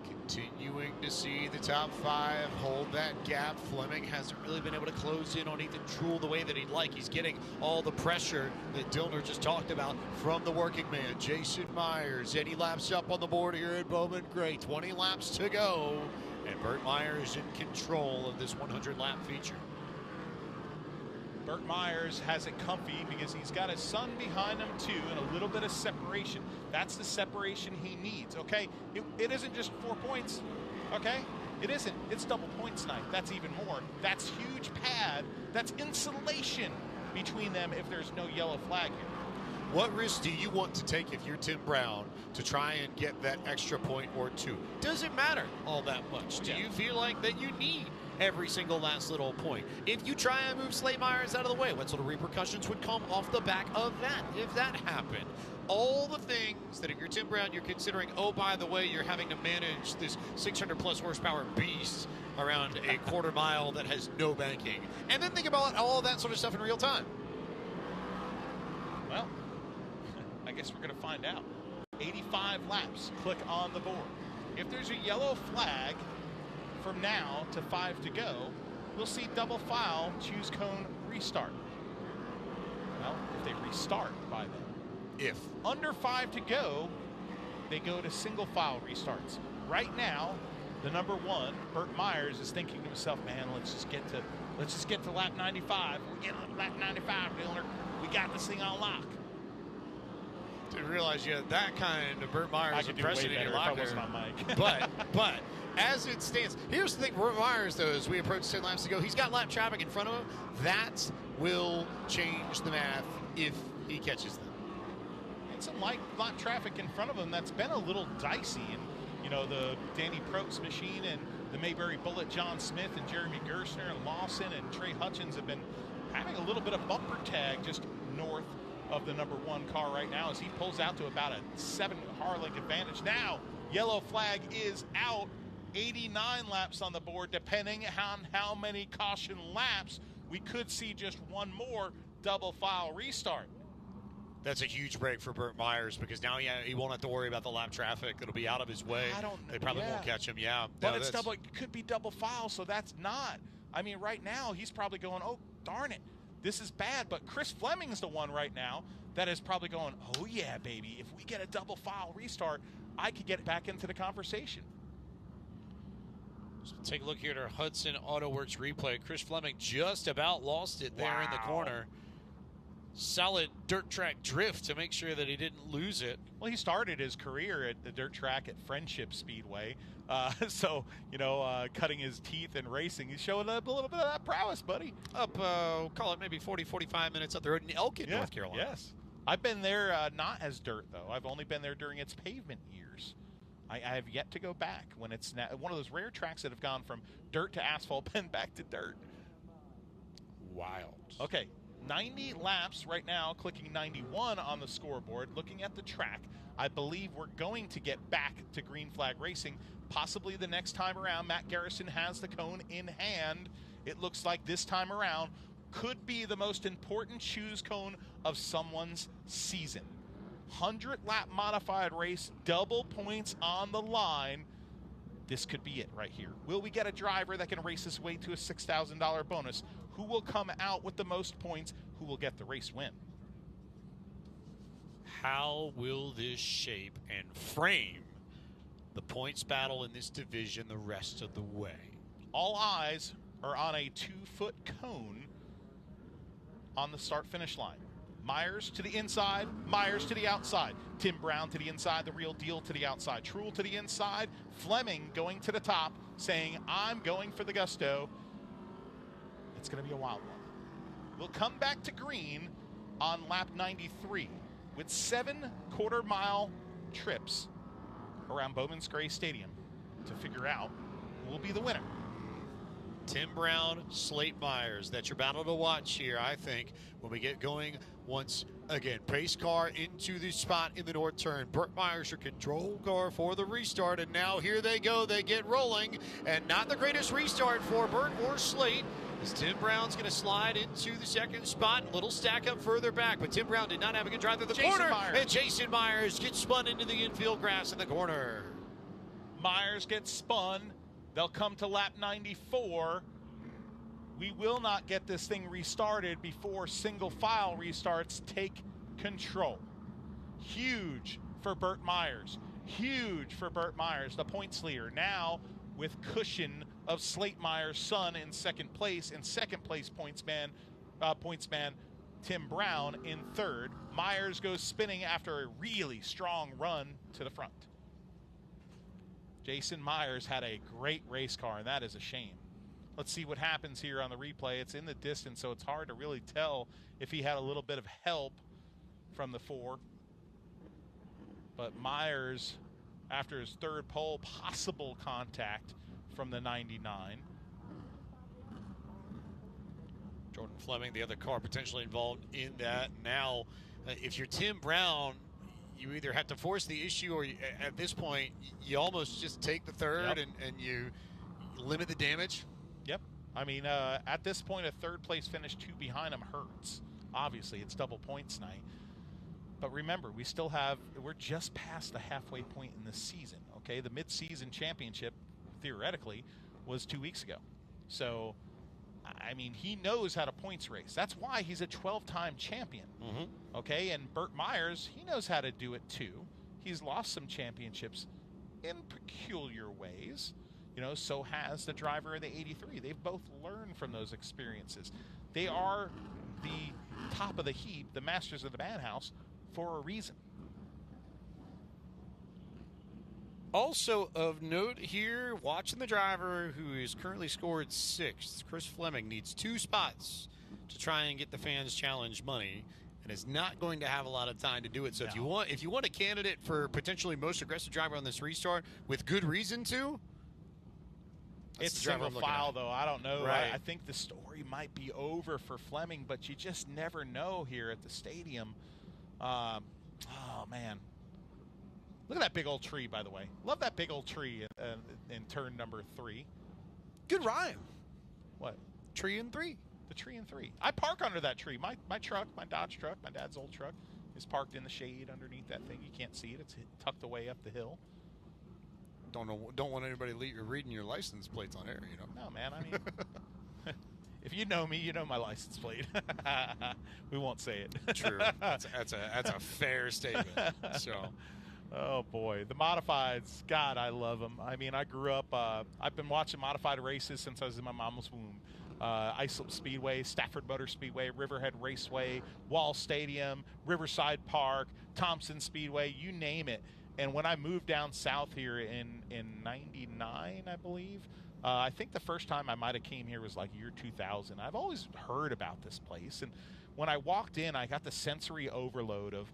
Continuing to see the top 5 hold that gap. Fleming hasn't really been able to close in on Ethan Truel the way that he'd like. He's getting all the pressure that Dillner just talked about from the working man. Jason Myers, 80 laps up on the board here at Bowman Gray. 20 laps to go, and Burt Myers in control of this 100-lap feature. Burt Myers has it comfy because he's got his son behind him too and a little bit of separation. That's the separation he needs, okay? It isn't just 4 points, okay? It isn't. It's double points tonight. That's even more. That's huge pad. That's insulation between them if there's no yellow flag here. What risk do you want to take if you're Tim Brown to try and get that extra point or 2? Does it matter all that much? Do you feel like that you need every single last little point? If you try and move Slate Myers out of the way, what sort of repercussions would come off the back of that if that happened? All the things that if you're Tim Brown, you're considering, oh, by the way, you're having to manage this 600-plus horsepower beast around a quarter mile that has no banking. And then think about all that sort of stuff in real time. Well, I guess we're going to find out. 85 laps. Click on the board. If there's a yellow flag from now to 5 to go, we'll see double file choose cone restart. Well, if they restart by then. If under 5 to go, they go to single file restarts. Right now, the number 1, Burt Myers, is thinking to himself, man, let's just get to lap 95. We get to lap 95, Dillner. We got this thing on lock. Didn't realize you had that kind of Burt Myers impression in your locker. But as it stands, here's the thing, Burt Myers, though, as we approach 10 laps to go, he's got lap traffic in front of him. That will change the math if he catches them. and some light lap traffic in front of him that's been a little dicey. And, you know, the Danny Probst machine and the Mayberry Bullet, John Smith and Jeremy Gerstner and Lawson and Trey Hutchins have been having a little bit of bumper tag just north of the number 1 car right now as he pulls out to about a 7-car length advantage. Now, yellow flag is out. 89 laps on the board, depending on how many caution laps. We could see just one more double file restart. That's a huge break for Burt Myers because now he won't have to worry about the lap traffic. It'll be out of his way. They probably won't catch him. Yeah, but it's double. It could be double file, so that's not. I mean, right now he's probably going, "Oh, darn it, this is bad." But Chris Fleming's the one right now that is probably going, "Oh yeah, baby, if we get a double file restart, I could get back into the conversation." So take a look here at our Hudson Auto Works replay. Chris Fleming just about lost it there in the corner. Solid dirt track drift to make sure that he didn't lose it. Well, he started his career at the dirt track at Friendship Speedway. So, you know, cutting his teeth in racing. He's showing up a little bit of that prowess, buddy. Up, call it maybe 40, 45 minutes up the road in Elkin, North Carolina. Yes. I've been there not as dirt, though. I've only been there during its pavement years. I have yet to go back when it's one of those rare tracks that have gone from dirt to asphalt and back to dirt. Wild. Okay, 90 laps right now, clicking 91 on the scoreboard. Looking at the track, I believe we're going to get back to green flag racing. Possibly the next time around. Matt Garrison has the cone in hand. It looks like this time around could be the most important shoes cone of someone's season. 100-lap modified race, double points on the line. This could be it right here. Will we get a driver that can race his way to a $6,000 bonus? Who will come out with the most points? Who will get the race win? How will this shape and frame the points battle in this division the rest of the way? All eyes are on a 2-foot cone on the start-finish line. Myers to the inside, Myers to the outside. Tim Brown to the inside, the real deal to the outside. Truel to the inside, Fleming going to the top, saying, I'm going for the gusto. It's going to be a wild one. We'll come back to green on lap 93 with 7 quarter-mile trips around Bowman's Gray Stadium to figure out who will be the winner. Tim Brown, Slate Myers. That's your battle to watch here, I think, when we get going once again. Pace car into the spot in the north turn. Burt Myers, your control car for the restart. And now here they go. They get rolling. And not the greatest restart for Burt or Slate, as Tim Brown's going to slide into the second spot. Little stack up further back. But Tim Brown did not have a good drive through the corner. And Jason Myers gets spun into the infield grass in the corner. Myers gets spun. They'll come to lap 94. We will not get this thing restarted before single file restarts take control. Huge for Burt Myers. Huge for Burt Myers, the points leader. Now with cushion of Slate Myers' son in second place. In second place, pointsman Tim Brown in third. Myers goes spinning after a really strong run to the front. Jason Myers had a great race car, and that is a shame. Let's see what happens here on the replay. It's in the distance, so it's hard to really tell if he had a little bit of help from the 4. But Myers, after his third pole, possible contact from the 99. Jordan Fleming, the other car potentially involved in that. Now, if you're Tim Brown, you either have to force the issue or at this point, you almost just take the third and you limit the damage. Yep. I mean, at this point, a third place finish 2 behind him hurts. Obviously, it's double points night. But remember, we're just past the halfway point in the season, okay? The mid-season championship, theoretically, was 2 weeks ago. So, I mean, he knows how to points race. That's why he's a 12-time champion, okay? And Burt Myers, he knows how to do it too. He's lost some championships in peculiar ways. You know, so has the driver of the 83. They've both learned from those experiences. They are the top of the heap, the masters of the Madhouse, for a reason. Also of note here, watching the driver who is currently scored 6th, Chris Fleming, needs 2 spots to try and get the fans challenge money. and is not going to have a lot of time to do it. So if you want a candidate for potentially most aggressive driver on this restart with good reason to, it's single file, though. I don't know. Right. I think the story might be over for Fleming, but you just never know here at the stadium. Oh, man. Look at that big old tree, by the way. Love that big old tree in turn number 3. Good rhyme. What? Tree in 3. The tree in 3. I park under that tree. My truck, my Dodge truck, my dad's old truck, is parked in the shade underneath that thing. You can't see it. It's tucked away up the hill. Don't want anybody reading your license plates on air, you know. No, man. I mean, if you know me, you know my license plate. We won't say it. True. That's a fair statement. So. Oh, boy. The modifieds, God, I love them. I mean, I grew up, I've been watching modified races since I was in my mama's womb. Islip Speedway, Stafford Motor Speedway, Riverhead Raceway, Wall Stadium, Riverside Park, Thompson Speedway, you name it. And when I moved down south here in 99, I believe, I think the first time I might have came here was like year 2000. I've always heard about this place. And when I walked in, I got the sensory overload of,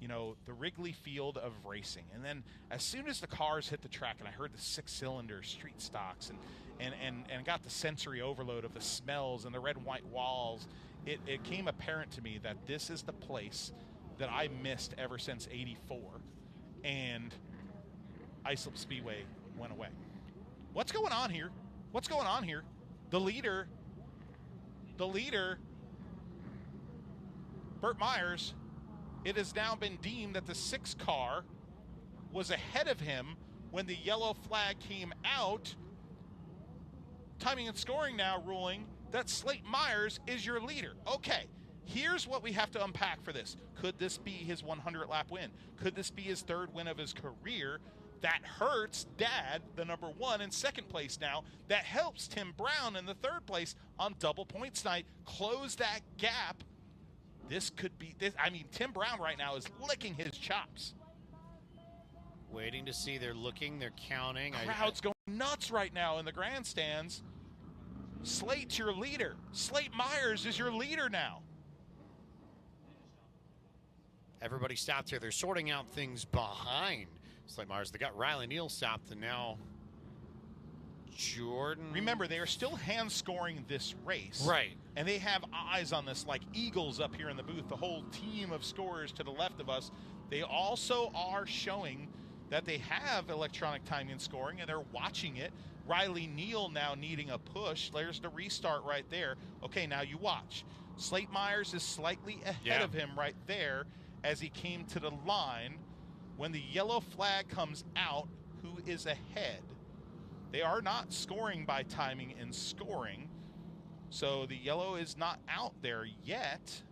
you know, the Wrigley Field of racing. And then as soon as the cars hit the track and I heard the 6-cylinder street stocks and got the sensory overload of the smells and the red and white walls, it came apparent to me that this is the place that I missed ever since '84. And Islip Speedway went away. What's going on here? What's going on here? The leader, Burt Myers, it has now been deemed that the 6 car was ahead of him when the yellow flag came out. Timing and scoring now ruling that Slate Myers is your leader. Okay. Here's what we have to unpack for this. Could this be his 100-lap win? Could this be his 3rd win of his career? That hurts Dad, the number 1, in 2nd place now. That helps Tim Brown in the 3rd place on double points night. Close that gap. This could be this. I mean, Tim Brown right now is licking his chops. Waiting to see. They're looking. They're counting. Crowd's going nuts right now in the grandstands. Slate's your leader. Slate Myers is your leader now. Everybody stopped here. They're sorting out things behind Slate Myers. They got Riley Neal stopped, and now Jordan. Remember, they are still hand scoring this race. Right. And they have eyes on this like eagles up here in the booth, the whole team of scorers to the left of us. They also are showing that they have electronic timing and scoring, and they're watching it. Riley Neal now needing a push. There's the restart right there. Okay, now you watch. Slate Myers is slightly ahead of him right there as he came to the line. When the yellow flag comes out, who is ahead? They are not scoring by timing and scoring, so the yellow is not out there yet.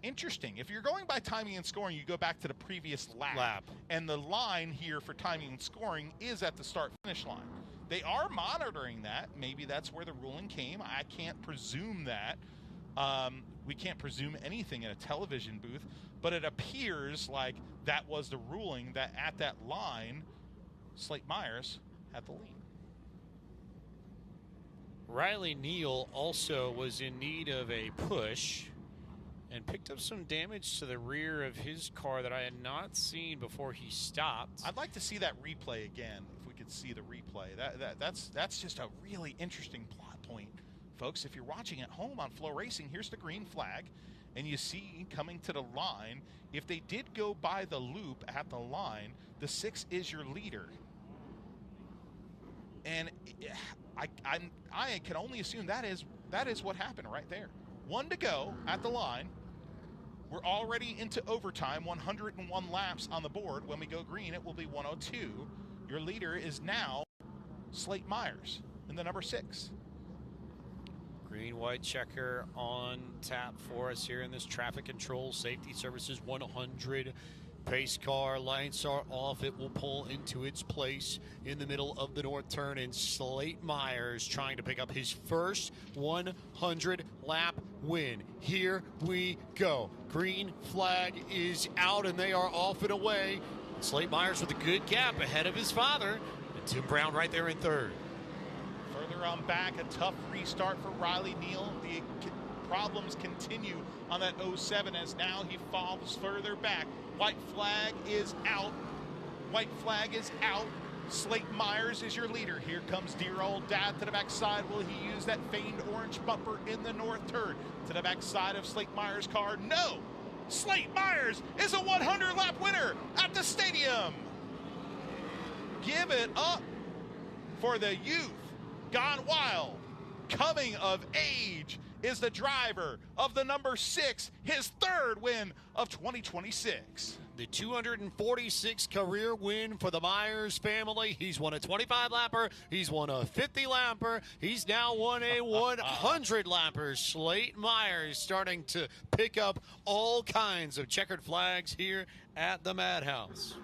Interesting. If you're going by timing and scoring, you go back to the previous lap. And the line here for timing and scoring is at the start-finish line. They are monitoring that. Maybe that's where the ruling came. I can't presume that. We can't presume anything in a television booth, but it appears like that was the ruling, that at that line, Slate Myers had the lead. Riley Neal also was in need of a push and picked up some damage to the rear of his car that I had not seen before he stopped. I'd like to see that replay again, if we could see the replay. That's just a really interesting plot point. Folks, if you're watching at home on Flow Racing, here's the green flag, and you see coming to the line, if they did go by the loop at the line, the 6 is your leader. And I can only assume that is what happened right there. 1 to go at the line. We're already into overtime, 101 laps on the board. When we go green, it will be 102. Your leader is now Slate Myers in the number 6. Green-white checker on tap for us here in this Traffic Control Safety Services 100. Pace car, lights are off. It will pull into its place in the middle of the north turn, and Slate Myers trying to pick up his first 100-lap win. Here we go. Green flag is out, and they are off and away. Slate Myers with a good gap ahead of his father, and Tim Brown right there in 3rd. Further on back, a tough restart for Riley Neal. problems continue on that 07 as now he falls further back. White flag is out. White flag is out. Slate Myers is your leader. Here comes dear old dad to the backside. Will he use that feigned orange bumper in the north turn? To the backside of Slate Myers' car. No! Slate Myers is a 100-lap winner at the stadium. Give it up for the youth gone wild. Coming of age is the driver of the number 6, his 3rd win of 2026. The 246 career win for the Myers family. He's won a 25-lapper. He's won a 50-lapper. He's now won a 100-lapper. Slate Myers starting to pick up all kinds of checkered flags here at the Madhouse.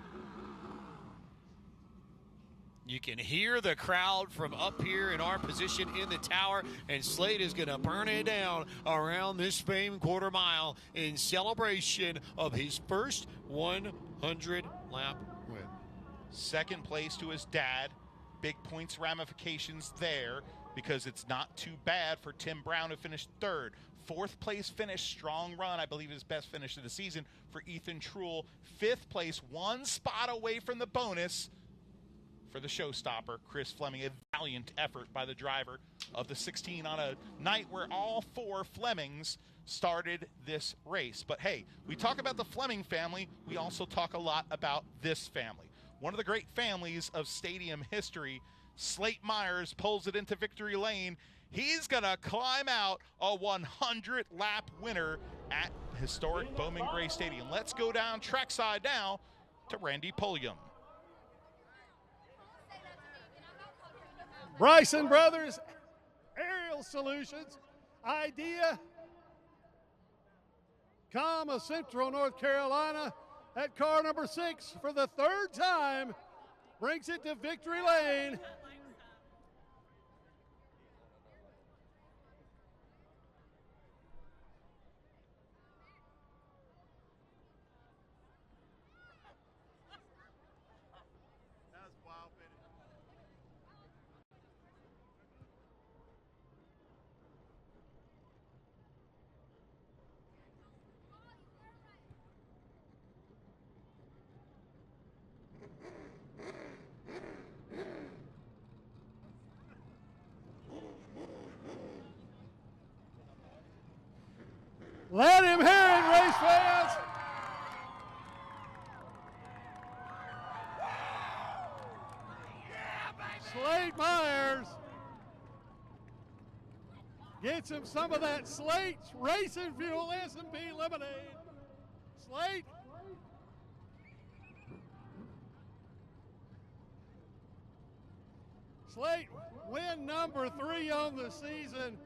You can hear the crowd from up here in our position in the tower, and Slate is going to burn it down around this famed quarter mile in celebration of his first 100-lap win. Second place to his dad. Big points ramifications there because it's not too bad for Tim Brown, who finished 3rd. 4th place finish, strong run, I believe his best finish of the season for Ethan Truel. 5th place, 1 spot away from the bonus for the showstopper, Chris Fleming. A valiant effort by the driver of the 16 on a night where all 4 Flemings started this race. But hey, we talk about the Fleming family, we also talk a lot about this family. One of the great families of stadium history. Slate Myers pulls it into victory lane. He's gonna climb out a 100-lap winner at historic Bowman Gray Stadium. Let's go down trackside now to Randy Pulliam. Bryson Brothers, Aerial Solutions, Idea, of Central North Carolina, at car number 6 for the 3rd time, brings it to victory lane. Let him hear it, race fans. Slate Myers gets him some of that Slate Racing Fuel S&P lemonade. Slate. Slate, win number 3 on the season.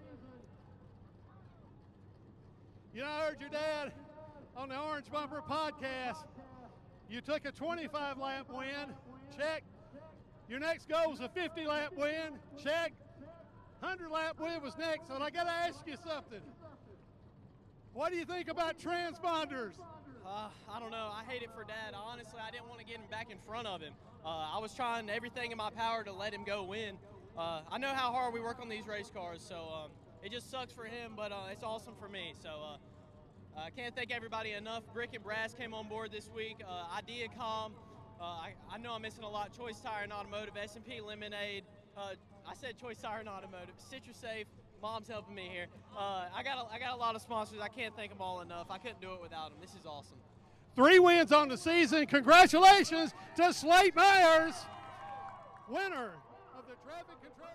You know, I heard your dad on the Orange Bumper podcast. You took a 25-lap win, check. Your next goal was a 50-lap win, check. 100-lap win was next, and I got to ask you something. What do you think about transponders? I don't know. I hate it for Dad. Honestly, I didn't want to get him back in front of him. I was trying everything in my power to let him go win. I know how hard we work on these race cars, so it just sucks for him, but it's awesome for me. So I can't thank everybody enough. Brick and Brass came on board this week. Ideacom. I know I'm missing a lot. Choice Tire and Automotive, S&P Lemonade. I said Choice Tire and Automotive. CitraSafe. Mom's helping me here. I got a lot of sponsors. I can't thank them all enough. I couldn't do it without them. This is awesome. 3 wins on the season. Congratulations to Slate Myers, winner of the traffic control.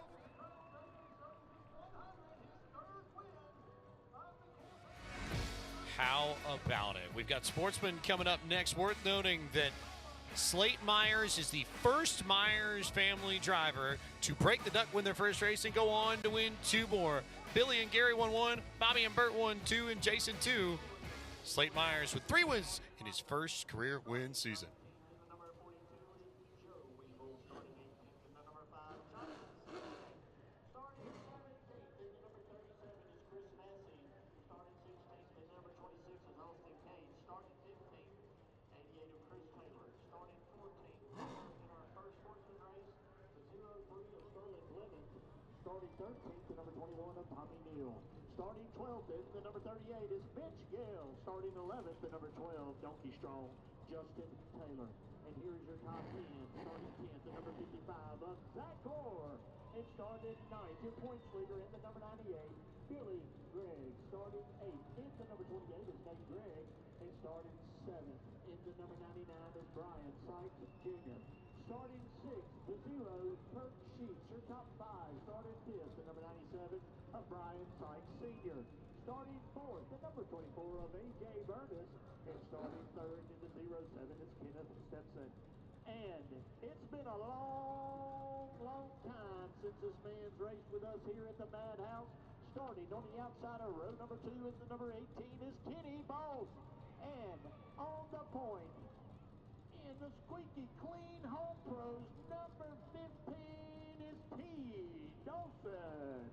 How about it? We've got Sportsman coming up next. Worth noting that Slate Myers is the first Myers family driver to break the duck, win their first race, and go on to win 2 more. Billy and Gary won 1, Bobby and Bert won 2, and Jason 2. Slate Myers with 3 wins in his first career win season. Starting 13th to number 21 of Tommy Neal. Starting 12th in the number 38 is Mitch Gale. Starting 11th, the number 12, Donkey Strong, Justin Taylor. And here's your top 10. Starting 10th, the number 55 of Zach Orr. And started 9th, your points leader in the number 98, Billy Gregg. Starting 8th in the number 28 is Nate Gregg. And starting 7th in the number 99 is Brian Sykes Jr. Starting 6th, the 0, Kurt Sheets. Your top 5. Starting 5th, the number 97 of Brian Sykes Sr. Starting 4th, the number 24 of A.J. Burness. And starting 3rd in the 07 is Kenneth Stetson. And it's been a long, long time since this man's raced with us here at the Madhouse. Starting on the outside of row number 2 is the number 18 is Kenny Boss. And on the point, in the squeaky clean home pros, number 15 is T. Dawson.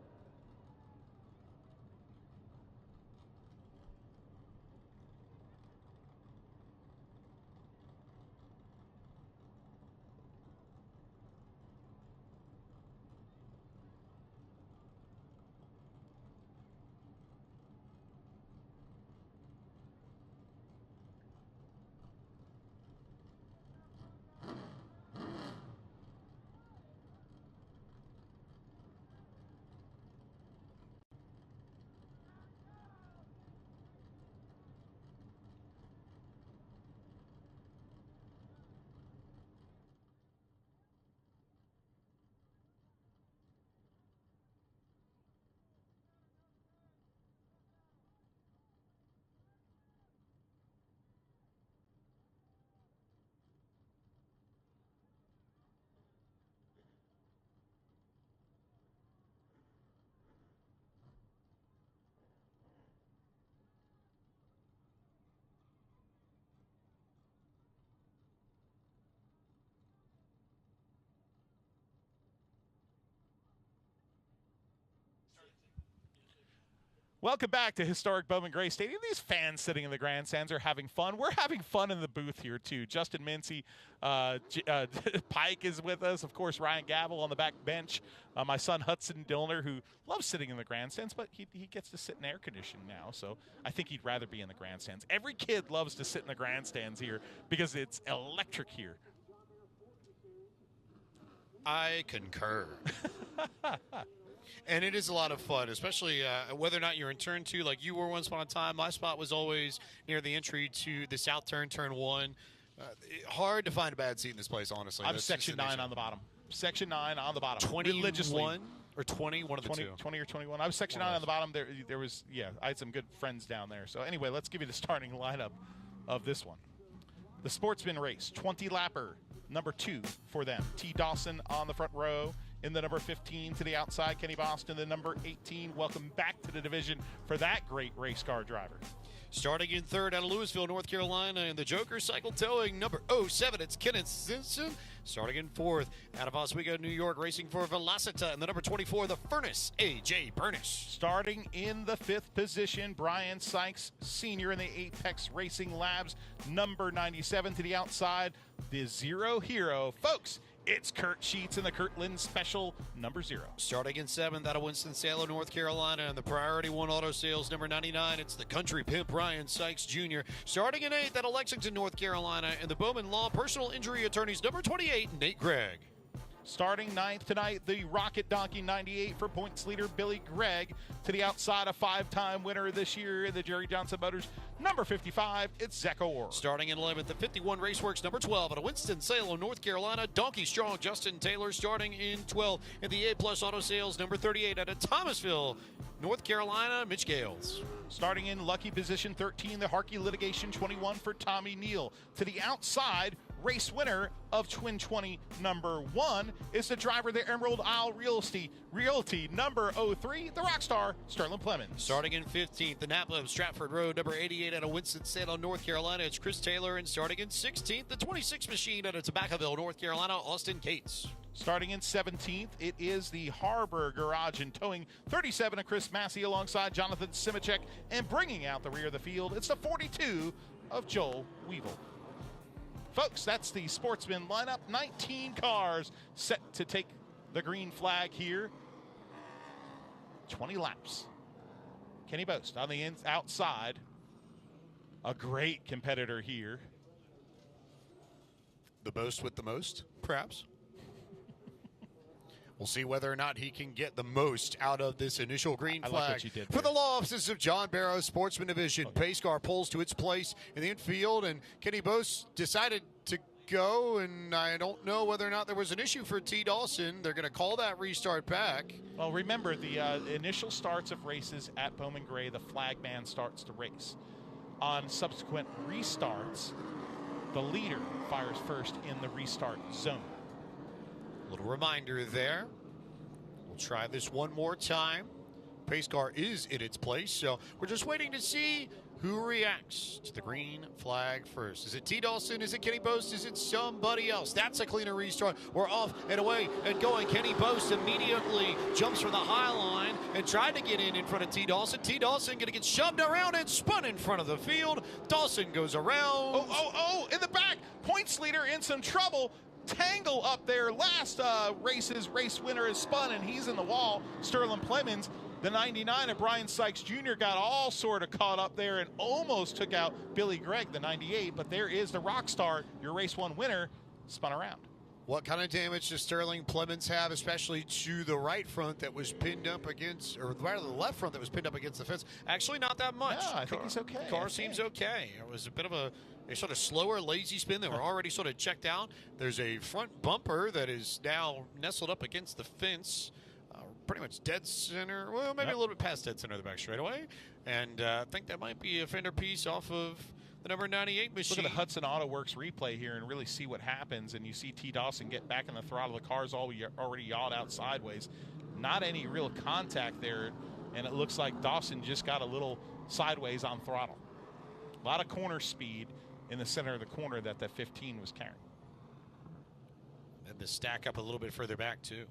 Welcome back to historic Bowman Gray Stadium. These fans sitting in the grandstands are having fun. We're having fun in the booth here, too. Justin Mincy, Pike is with us. Of course, Ryan Gavel on the back bench. My son, Hudson Dillner, who loves sitting in the grandstands, but he gets to sit in air conditioning now, so I think he'd rather be in the grandstands. Every kid loves to sit in the grandstands here because it's electric here. I concur. And it is a lot of fun, especially whether or not you're in turn 2 like you were once upon a time. My spot was always near the entry to the south turn 1. Hard to find a bad seat in this place, honestly. I'm section 9 on the bottom. Section 9 on the bottom. 21 or 20, one of the 20, two. 20 or 21. I was section 9 on the bottom. There was, I had some good friends down there. So anyway, let's give you the starting lineup of this one. The Sportsman race, 20-lapper, number 2 for them. T. Dawson on the front row. In the number 15 to the outside, Kenny Boston, the number 18. Welcome back to the division for that great race car driver. Starting in 3rd out of Louisville, North Carolina, in the Joker Cycle Towing, number 07, it's Kenneth Simpson. Starting in 4th out of Oswego, New York, racing for Velocita, and the number 24, the Furnace, A.J. Burnish. Starting in the 5th position, Brian Sykes, senior in the Apex Racing Labs, number 97 to the outside, the Zero Hero. Folks, it's Kurt Sheets in the Kirtland Special, number 0. Starting in 7th out of Winston-Salem, North Carolina, and the Priority 1 Auto Sales, number 99, it's the Country Pimp Brian Sykes Jr. Starting in 8th out of Lexington, North Carolina, and the Bowman Law Personal Injury Attorneys, number 28, Nate Gregg. Starting 9th tonight, the Rocket Donkey 98 for points leader Billy Gregg. To the outside, a 5-time winner this year in the Jerry Johnson Motors, number 55, it's Zach Orr. Starting in 11th, the 51 Raceworks, number 12, out of Winston-Salem, North Carolina, Donkey Strong Justin Taylor. Starting in 12th in the A-Plus Auto Sales, number 38, out of Thomasville, North Carolina, Mitch Gales. Starting in lucky position 13, the Harkey Litigation 21 for Tommy Neal. To the outside, race winner of Twin 20 number 1 is the driver of the Emerald Isle Realty number 03, the Rockstar Sterling Plemons. Starting in 15th, the Napa of Stratford Road, number 88 out of Winston-Salem, North Carolina, it's Chris Taylor. And starting in 16th, the 26 machine out of Tobaccoville, North Carolina, Austin Cates. Starting in 17th, it is the Harbor Garage and Towing 37 of Chris Massey alongside Jonathan Simicek, and bringing out the rear of the field, it's the 42 of Joel Weevil. Folks, that's the Sportsman lineup. 19 cars set to take the green flag here. 20 laps. Kenny Boast on the outside. A great competitor here. The Boast with the most, perhaps. We'll see whether or not he can get the most out of this initial green flag. I like what you did For there. the law offices of John Barrow Sportsman Division, pace car pulls to its place in the infield, and Kenny Boast decided to go, and I don't know whether or not there was an issue for T. Dawson. They're going to call that restart back. Well, remember, the initial starts of races at Bowman Gray, the flag man starts to race. On subsequent restarts, the leader fires first in the restart zone. Little reminder there. We'll try this one more time. Pace car is in its place, so we're just waiting to see who reacts to the green flag first. Is it T. Dawson? Is it Kenny Boast? Is it somebody else? That's a cleaner restart. We're off and away and going. Kenny Boast immediately jumps from the high line and tried to get in front of T. Dawson. T. Dawson going to get shoved around and spun in front of the field. Dawson goes around. Oh, in the back. Points leader in some trouble. Tangle up there. Last race winner is spun, and he's in the wall. Sterling Plemons, the 99 of Brian Sykes Jr., got all sort of caught up there and almost took out Billy Gregg, the 98. But there is the rock star, your race 1 winner, spun around. What kind of damage does Sterling Plemons have, especially to the right front that was pinned up against, or rather the left front that was pinned up against the fence? Actually, not that much. Yeah, I think he's okay. Car seems okay. It was a bit of a sort of slower, lazy spin. They were already sort of checked out. There's a front bumper that is now nestled up against the fence, pretty much dead center. Well, maybe a little bit past dead center of the back straightaway. And I think that might be a fender piece off of the number 98 machine. Look at the Hudson Auto Works replay here and really see what happens. And you see T. Dawson get back in the throttle. The car's already yawed out sideways. Not any real contact there. And it looks like Dawson just got a little sideways on throttle. A lot of corner speed in the center of the corner that 15 was carrying. And the stack up a little bit further back, too.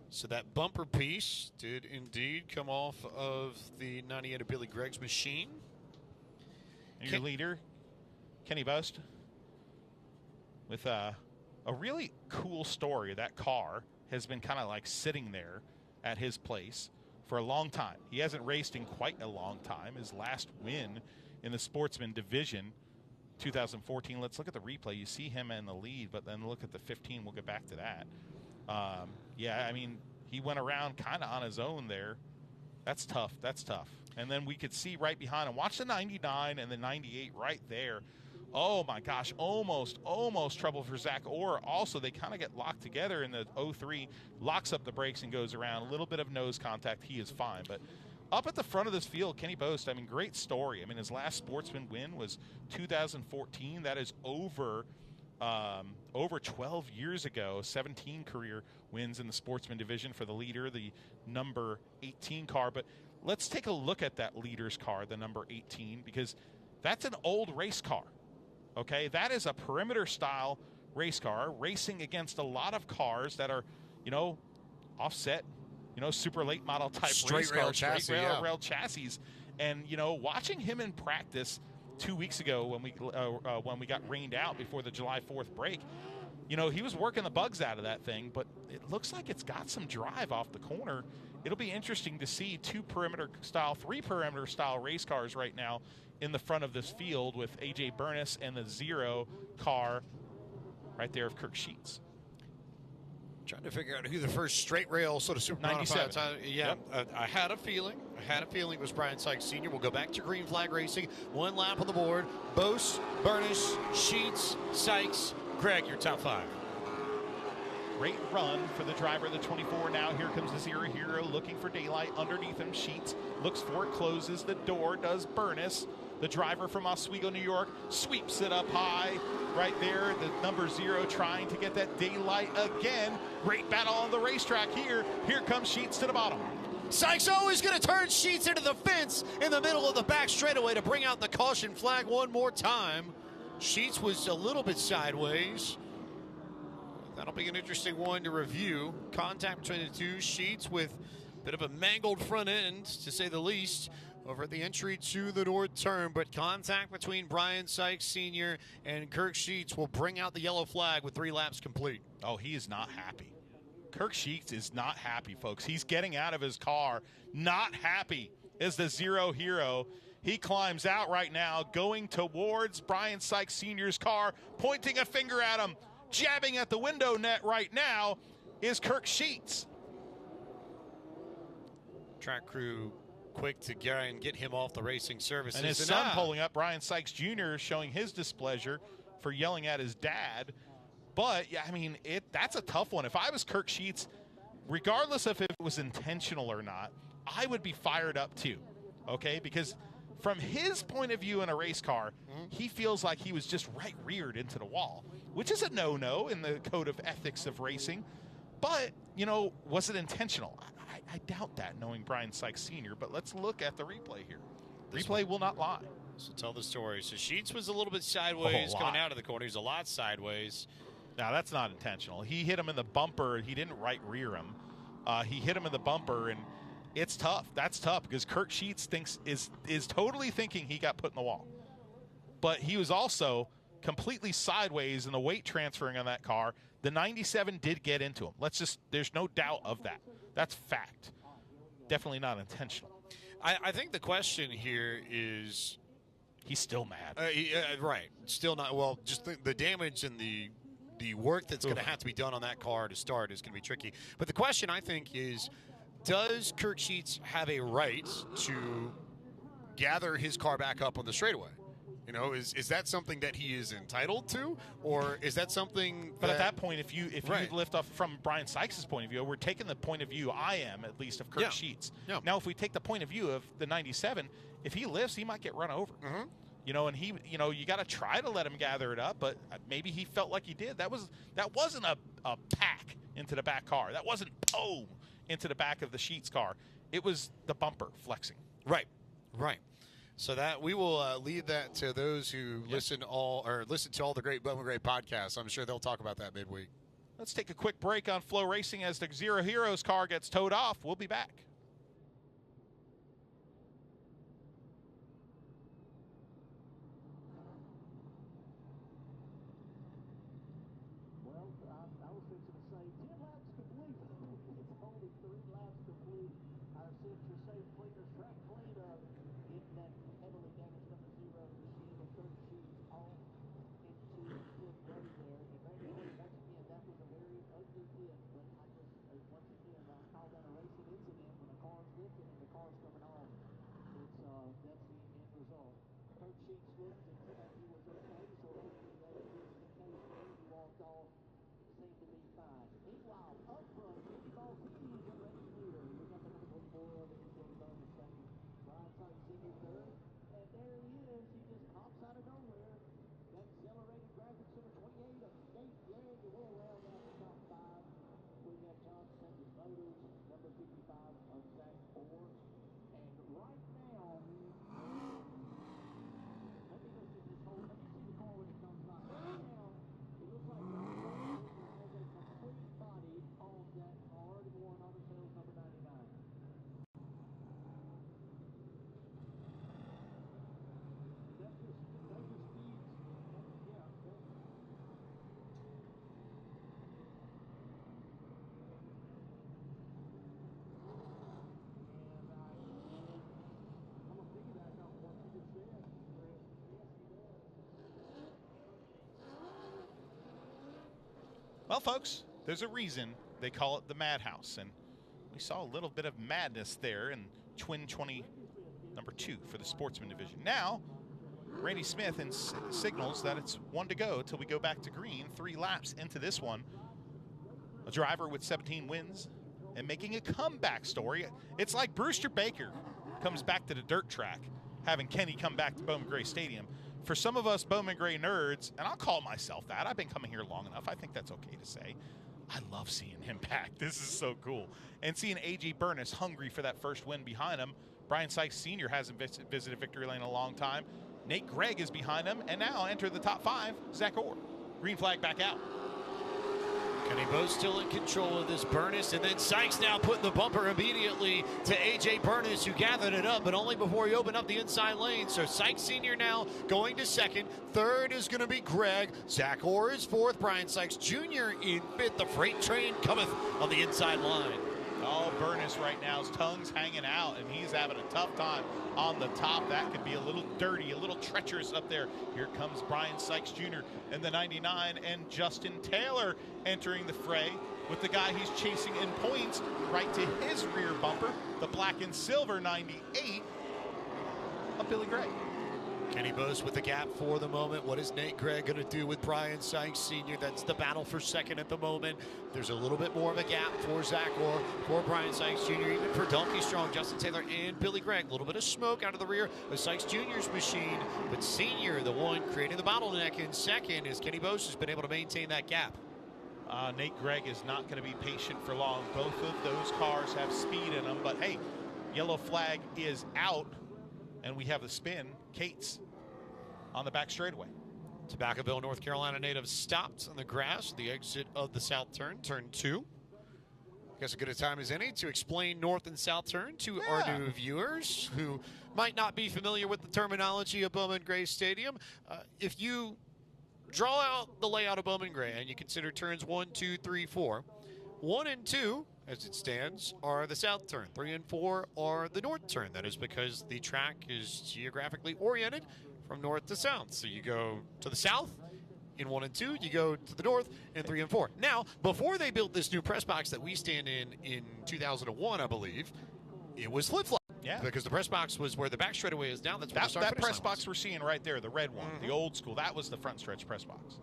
So that bumper piece did indeed come off of the 98 of Billy Gregg's machine. And your leader, Kenny Boast, with a really cool story. That car has been kind of like sitting there at his place for a long time. He hasn't raced in quite a long time. His last win in the Sportsman Division, 2014. Let's look at the replay. You see him in the lead, but then look at the 15. We'll get back to that. Yeah, I mean, he went around kind of on his own there. That's tough. That's tough. And then we could see right behind him. Watch the 99 and the 98 right there. Oh, my gosh. Almost trouble for Zach Orr. Also, they kind of get locked together in the 03. Locks up the brakes and goes around. A little bit of nose contact. He is fine. But up at the front of this field, Kenny Boast, I mean, great story. I mean, his last Sportsman win was 2014. That is over 12 years ago. 17 career wins in the Sportsman Division for the leader, the number 18 car. But let's take a look at that leader's car, the number 18, because that's an old race car. Okay, that is a perimeter style race car racing against a lot of cars that are, offset, super late model type race cars, straight rail chassis. And, watching him in practice 2 weeks ago when we got rained out before the July 4th break, he was working the bugs out of that thing, but it looks like it's got some drive off the corner. It'll be interesting to see three perimeter style race cars right now in the front of this field with A.J. Burness and the 0 car right there of Kirk Sheets. Trying to figure out who the first straight rail sort of super 97. I had a feeling it was Brian Sykes Sr. We'll go back to green flag racing. One lap on the board. Bose, Burness, Sheets, Sykes, Gregg, your top 5. Great run for the driver of the 24. Now here comes the 0 hero looking for daylight. Underneath him, Sheets looks for it, closes the door, does Burness. The driver from Oswego, New York, sweeps it up high right there. The number 0 trying to get that daylight again. Great battle on the racetrack here. Here comes Sheets to the bottom. Sykes always going to turn Sheets into the fence in the middle of the back straightaway to bring out the caution flag one more time. Sheets was a little bit sideways. That'll be an interesting one to review. Contact between the two. Sheets with a bit of a mangled front end, to say the least, over at the entry to the north turn. But contact between Brian Sykes Sr. and Kirk Sheets will bring out the yellow flag with 3 laps complete. Oh, he is not happy. Kirk Sheets is not happy, folks. He's getting out of his car, not happy as the Zero Hero. He climbs out right now, going towards Brian Sykes Sr.'s car, pointing a finger at him. Jabbing at the window net right now is Kirk Sheets. Track crew quick to get him off the racing services. And his son pulling up, Brian Sykes Jr., showing his displeasure for yelling at his dad. But, yeah, I mean, that's a tough one. If I was Kirk Sheets, regardless of if it was intentional or not, I would be fired up too, okay? Because from his point of view in a race car, he feels like he was just reared into the wall, which is a no-no in the code of ethics of racing. But, you know, was it intentional? I doubt that, knowing Brian Sykes Sr., but let's look at the replay here. Replay will not lie. So tell the story. So Sheets was a little bit sideways coming out of the corner. He was a lot sideways. Now, that's not intentional. He hit him in the bumper. He didn't rear him. He hit him in the bumper, and it's tough. That's tough because Kirk Sheets is totally thinking he got put in the wall. But he was also completely sideways in the weight transferring on that car. The 97 did get into him. There's no doubt of that. That's fact. Definitely not intentional. I think the question here is, he's still mad. Right. Still not. Well, just the damage and the work that's going to have to be done on that car to start is going to be tricky. But the question, I think, is, does Kirk Sheets have a right to gather his car back up on the straightaway? You know, is that something that he is entitled to, or is that something But at that point, if you lift off from Brian Sykes' point of view, we're taking the point of view, I am at least, of Kirk Sheets. Yeah. Now, if we take the point of view of the 97, if he lifts, he might get run over. You know, and you got to try to let him gather it up, but maybe he felt like he did. That wasn't a pack into the back car. That wasn't into the back of the Sheets car. It was the bumper flexing. Right. So that we will leave that to those who listen to all the great Bowman Gray podcasts. I'm sure they'll talk about that midweek. Let's take a quick break on Flow Racing as the Zero Heroes car gets towed off. We'll be back. Well, I was fixing to say 10 laps complete. It's only 3 laps complete. Our signature safe cleaners track cleanup in that heavily damaged number 0 machine with 30 sheets off into pit road there. And maybe once again, that was a very ugly hit, but once again, I call that a racing incident when a car's lifting and the car's coming off. That's the end result. Kirk Sheets looked and said he was okay, so hopefully that is the case there. He walked off. Seemed to be fine. Meanwhile, up front, Mickey Ball City is your race leader. We got the number 24 of it until the third second. Brian Sykes Sr. third. And there he is. He just pops out of nowhere. That accelerated graphics center 28 of Nate Gregg. We'll round out the top 5. We got John Sanders Motors, number 55 of Zach Ford. And right now, let me look at this whole, let me see the car when it comes by. Right now, it looks like has a complete body on that car, the one on the sales number 99. That's just speeds. I'm going to piggyback off what you just said, Chris. Yes, he does. Well, folks, there's a reason they call it the Madhouse, and we saw a little bit of madness there in Twin 20 number 2 for the Sportsman division. Now, Randy Smith signals that it's 1 to go till we go back to green. 3 laps into this one. A driver with 17 wins and making a comeback story. It's like Brewster Baker comes back to the dirt track, having Kenny come back to Bowman Gray Stadium. For some of us Bowman Gray nerds, and I'll call myself that, I've been coming here long enough, I think that's okay to say, I love seeing him back. This is so cool. And seeing A.J. Burness hungry for that first win behind him. Brian Sykes Sr. hasn't visited victory lane in a long time. Nate Gregg is behind him, and now enter the top 5, Zach Orr. Green flag back out. Kenny Bowes still in control of this. Burness, and then Sykes now putting the bumper immediately to A.J. Burness, who gathered it up, but only before he opened up the inside lane. So Sykes Sr. now going to second. Third is going to be Greg. Zach Orr is fourth. Brian Sykes Jr. in fifth. The freight train cometh on the inside line. Oh, Burness right now, his tongue's hanging out, and he's having a tough time on the top. That could be a little dirty, a little treacherous up there. Here comes Brian Sykes Jr. in the 99, and Justin Taylor entering the fray with the guy he's chasing in points right to his rear bumper, the black and silver 98 of Billy Gray. Kenny Bowes with the gap for the moment. What is Nate Gregg going to do with Brian Sykes Sr.? That's the battle for second at the moment. There's a little bit more of a gap for Zach Orr, for Brian Sykes Jr., even for Donkey Strong, Justin Taylor, and Billy Gregg. A little bit of smoke out of the rear of Sykes Jr.'s machine, but Sr., the one creating the bottleneck in second, as Kenny Bowes has been able to maintain that gap. Nate Gregg is not going to be patient for long. Both of those cars have speed in them, but hey, yellow flag is out, and we have the spin. Cates on the back straightaway. Tobaccoville, North Carolina native stopped on the grass, the exit of the south turn, turn 2. Guess a good a time as any to explain north and south turn to our new viewers who might not be familiar with the terminology of Bowman Gray Stadium. If you draw out the layout of Bowman Gray and you consider turns 1, 2, 3, 4, 1 and 2, as it stands, are the south turn. 3 and 4 are the north turn. That is because the track is geographically oriented from north to south. So you go to the south in 1 and 2, you go to the north in 3 and 4. Now, before they built this new press box that we stand in 2001, I believe, it was flip-flop. Yeah. Because the press box was where the back straightaway is now. That's where that press box we're seeing right there, the red one, the old school, that was the front stretch press box.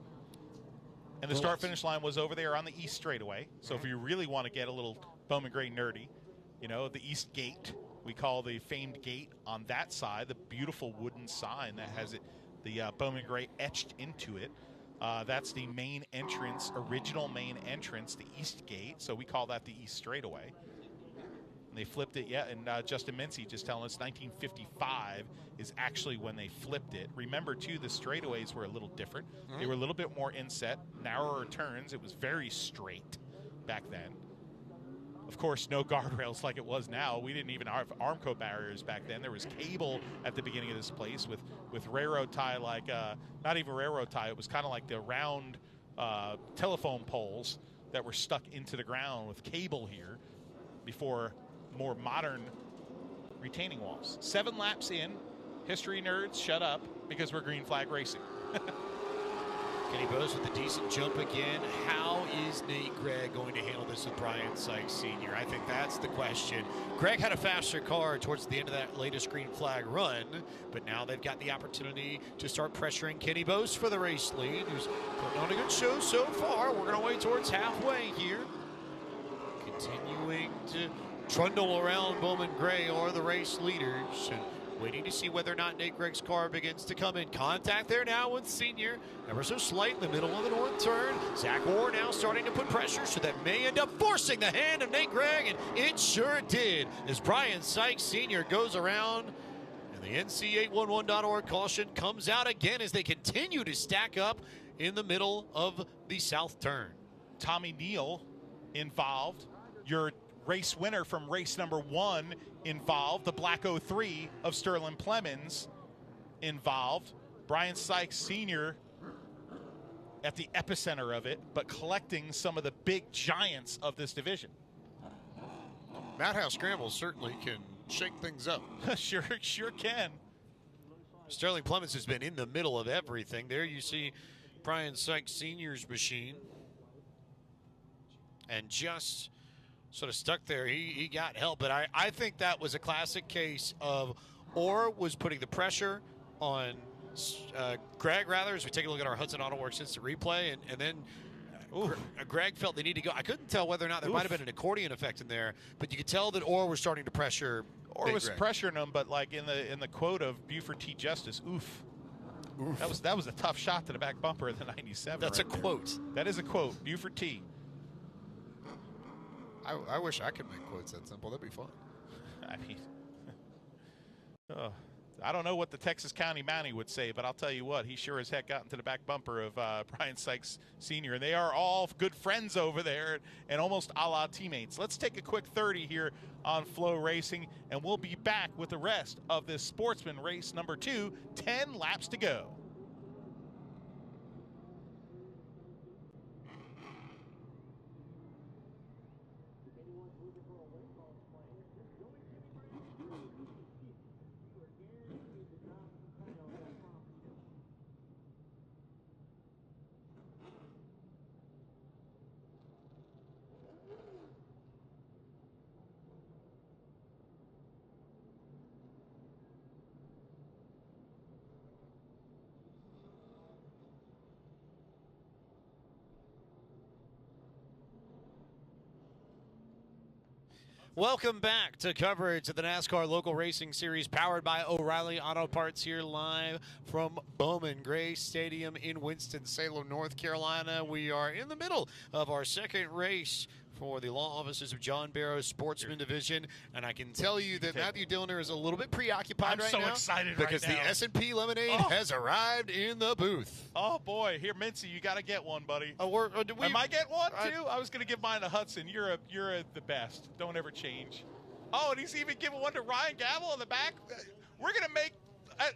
And the start-finish line was over there on the east straightaway. So if you really want to get a little Bowman Gray nerdy, you know, the east gate, we call the famed gate on that side, the beautiful wooden sign that has the Bowman Gray etched into it. That's the main entrance, original main entrance, the east gate. So we call that the east straightaway. And they flipped it, and Justin Mincy just telling us 1955 is actually when they flipped it. Remember, too, the straightaways were a little different. They were a little bit more inset, narrower turns. It was very straight back then. Of course, no guardrails like it was now. We didn't even have Armco barriers back then. There was cable at the beginning of this place with railroad tie, like not even railroad tie. It was kind of like the round telephone poles that were stuck into the ground with cable here before more modern retaining walls. 7 laps in. History nerds, shut up, because we're green flag racing. Kenny Bowes with a decent jump again. How is Nate Gregg going to handle this with Brian Sykes Sr.? I think that's the question. Gregg had a faster car towards the end of that latest green flag run, but now they've got the opportunity to start pressuring Kenny Bowes for the race lead, who's putting on a good show so far. We're going to wait towards halfway here. Continuing to trundle around Bowman Gray are the race leaders. And waiting to see whether or not Nate Gregg's car begins to come in contact there now with Senior. Ever so slight in the middle of the north turn. Zach Orr now starting to put pressure, so that may end up forcing the hand of Nate Gregg, and it sure did as Brian Sykes Sr. goes around. And the NC811.org caution comes out again as they continue to stack up in the middle of the south turn. Tommy Neal involved. Your race winner from race number 1 involved. The Black 03 of Sterling Plemons involved. Brian Sykes Sr. at the epicenter of it, but collecting some of the big giants of this division. Madhouse Scramble certainly can shake things up. Sure can. Sterling Plemons has been in the middle of everything. There you see Brian Sykes Sr.'s machine. And just sort of stuck there. He got help, but I think that was a classic case of Orr was putting the pressure on Gregg, rather, as we take a look at our Hudson Auto Works instant replay, and then Gregg felt they need to go. I couldn't tell whether or not there might have been an accordion effect in there, but you could tell that Orr was starting to pressure. Orr was pressuring him, but like in the quote of Buford T. Justice, oof. That was a tough shot to the back bumper of the 97. That's right a quote. That is a quote. Buford T. I wish I could make quotes that simple. That'd be fun. I mean, I don't know what the Texas County Mountie would say, but I'll tell you what, he sure as heck got into the back bumper of Brian Sykes Sr. And they are all good friends over there and almost a la teammates. Let's take a quick 30 here on Flow Racing, and we'll be back with the rest of this Sportsman race number 2, 10 laps to go. Welcome back to coverage of the NASCAR Local Racing Series powered by O'Reilly Auto Parts here live from Bowman Gray Stadium in Winston-Salem, North Carolina. We are in the middle of our second race for the law offices of John Barrow's Sportsman Division, and I can tell you that Matthew Dillner is a little bit preoccupied right now. I'm so excited because right now. the S&P Lemonade has arrived in the booth. Oh boy, here, Mincy, you got to get one, buddy. Am I get one too? I was going to give mine to Hudson. You're the best. Don't ever change. Oh, and he's even giving one to Ryan Gavel in the back. We're going to make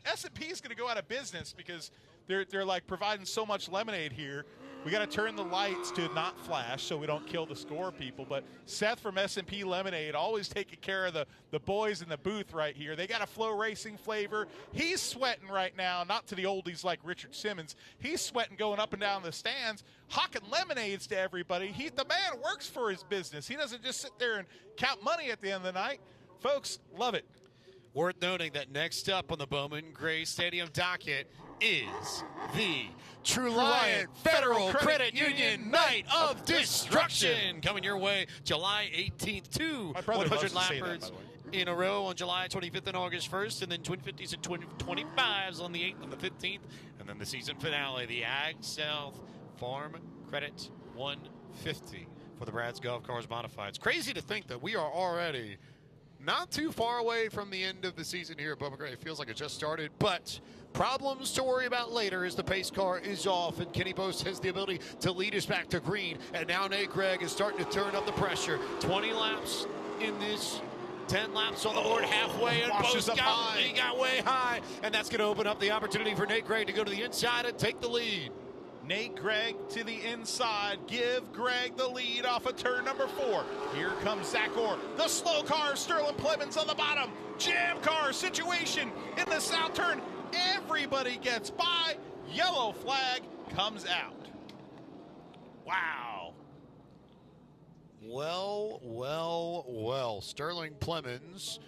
S&P is going to go out of business because they're like providing so much lemonade here. We got to turn the lights to not flash so we don't kill the score people. But Seth from S&P Lemonade always taking care of the boys in the booth right here. They got a Flow Racing flavor. He's sweating right now, not to the oldies like Richard Simmons. He's sweating going up and down the stands, hawking lemonades to everybody. The man works for his business. He doesn't just sit there and count money at the end of the night. Folks, love it. Worth noting that next up on the Bowman Gray Stadium docket is the True Lion Federal Credit Union Night of Destruction, coming your way July 18th, 2 100 lappers in a row on July 25th and August 1st, and then Twin 50s and Twin 25s on the 8th and the 15th, and then the season finale, the Ag South Farm Credit 150 for the Brad's Golf Cars Modified. It's crazy to think that we are already not too far away from the end of the season here at Bowman Gray. It feels like it just started, but problems to worry about later as the pace car is off and Kenny Post has the ability to lead us back to green. And now Nate Gregg is starting to turn up the pressure. 20 laps in this, 10 laps on the board halfway, and Post got way high. And that's going to open up the opportunity for Nate Gregg to go to the inside and take the lead. Nate Gregg to the inside. Give Gregg the lead off of turn number 4. Here comes Zach Orr. The slow car, Sterling Clemens on the bottom. Jam car situation in the south turn. Everybody gets by. Yellow flag comes out. Wow. Well. Sterling Clemens,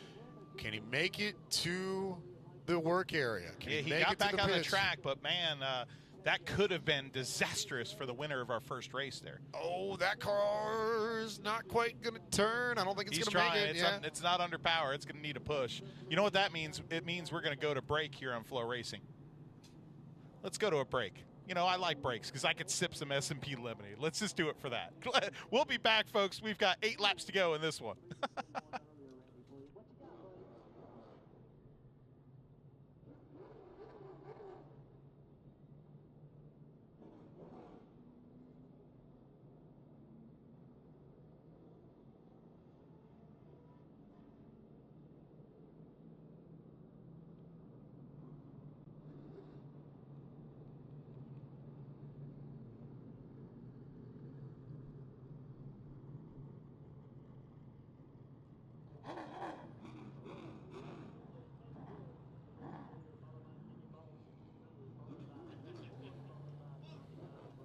can he make it to the work area? He got back on the track, but man, that could have been disastrous for the winner of our first race there. Oh, that car's not quite going to turn. I don't think it's going to make it. It's not under power. It's going to need a push. You know what that means? It means we're going to go to break here on Flow Racing. Let's go to a break. You know, I like breaks because I could sip some S&P lemonade. Let's just do it for that. We'll be back, folks. We've got 8 laps to go in this one.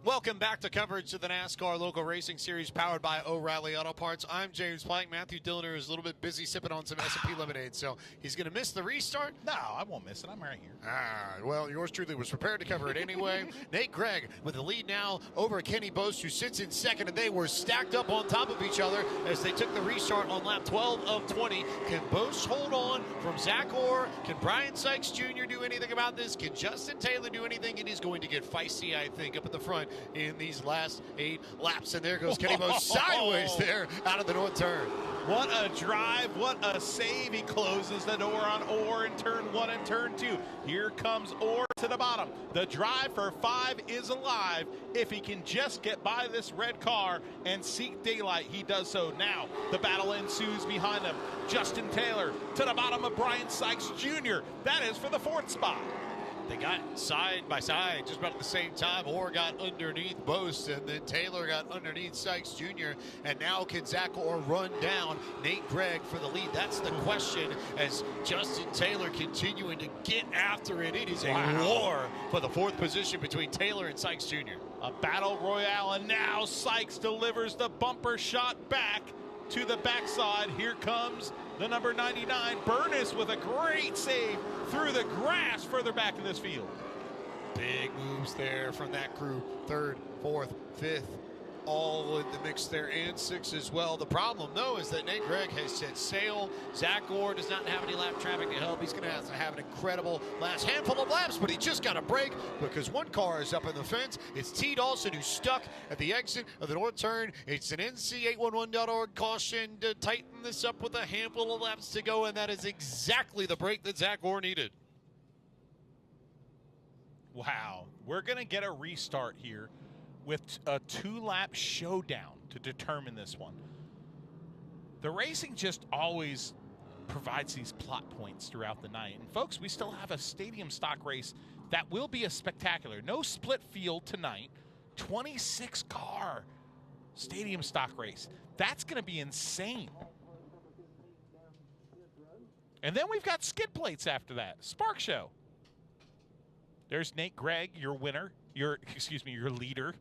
Welcome back to coverage of the NASCAR Local Racing Series powered by O'Reilly Auto Parts. I'm James Plank. Matthew Dillner is a little bit busy sipping on some S&P lemonade, so he's going to miss the restart. No, I won't miss it. I'm right here. Well, yours truly was prepared to cover it anyway. Nate Gregg with the lead now over Kenny Boast, who sits in second, and they were stacked up on top of each other as they took the restart on lap 12 of 20. Can Boast hold on from Zach Orr? Can Brian Sykes Jr. do anything about this? Can Justin Taylor do anything? It is going to get feisty, I think, up at the front in these last 8 laps. And there goes Kenny Moe sideways there out of the north turn. What a drive, what a save. He closes the door on Orr in turn 1 and turn 2. Here comes Orr to the bottom. The drive for 5 is alive. If he can just get by this red car and seek daylight, he does so. Now the battle ensues behind him. Justin Taylor to the bottom of Brian Sykes Jr. That is for the 4th spot. They got side by side just about at the same time. Orr got underneath Boast, and then Taylor got underneath Sykes Jr. And now can Zach Orr run down Nate Gregg for the lead? That's the question as Justin Taylor continuing to get after it. It is a war for the 4th position between Taylor and Sykes Jr. A battle royale, and now Sykes delivers the bumper shot back to the backside. Here comes the number 99, Burness, with a great save through the grass further back in this field. Big moves there from that crew. 3rd, 4th, 5th, all in the mix there, and 6 as well. The problem, though, is that Nate Gregg has set sail. Zach Orr does not have any lap traffic to help. He's going to have an incredible last handful of laps, but he just got a break because one car is up in the fence. It's T. Dawson who's stuck at the exit of the north turn. It's an NC811.org caution to tighten this up with a handful of laps to go, and that is exactly the break that Zach Orr needed. Wow, we're going to get a restart here with a 2-lap showdown to determine this one. The racing just always provides these plot points throughout the night. And folks, we still have a stadium stock race that will be a spectacular. No split field tonight. 26-car stadium stock race. That's going to be insane. And then we've got skid plates after that. Spark Show. There's Nate Gregg, your winner, your leader.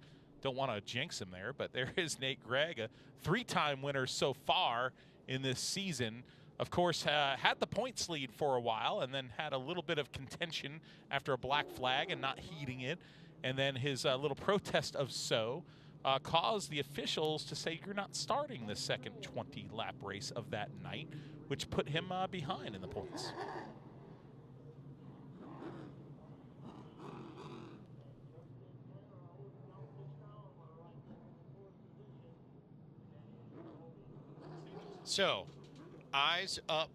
Don't want to jinx him there, but there is Nate Gregg, a 3-time winner so far in this season. Of course, had the points lead for a while and then had a little bit of contention after a black flag and not heeding it. And then his little protest of caused the officials to say, you're not starting the second 20-lap race of that night, which put him behind in the points. So, eyes up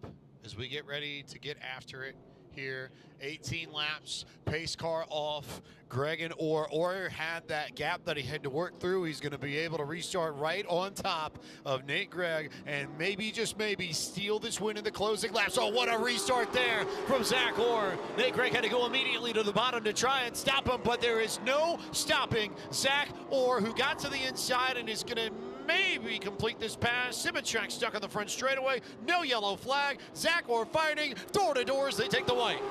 as we get ready to get after it here. 18 laps, pace car off. Gregg and Orr had that gap that he had to work through. He's going to be able to restart right on top of Nate Gregg and maybe, just maybe, steal this win in the closing laps. Oh, what a restart there from Zach Orr. Nate Gregg had to go immediately to the bottom to try and stop him, but there is no stopping Zach Orr, who got to the inside and is going to maybe complete this pass. Simochak stuck on the front straightaway. No yellow flag. Zach Orr fighting door to door as they take the white.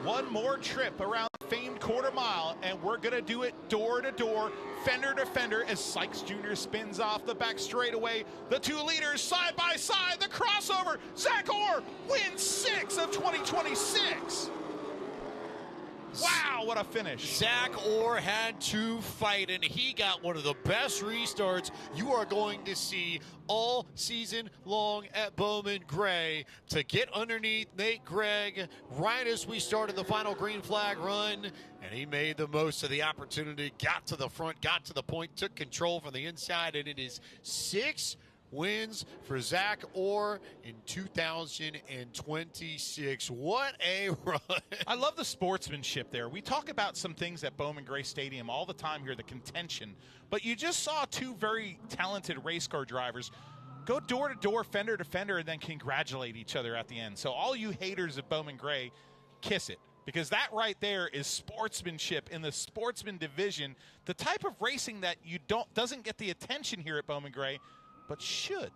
One more trip around the famed quarter mile, and we're going to do it door to door, fender to fender, as Sykes Jr. spins off the back straightaway. The 2 leaders side by side. The crossover. Zach Orr wins 6 of 2026. Wow, what a finish. Zach Orr had to fight, and he got one of the best restarts you are going to see all season long at Bowman Gray, to get underneath Nate Gregg right as we started the final green flag run, and he made the most of the opportunity, got to the front, got to the point, took control from the inside, and it is 6 wins for Zach Orr in 2026. What a run. I love the sportsmanship there. We talk about some things at Bowman Gray Stadium all the time here, the contention, but you just saw 2 very talented race car drivers go door to door, fender to fender, and then congratulate each other at the end. So all you haters of Bowman Gray, kiss it, because that right there is sportsmanship in the sportsman division, the type of racing that doesn't get the attention here at Bowman Gray, but should.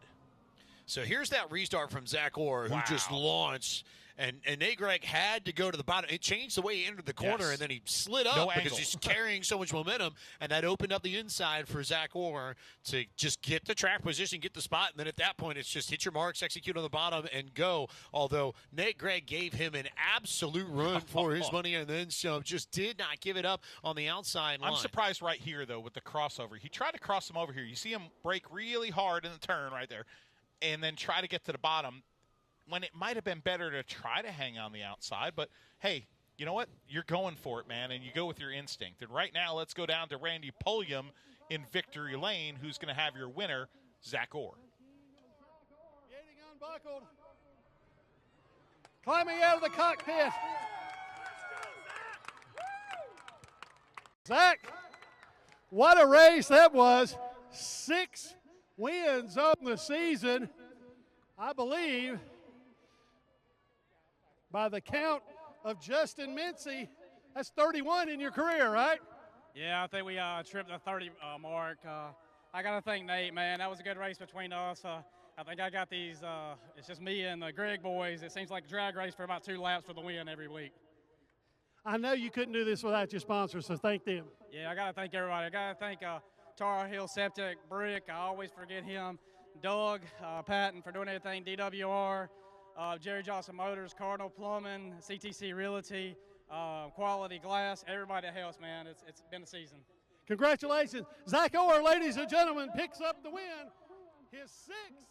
So here's that restart from Zach Orr, who just launched, and Nate Gregg had to go to the bottom. It changed the way he entered the corner, and then he slid up because he's carrying so much momentum, and that opened up the inside for Zach Orr to just get the track position, get the spot, and then at that point it's just hit your marks, execute on the bottom, and go. Although Nate Gregg gave him an absolute run for his money and then some, just did not give it up on the outside line. I'm surprised right here, though, with the crossover. He tried to cross him over here. You see him brake really hard in the turn right there, and then try to get to the bottom when it might have been better to try to hang on the outside. But, hey, you know what? You're going for it, man, and you go with your instinct. And right now, let's go down to Randy Pulliam in Victory Lane, who's going to have your winner, Zach Orr. Getting unbuckled. Climbing out of the cockpit. Zach, what a race that was. 6 wins on the season, I believe, by the count of Justin Mincy. That's 31 in your career, right? Yeah, I think we tripped the 30 mark. I got to thank Nate, man. That was a good race between us. I think I got these, it's just me and the Greg boys. It seems like a drag race for about 2 laps for the win every week. I know you couldn't do this without your sponsors, so thank them. Yeah, I got to thank everybody. I got to thank Tar Heel Septic, Brick, I always forget him, Doug, Patton for doing everything, DWR, Jerry Johnson Motors, Cardinal Plumbing, CTC Realty, Quality Glass, everybody that helps, man. It's been a season. Congratulations. Zach Orr, ladies and gentlemen, picks up the win. His 6th.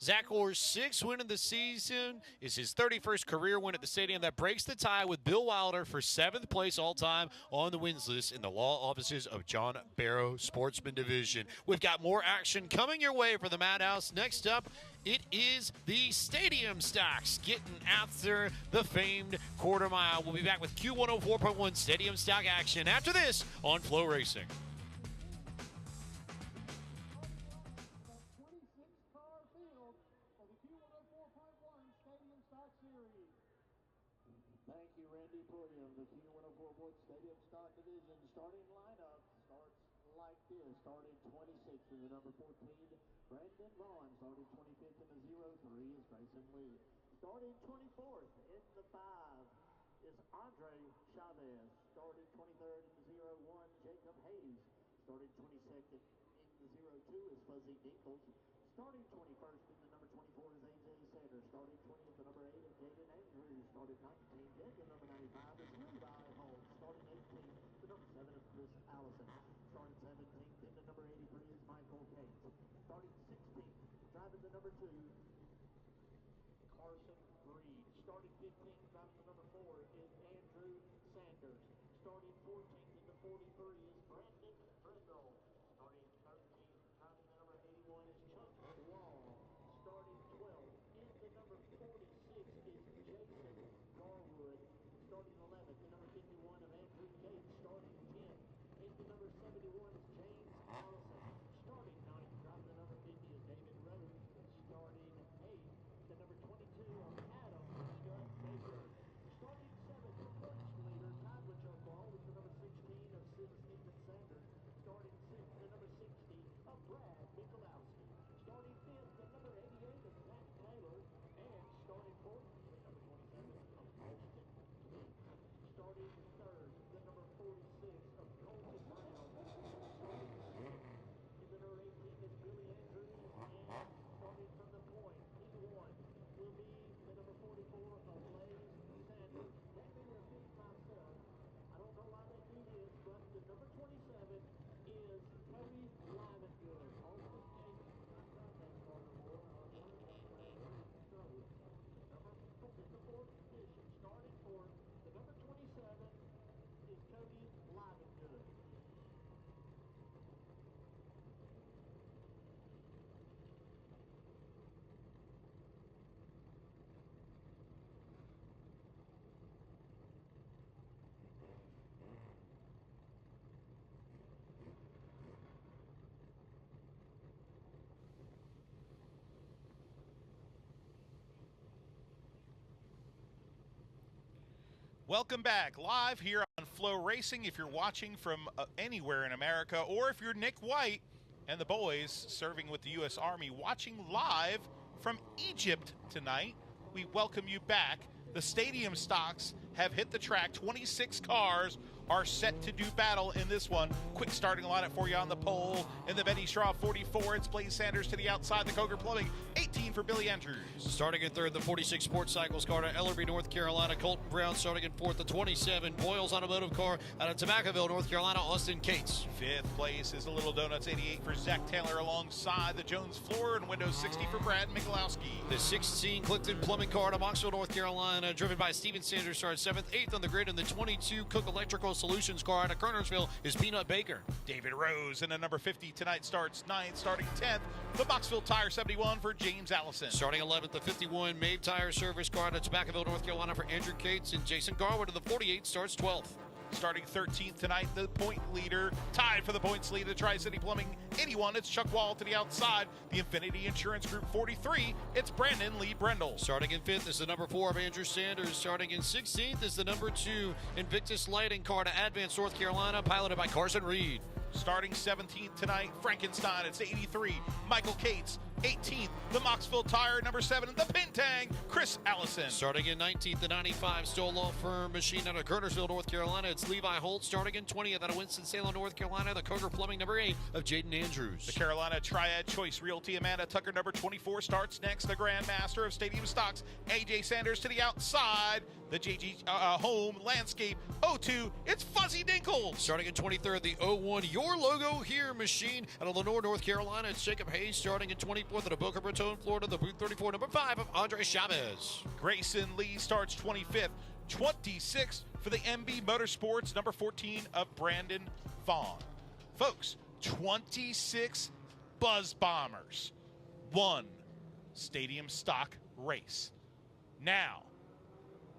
Zach Orr's 6th win of the season is his 31st career win at the stadium. That breaks the tie with Bill Wilder for 7th place all-time on the wins list in the law offices of John Barrow Sportsman Division. We've got more action coming your way for the Madhouse. Next up, it is the Stadium Stocks getting after the famed quarter mile. We'll be back with Q104.1 Stadium Stock action after this on Flow Racing. Thank you, Randy Pulliam. The Q104 Stadium Stock Division starting lineup starts like this. Starting 26th in the number 14, Brandon Vaughn. Starting 25th in the 03 is Grayson Lee. Starting 24th in the 5 is Andre Chavez. Starting 23rd in the 01, Jacob Hayes. Starting 22nd in the 02 is Fuzzy Dinkles. Starting 21st in the number 24 is AJ Sanders. Starting 20th, the number 8 is David Andrews. Starting 19th, the number 95 is Levi Holmes. Starting 18th, the number 7 is Chris Allison. Starting 17th, in the number 83 is Michael Cates. Starting 16th, driving the number 2, Carson Reed. Starting 15th, driving the number 4 is Andrew Sanders. Starting 14th in the 43 is Brandon Brindle. Starting 13th, driving the number 81 is Chuck Wall. Starting 12th in the number 46 is Jason Garwood. Starting 11th, the number 51 of Andrew Cates. Starting 10th in the number 71 is James Allison. Starting 9th, driving the number 50 is David Rhodes. Starting 8th, the number 22 of Adam Scott Baker. Starting 7th, the points leader, tied with Chuck Wall, is the number 16 of Stephen Sanders. Starting 6th, the number 60 of Brad Michalowski. Starting 5th, the number 88 of Zach Taylor. And starting 4th, the number 27 of Austin Lee. Starting 3rd, the number 46 of Colton Brown. Starting 6th, in the number 18 is Billy Andrews. And starting from the point, P1 will be the number 44 of Blaze Sanders. Let me repeat myself. I don't know why they do this, but the number 27 is Cody Livengood. Austin Gates not done that far before. So, in the 4th position, starting 4th, the number 27 is Cody Livengood. Welcome back, live here on Flow Racing. If you're watching from anywhere in America, or if you're Nick White and the boys serving with the U.S. Army watching live from Egypt tonight, we welcome you back. The Stadium Stocks have hit the track. 26 cars are set to do battle in this one. Quick starting lineup for you on the pole. In the Betty Straw 44, it's Blaze Sanders to the outside. The Coger Plumbing 18 14 for Billy Andrews. Starting in third, the 46 Sports Cycles car out of Ellerby, North Carolina. Colton Brown starting in fourth, the 27 Boyles Automotive car out of Tobaccoville, North Carolina. Austin Cates. Fifth place is the Little Donuts 88 for Zach Taylor alongside the Jones Floor and Windows 60 for Brad Michalowski. The 16 Clifton Plumbing car out of Moxville, North Carolina, driven by Steven Sanders, starts 7th. 8th on the grid, and the 22 Cook Electrical Solutions car out of Kernersville is Peanut Baker. David Rose in the number 50 tonight starts 9th, starting 10th. The Boxville Tire 71 for James Allison. Starting 11th, the 51 Mave Tire Service car out of Tobaccoville, North Carolina for Andrew Cates, and Jason Garwood of the 48 starts 12th. Starting 13th tonight, the point leader, tied for the points lead, the Tri-City Plumbing 81. It's Chuck Wall to the outside. The Infinity Insurance Group 43. It's Brandon Lee Brendel. Starting in 5th is the number 4 of Andrew Sanders. Starting in 16th is the number 2 Invictus Lighting car to Advance, North Carolina, piloted by Carson Reed. Starting 17th tonight, Frankenstein, it's 83. Michael Cates, 18th. The Moxville Tire, number 7. The Pintang, Chris Allison. Starting in 19th, the 95 Stoll Law Firm machine out of Kernersville, North Carolina. It's Levi Holt. Starting in 20th out of Winston-Salem, North Carolina. The Coger Plumbing, number 8 of Jaden Andrews. The Carolina Triad Choice Realty, Amanda Tucker, number 24, starts next. The Grandmaster of Stadium Stocks, AJ Sanders to the outside. The JG Home Landscape 02, it's Fuzzy Dinkle. Starting in 23rd, the 01 Your Logo Here machine out of Lenore, North Carolina. It's Jacob Hayes. Starting in 24th at Boca Raton, Florida, the booth 34, number 5 of Andre Chavez. Grayson Lee starts 25th. 26th for the MB Motorsports, number 14 of Brandon Vaughn. Folks, 26 Buzz Bombers, 1 Stadium Stock race. Now,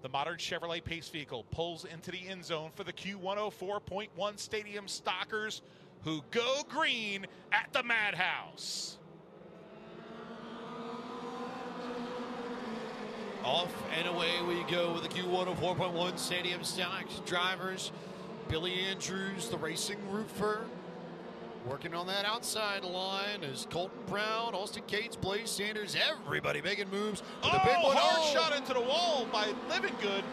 the modern Chevrolet Pace vehicle pulls into the end zone for the Q104.1 Stadium Stockers, who go green at the Madhouse. Off and away we go with the Q104.1 Stadium Stocks drivers. Billy Andrews, the racing roofer, working on that outside line is Colton Brown, Austin Cates, Blaze Sanders, everybody making moves. With the big one. Hard shot into the wall by Living Good.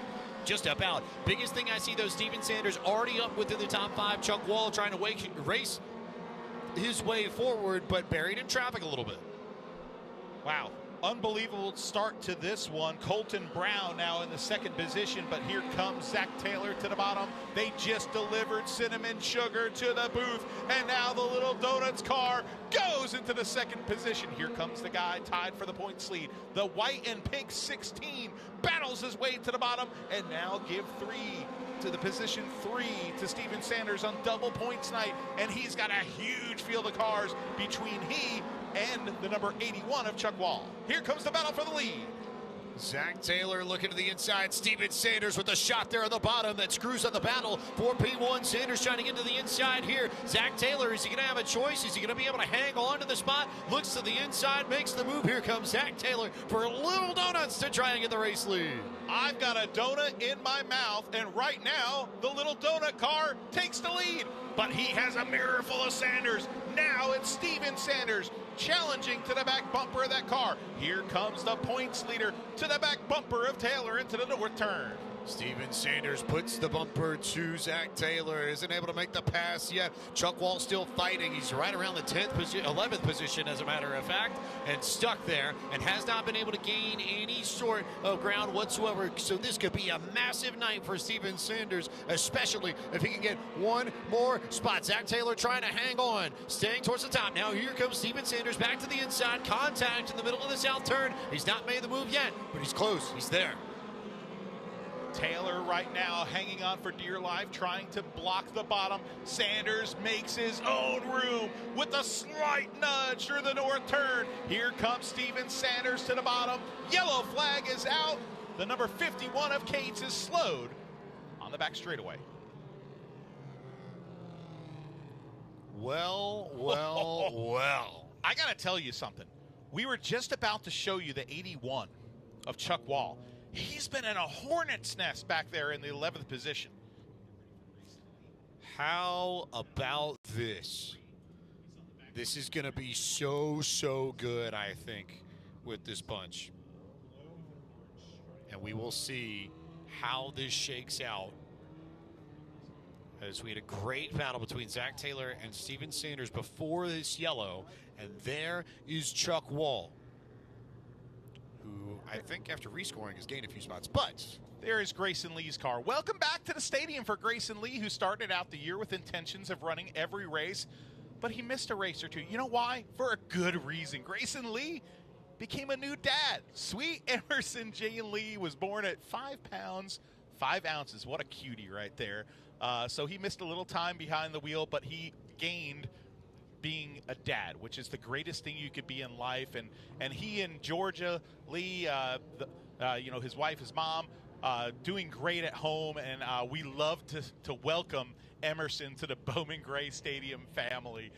Just about. Biggest thing I see, though, Steven Sanders already up within the top 5. Chuck Wall trying to race his way forward, but buried in traffic a little bit. Wow. Unbelievable start to this one. Colton Brown now in the second position, but here comes Zach Taylor to the bottom. They just delivered cinnamon sugar to the booth, and now the Little Donuts car goes into the second position. Here comes the guy tied for the points lead. The white and pink 16 battles his way to the bottom, and now give 3 to the position 3 to Steven Sanders on double points night, and he's got a huge field of cars between he and the number 81 of Chuck Wall. Here comes the battle for the lead. Zach Taylor looking to the inside. Steven Sanders with a shot there on the bottom that screws up the battle for P1. Sanders trying to get to the inside here. Zach Taylor, is he going to have a choice? Is he going to be able to hang on to the spot? Looks to the inside, makes the move. Here comes Zach Taylor for Little Donuts to try and get the race lead. I've got a donut in my mouth, and right now, the Little Donut car takes the lead. But he has a mirror full of Sanders. Now it's Steven Sanders challenging to the back bumper of that car. Here comes the points leader to the back bumper of Taylor into the north turn. Steven Sanders puts the bumper to Zach Taylor. Isn't able to make the pass yet. Chuck Wall still fighting. He's right around the 11th position, as a matter of fact, and stuck there and has not been able to gain any sort of ground whatsoever. So this could be a massive night for Steven Sanders, especially if he can get one more spot. Zach Taylor trying to hang on, staying towards the top. Now here comes Steven Sanders back to the inside. Contact in the middle of the south turn. He's not made the move yet, but he's close. He's there. Taylor right now hanging on for dear life, trying to block the bottom. Sanders makes his own room with a slight nudge through the north turn. Here comes Steven Sanders to the bottom. Yellow flag is out. The number 51 of Cates is slowed on the back straightaway. Well. I got to tell you something. We were just about to show you the 81 of Chuck Wall. He's been in a hornet's nest back there in the 11th position. How about this? This is going to be so good, I think, with this bunch. And we will see how this shakes out, as we had a great battle between Zach Taylor and Steven Sanders before this yellow. And there is Chuck Wall. who I think after rescoring has gained a few spots. But there is Grayson Lee's car. Welcome back to the stadium for Grayson Lee, who started out the year with intentions of running every race, but he missed a race or two. You know why? For a good reason. Grayson Lee became a new dad. Sweet Emerson Jane Lee was born at 5 pounds, 5 ounces. What a cutie right there. So he missed a little time behind the wheel, but he gained being a dad, which is the greatest thing you could be in life. And he and Georgia Lee, his wife, his mom, doing great at home. And we love to welcome Emerson to the Bowman Gray Stadium family.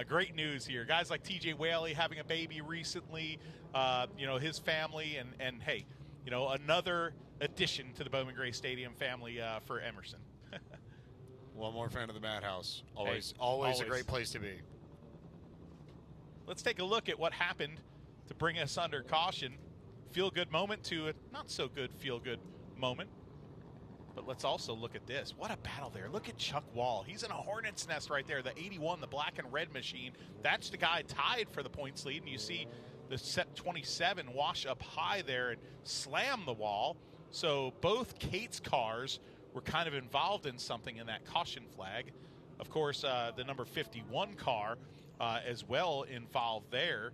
Great news here. Guys like TJ Whaley having a baby recently, his family, and hey, another addition to the Bowman Gray Stadium family for Emerson. one more fan of the Madhouse. Always a great place to be. Let's take a look at what happened to bring us under caution. Feel-good moment to a not-so-good feel-good moment. But let's also look at this. What a battle there. Look at Chuck Wall. He's in a hornet's nest right there. The 81, the black and red machine. That's the guy tied for the points lead. And you see the set 27 wash up high there and slam the wall. So both Kate's cars were kind of involved in something in that caution flag. Of course, the number 51 car as well involved there.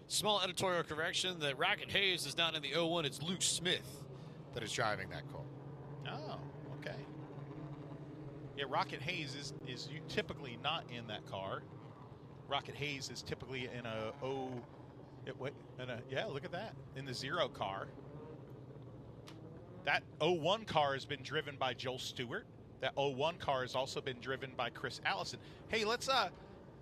Small editorial correction that Rocket Hayes is not in the 01. It's Luke Smith that is driving that car. Oh, okay. Yeah, Rocket Hayes is typically not in that car. Rocket Hayes is typically in look at that, in the 0 car. That 01 car has been driven by Joel Stewart. That 01 car has also been driven by Chris Allison. Hey, let's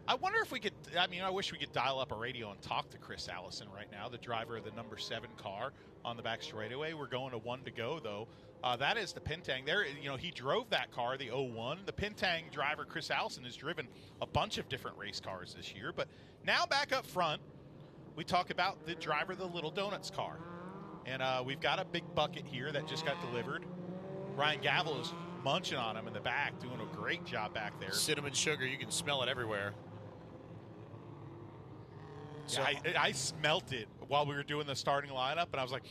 I wonder if we could, I wish we could dial up a radio and talk to Chris Allison right now, the driver of the number 7 car on the back straightaway. We're going to 1 to go, though. That is the Pintang. There, he drove that car, the 01. The Pintang driver, Chris Allison, has driven a bunch of different race cars this year. But now back up front, we talk about the driver of the Little Donuts car. And we've got a big bucket here that just got delivered. Ryan Gavel is munching on him in the back, doing a great job back there. Cinnamon sugar, you can smell it everywhere. Yeah, I smelt it while we were doing the starting lineup, and I was like,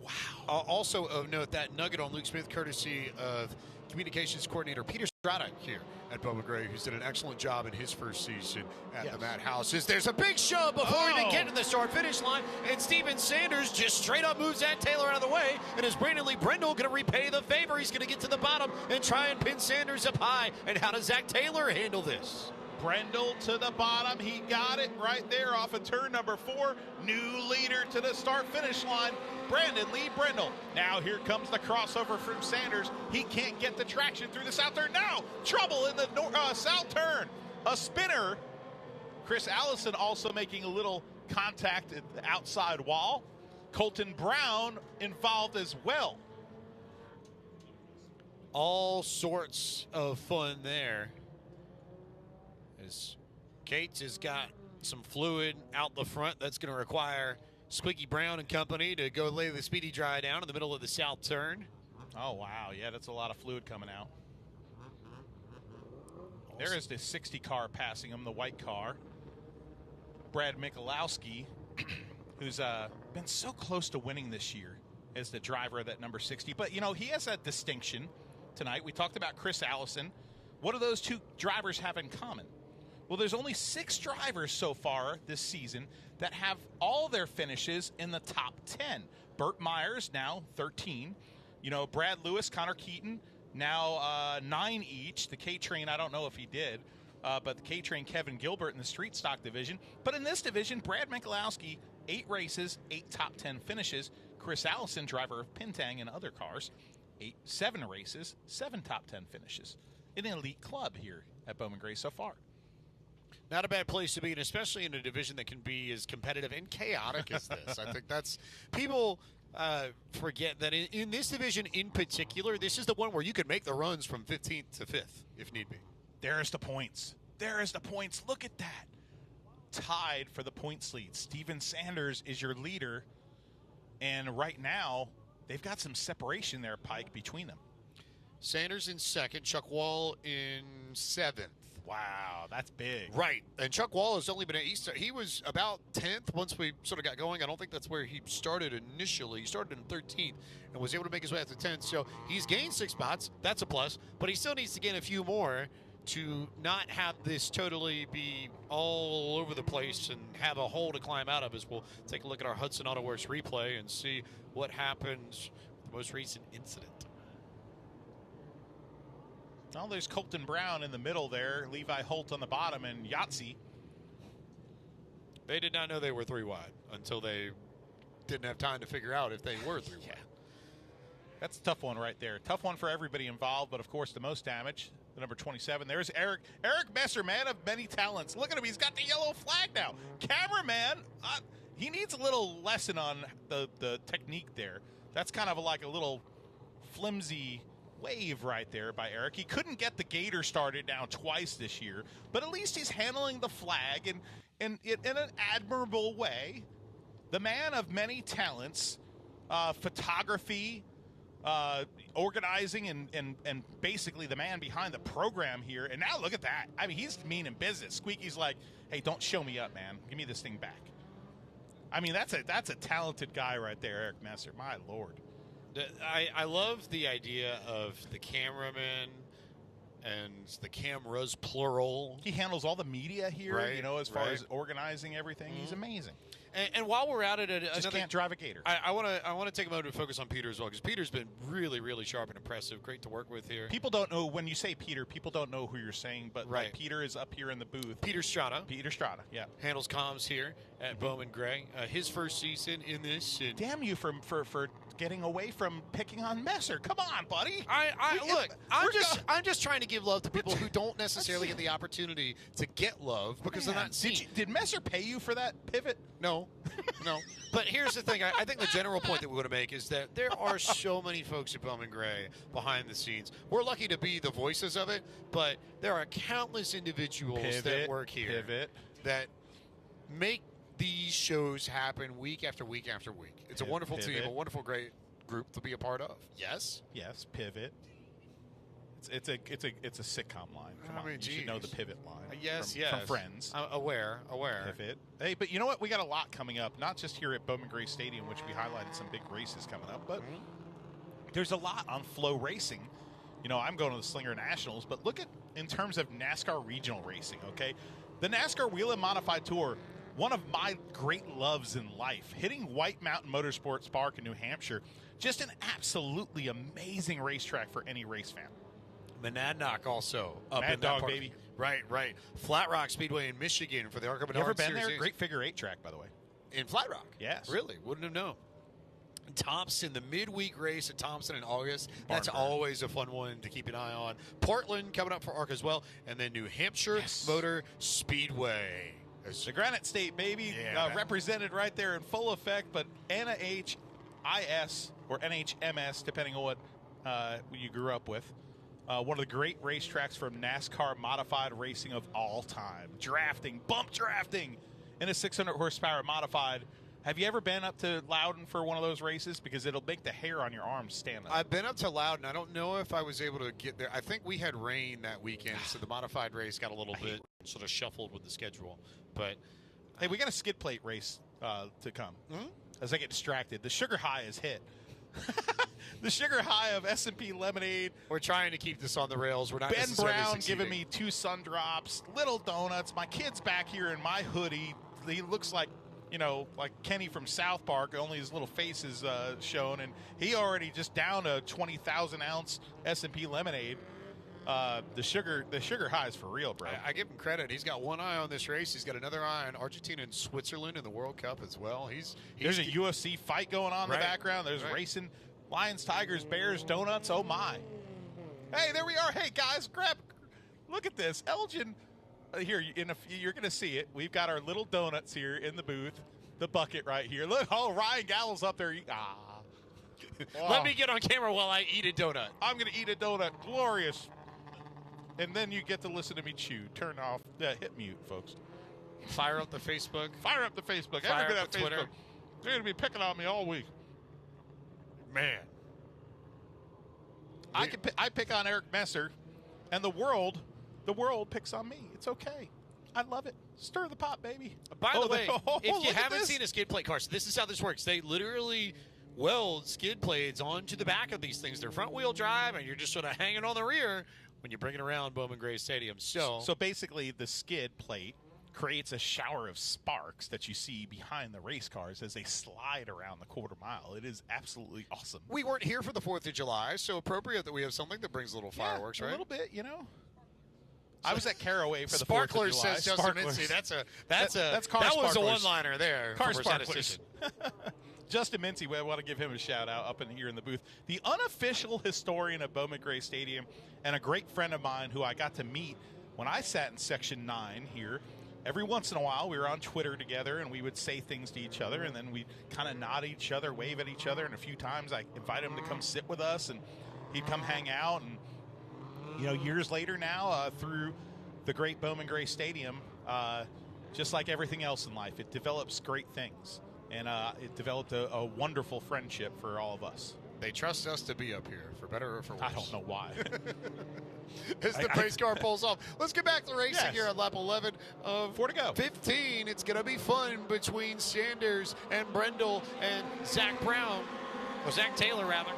wow. Also of note, that nugget on Luke Smith, courtesy of communications coordinator Peter Strada here at Bowman Gray, who's did an excellent job in his first season at the Madhouse. There's a big shove before we even get to the start-finish line, and Steven Sanders just straight up moves Zach Taylor out of the way, and is Brandon Lee Brindle going to repay the favor? He's going to get to the bottom and try and pin Sanders up high, and how does Zach Taylor handle this? Brendel to the bottom. He got it right there off of turn number 4. New leader to the start-finish line, Brandon Lee Brindle. Now here comes the crossover from Sanders. He can't get the traction through the south turn. Now trouble in the south turn. A spinner. Chris Allison also making a little contact at the outside wall. Colton Brown involved as well. All sorts of fun there. As Cates has got some fluid out the front, that's going to require Squeaky Brown and company to go lay the speedy dry down in the middle of the south turn. Oh, wow. Yeah, that's a lot of fluid coming out. There is the 60 car passing him, the white car. Brad Michalowski, who's been so close to winning this year as the driver of that number 60. But, he has that distinction tonight. We talked about Chris Allison. What do those two drivers have in common? Well, there's only 6 drivers so far this season that have all their finishes in the top 10. Burt Myers, now 13. Brad Lewis, Connor Keaton, now 9 each. The K-Train, I don't know if he did, but the K-Train, Kevin Gilbert in the street stock division. But in this division, Brad Michalowski, 8 races, 8 top 10 finishes. Chris Allison, driver of Pintang and other cars, 7 races, 7 top 10 finishes. An elite club here at Bowman Gray so far. Not a bad place to be, and especially in a division that can be as competitive and chaotic as this. I think that's people forget that in this division in particular, this is the one where you could make the runs from 15th to 5th if need be. There's the points. There is the points. Look at that. Tied for the points lead. Steven Sanders is your leader, and right now they've got some separation there, Pike, between them. Sanders in 2nd, Chuck Wall in 7th. Wow, that's big. Right. And Chuck Wall has only been he was about 10th once we sort of got going. I don't think that's where he started initially. He started in 13th and was able to make his way up to 10th. So he's gained 6 spots. That's a plus. But he still needs to gain a few more to not have this totally be all over the place and have a hole to climb out of, as we'll take a look at our Hudson Auto Works replay and see what happens with the most recent incident. Well, there's Colton Brown in the middle there, Levi Holt on the bottom, and Yahtzee. They did not know they were 3 wide until they didn't have time to figure out if they were 3 wide. That's a tough one right there. Tough one for everybody involved, but of course the most damage, the number 27. There's Eric Messer, man of many talents. Look at him. He's got the yellow flag now. Cameraman, he needs a little lesson on the technique there. That's kind of like a little flimsy wave right there by Eric. He couldn't get the gator started now twice this year, but at least he's handling the flag in an admirable way. The man of many talents, photography, organizing, and basically the man behind the program here. And now look at that. I mean, he's mean in business. Squeaky's like, hey, don't show me up, man. Give me this thing back. I mean, that's a talented guy right there, Eric Messer. My Lord. I love the idea of the cameraman and the cameras, plural. He handles all the media here, right, as far as organizing everything. He's amazing. And while we're at it, just can't drive a gator. I want to take a moment to focus on Peter as well, because Peter's been really, really sharp and impressive. Great to work with here. People don't know, when you say Peter, people don't know who you're saying, but like Peter is up here in the booth. Peter Strada, yeah. Handles comms here at Bowman Gray. His first season in this. And damn you for getting away from picking on Messer. Come on, buddy. I'm just trying to give love to people who don't necessarily get the opportunity to get love because they're not seen. Did Messer pay you for that pivot? No. But here's the thing. I think the general point that we want to make is that there are so many folks at Bowman Gray behind the scenes. We're lucky to be the voices of it, but there are countless individuals that work here that make these shows happen week after week after week. It's a wonderful team, a wonderful, great group to be a part of. Yes? Yes, pivot. It's a sitcom line. Come on, you should know the pivot line. Yes. From Friends. Aware. Pivot. Hey, but you know what? We got a lot coming up, not just here at Bowman Gray Stadium, which we highlighted some big races coming up, but there's a lot on Flow Racing. I'm going to the Slinger Nationals, but look at, in terms of NASCAR regional racing, okay? The NASCAR Wheel and Modified Tour, one of my great loves in life, hitting White Mountain Motorsports Park in New Hampshire, just an absolutely amazing racetrack for any race fan. Monadnock also up Mad in Dog, that part. baby. Right. Flat Rock Speedway in Michigan for the ARCA Menard You ever been Series. there? Great figure 8 track, by the way. In Flat Rock? Yes. Really? Wouldn't have known. Thompson, the midweek race at Thompson in August. That's always a fun one to keep an eye on. Portland coming up for ARCA as well. And then New Hampshire Motor Speedway. The Granite State, baby, represented right there in full effect, but NHIS or NHMS, depending on what you grew up with. One of the great racetracks from NASCAR modified racing of all time. Drafting, bump drafting in a 600 horsepower modified. Have you ever been up to Loudon for one of those races? Because it'll make the hair on your arms stand up. I've been up to Loudon. I don't know if I was able to get there. I think we had rain that weekend, so the modified race got a little bit sort of shuffled with the schedule. But hey, we got a skid plate race to come. As I get distracted, the sugar high is hit. The sugar high of S&P Lemonade. We're trying to keep this on the rails. We're not Ben necessarily Brown succeeding. giving me 2 sun drops, little donuts. My kid's back here in my hoodie. He looks like, like Kenny from South Park, only his little face is shown. And he already just downed a 20,000 ounce S&P Lemonade. The sugar high is for real, bro. I give him credit. He's got one eye on this race. He's got another eye on Argentina and Switzerland in the World Cup as well. There's a UFC fight going on in the background. There's racing. Lions, Tigers, Bears, donuts. Oh, my. Hey, there we are. Hey, guys, look at this. Elgin, here, you're going to see it. We've got our little donuts here in the booth. The bucket right here. Look, Ryan Gallow's up there. Let me get on camera while I eat a donut. I'm going to eat a donut. Glorious. And then you get to listen to me chew. Turn off. Hit mute, folks. Fire up the Facebook. Fire up the Facebook. Fire up the Twitter. They're going to be picking on me all week. Man. I pick on Eric Messer, and the world the world picks on me. It's okay. I love it. Stir the pot, baby. By the way, if you look at haven't this. seen a skid plate car, so this is how this works. They literally weld skid plates onto the back of these things. They're front-wheel drive, and you're just sort of hanging on the rear when you bring it around Bowman Gray Stadium. So basically, the skid plate creates a shower of sparks that you see behind the race cars as they slide around the quarter mile. It is absolutely awesome. we weren't here for the 4th of July, so appropriate that we have something that brings a little fireworks, right? A little bit, I was at Caraway for the 4th of Sparklers, July. says Justin Mincy. That's car that was sparklers. a one-liner there. Car for sparklers. Justin Mincy, I want to give him a shout-out up in here in the booth. The unofficial historian of Bowman Gray Stadium and a great friend of mine who I got to meet when I sat in Section 9 here. Every once in a while, we were on Twitter together, and we would say things to each other, and then we'd kind of nod at each other, wave at each other, and a few times I invited him to come sit with us, and he'd come hang out. And, years later now, through the great Bowman Gray Stadium, just like everything else in life, it develops great things. And it developed a wonderful friendship for all of us. They trust us to be up here, for better or for worse. I don't know why. As the pace car pulls off. Let's get back to racing here on lap 11 of 4 to go. 15. It's going to be fun between Sanders and Brendel and Zach Brown. Or Zach Taylor, rather.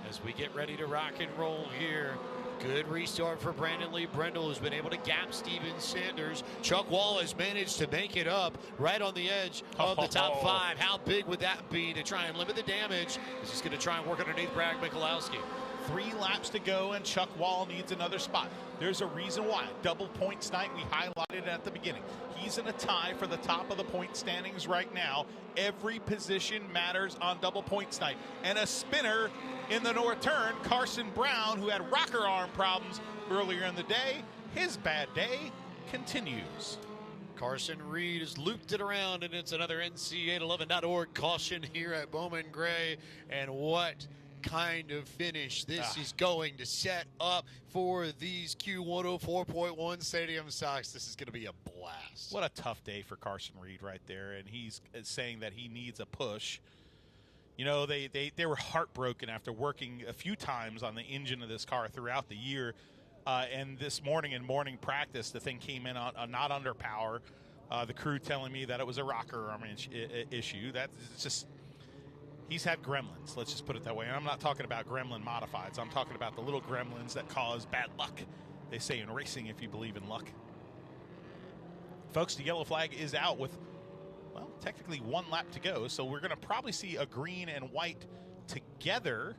As we get ready to rock and roll here. Good restart for Brandon Lee Brendel, who's been able to gap Steven Sanders. Chuck Wall has managed to make it up right on the edge of the top 5. How big would that be to try and limit the damage? He's just going to try and work underneath Brad Michalowski. 3 laps to go, and Chuck Wall needs another spot. There's a reason why. Double points night, we highlighted it at the beginning. He's in a tie for the top of the point standings right now. Every position matters on double points night. And a spinner in the north turn, Carson Brown, who had rocker arm problems earlier in the day. His bad day continues. Carson Reed has looped it around, and it's another NC811.org caution here at Bowman Gray. And what kind of finish this is going to set up for these Q104.1 stadium stocks. This is going to be a blast. What a tough day for Carson Reed right there, and he's saying that he needs a push. They were heartbroken after working a few times on the engine of this car throughout the year, and this morning in morning practice, the thing came in not under power. The crew telling me that it was a rocker arm issue. That's just... He's had gremlins, let's just put it that way. And I'm not talking about gremlin modifieds. I'm talking about the little gremlins that cause bad luck. They say in racing, if you believe in luck. Folks, the yellow flag is out with, well, technically 1 lap to go. So we're going to probably see a green and white together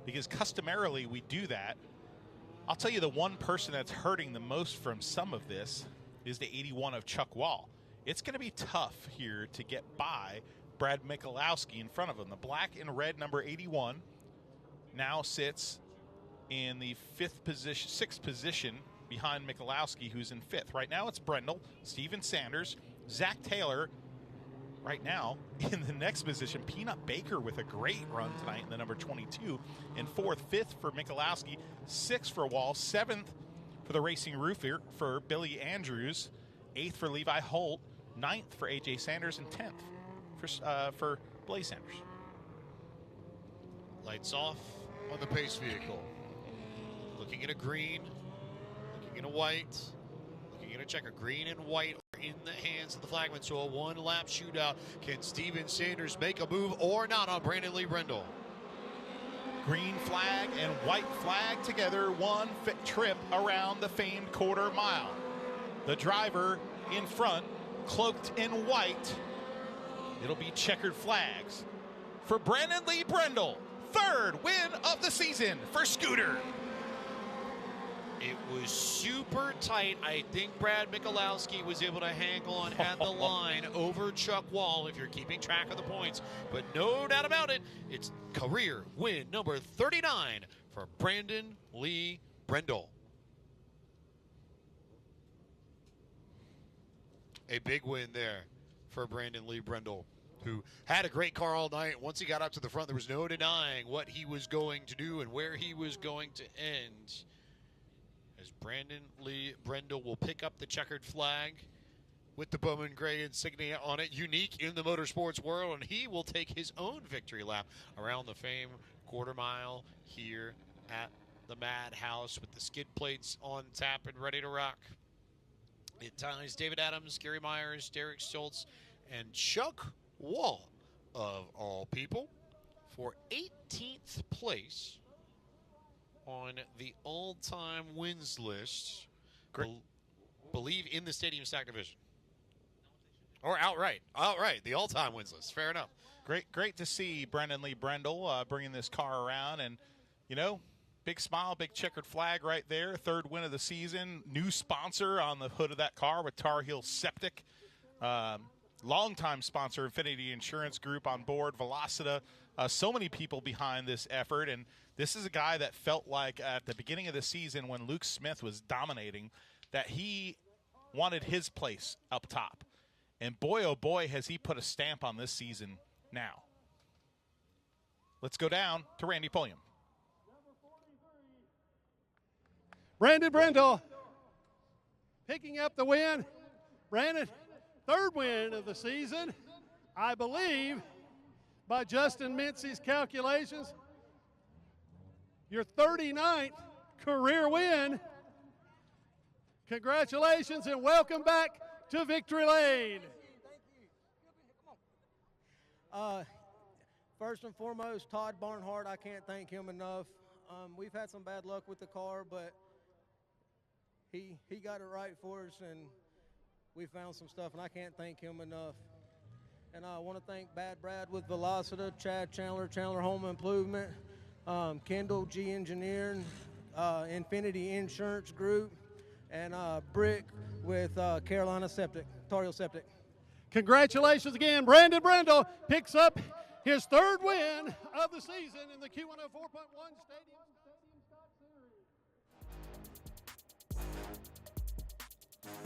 because customarily we do that. I'll tell you the one person that's hurting the most from some of this is the 81 of Chuck Wall. It's going to be tough here to get by Brad Michalowski in front of him. The black and red number 81 now sits in the 6th position behind Michalowski, who's in 5th. Right now it's Brendel, Steven Sanders, Zach Taylor. Right now in the next position, Peanut Baker with a great run tonight in the number 22. In 4th, 5th for Michalowski, 6th for Wall, 7th for the Racing Roofer for Billy Andrews, 8th for Levi Holt, 9th for AJ Sanders, and 10th for Blaze Sanders. Lights off on the pace vehicle. Looking at a green, looking at a white, looking at a checker. Green and white are in the hands of the flagman, so a 1-lap shootout. Can Steven Sanders make a move or not on Brandon Lee Brendel? Green flag and white flag together, one trip around the famed quarter mile. The driver in front, cloaked in white. It'll be checkered flags for Brandon Lee Brendel. 3rd win of the season for Scooter. It was super tight. I think Brad Michalowski was able to hang on at the line over Chuck Wall, if you're keeping track of the points. But no doubt about it, it's career win number 39 for Brandon Lee Brendel. A big win there for Brandon Lee Brendel, who had a great car all night. Once he got up to the front, there was no denying what he was going to do and where he was going to end. As Brandon Lee Brendel will pick up the checkered flag with the Bowman Gray insignia on it, unique in the motorsports world, and he will take his own victory lap around the famed quarter mile here at the Madhouse with the skid plates on tap and ready to rock. It ties David Adams, Gary Myers, Derek Schultz, and Chuck Wall, of all people, for 18th place on the all-time wins list. Believe in the Stadium Stack Division. Or outright, the all-time wins list. Fair enough. Great to see Brendan Lee Brendel bringing this car around, and big smile, big checkered flag right there. Third win of the season. New sponsor on the hood of that car with Tar Heel Septic. Longtime sponsor, Infinity Insurance Group on board, Velocita. So many people behind this effort, and this is a guy that felt like at the beginning of the season when Luke Smith was dominating that he wanted his place up top. And boy, oh boy, has he put a stamp on this season now. Let's go down to Randy Pulliam. Brandon Brendel picking up the win. Brandon, third win of the season, I believe, by Justin Mincy's calculations. Your 39th career win. Congratulations and welcome back to Victory Lane. First and foremost, Todd Barnhart, I can't thank him enough. We've had some bad luck with the car, but he got it right for us, and we found some stuff, and I can't thank him enough. And I want to thank Bad Brad with Velocita, Chad Chandler Home Improvement, Kendall G Engineering, Infinity Insurance Group, and Brick with Carolina Septic, Tar Heel Septic. Congratulations again. Brandon Brendel picks up his third win of the season in the Q104.1 Stadium Stock Series.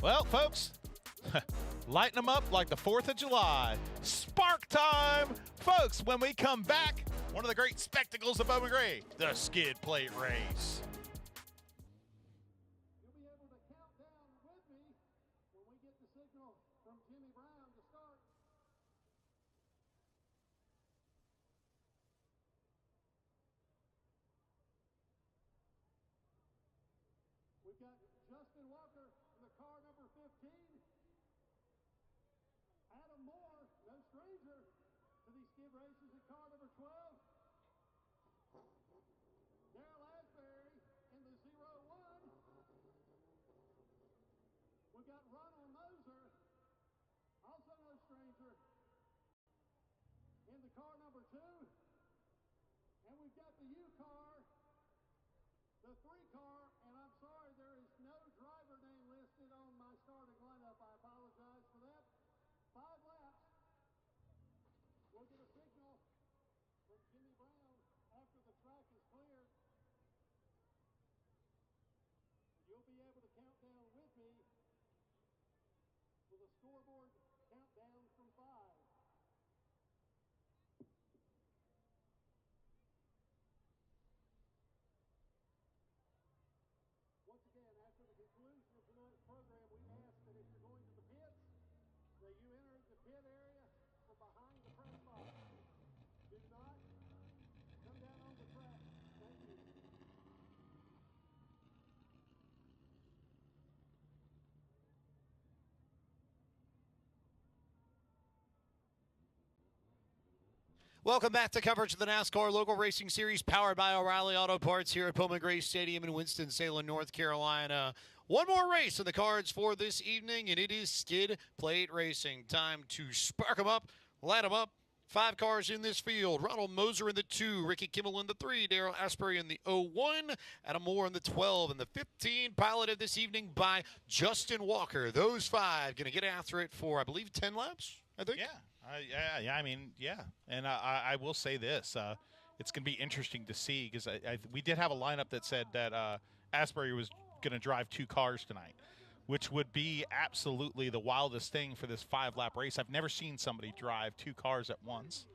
Well, folks, lighten them up like the 4th of July. Spark time! Folks, when we come back, one of the great spectacles of Bowman Gray, the skid plate race. You'll be able to count down with me when we get the signal from Jimmy Brown to start. We've got Justin Walker in the car number 15. Adam Moore, no stranger to these skid races, in car number 12. Darrell Asbury in the 01. We've got Ronald Moser, also no stranger, in the car number 2. And we've got the U car, the 3 car, and I'm sorry there is no driver name listed on my starting lineup. I apologize for that. 5 laps. We'll get a signal from Jimmy Brown after the track is cleared. You'll be able to count down with me with a scoreboard countdown from 5. Once again, after the conclusion of tonight's program, we ask that if you're going to the pits, that you enter the pit area from behind the press box. Do not come down on the track. Thank you. Welcome back to coverage of the NASCAR Local Racing Series powered by O'Reilly Auto Parts here at Bowman Gray Stadium in Winston-Salem, North Carolina. One more race in the cards for this evening, and it is skid plate racing. Time to spark them up, light them up. 5 cars in this field. Ronald Moser in the 2, Ricky Kimmel in the 3, Darrell Asbury in the 01, Adam Moore in the 12, and the 15 piloted this evening by Justin Walker. Those 5 going to get after it for, I believe, 10 laps, I think. Yeah. And I will say this. It's going to be interesting to see because we did have a lineup that said that Asbury was going to drive 2 cars tonight, which would be absolutely the wildest thing for this 5-lap race. I've never seen somebody drive 2 cars at once.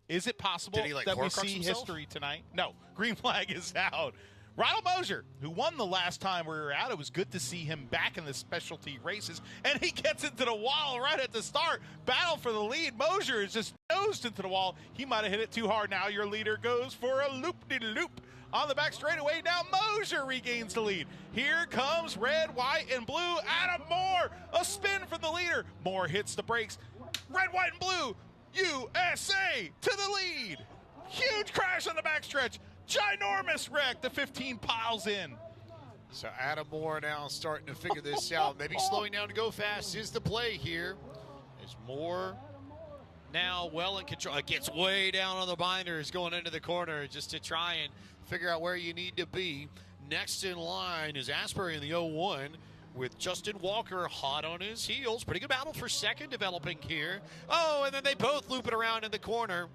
Is it possible that we see history tonight? No. Green flag is out. Ronald Moser, who won the last time we were out, it was good to see him back in the specialty races, and he gets into the wall right at the start. Battle for the lead. Moser is just nosed into the wall. He might have hit it too hard. Now your leader goes for a loop-de-loop on the back straightaway. Now Mosier regains the lead. Here comes red, white, and blue. Adam Moore, a spin from the leader. Moore hits the brakes. Red, white, and blue. USA to the lead. Huge crash on the backstretch. Ginormous wreck. The 15 piles in. So Adam Moore now starting to figure this out. Maybe slowing down to go fast is the play here. As Moore now well in control. It gets way down on the binders going into the corner just to try and figure out where you need to be. Next in line is Asbury in the 0-1 with Justin Walker hot on his heels. Pretty good battle for second developing here. Oh, and then they both loop it around in the corner.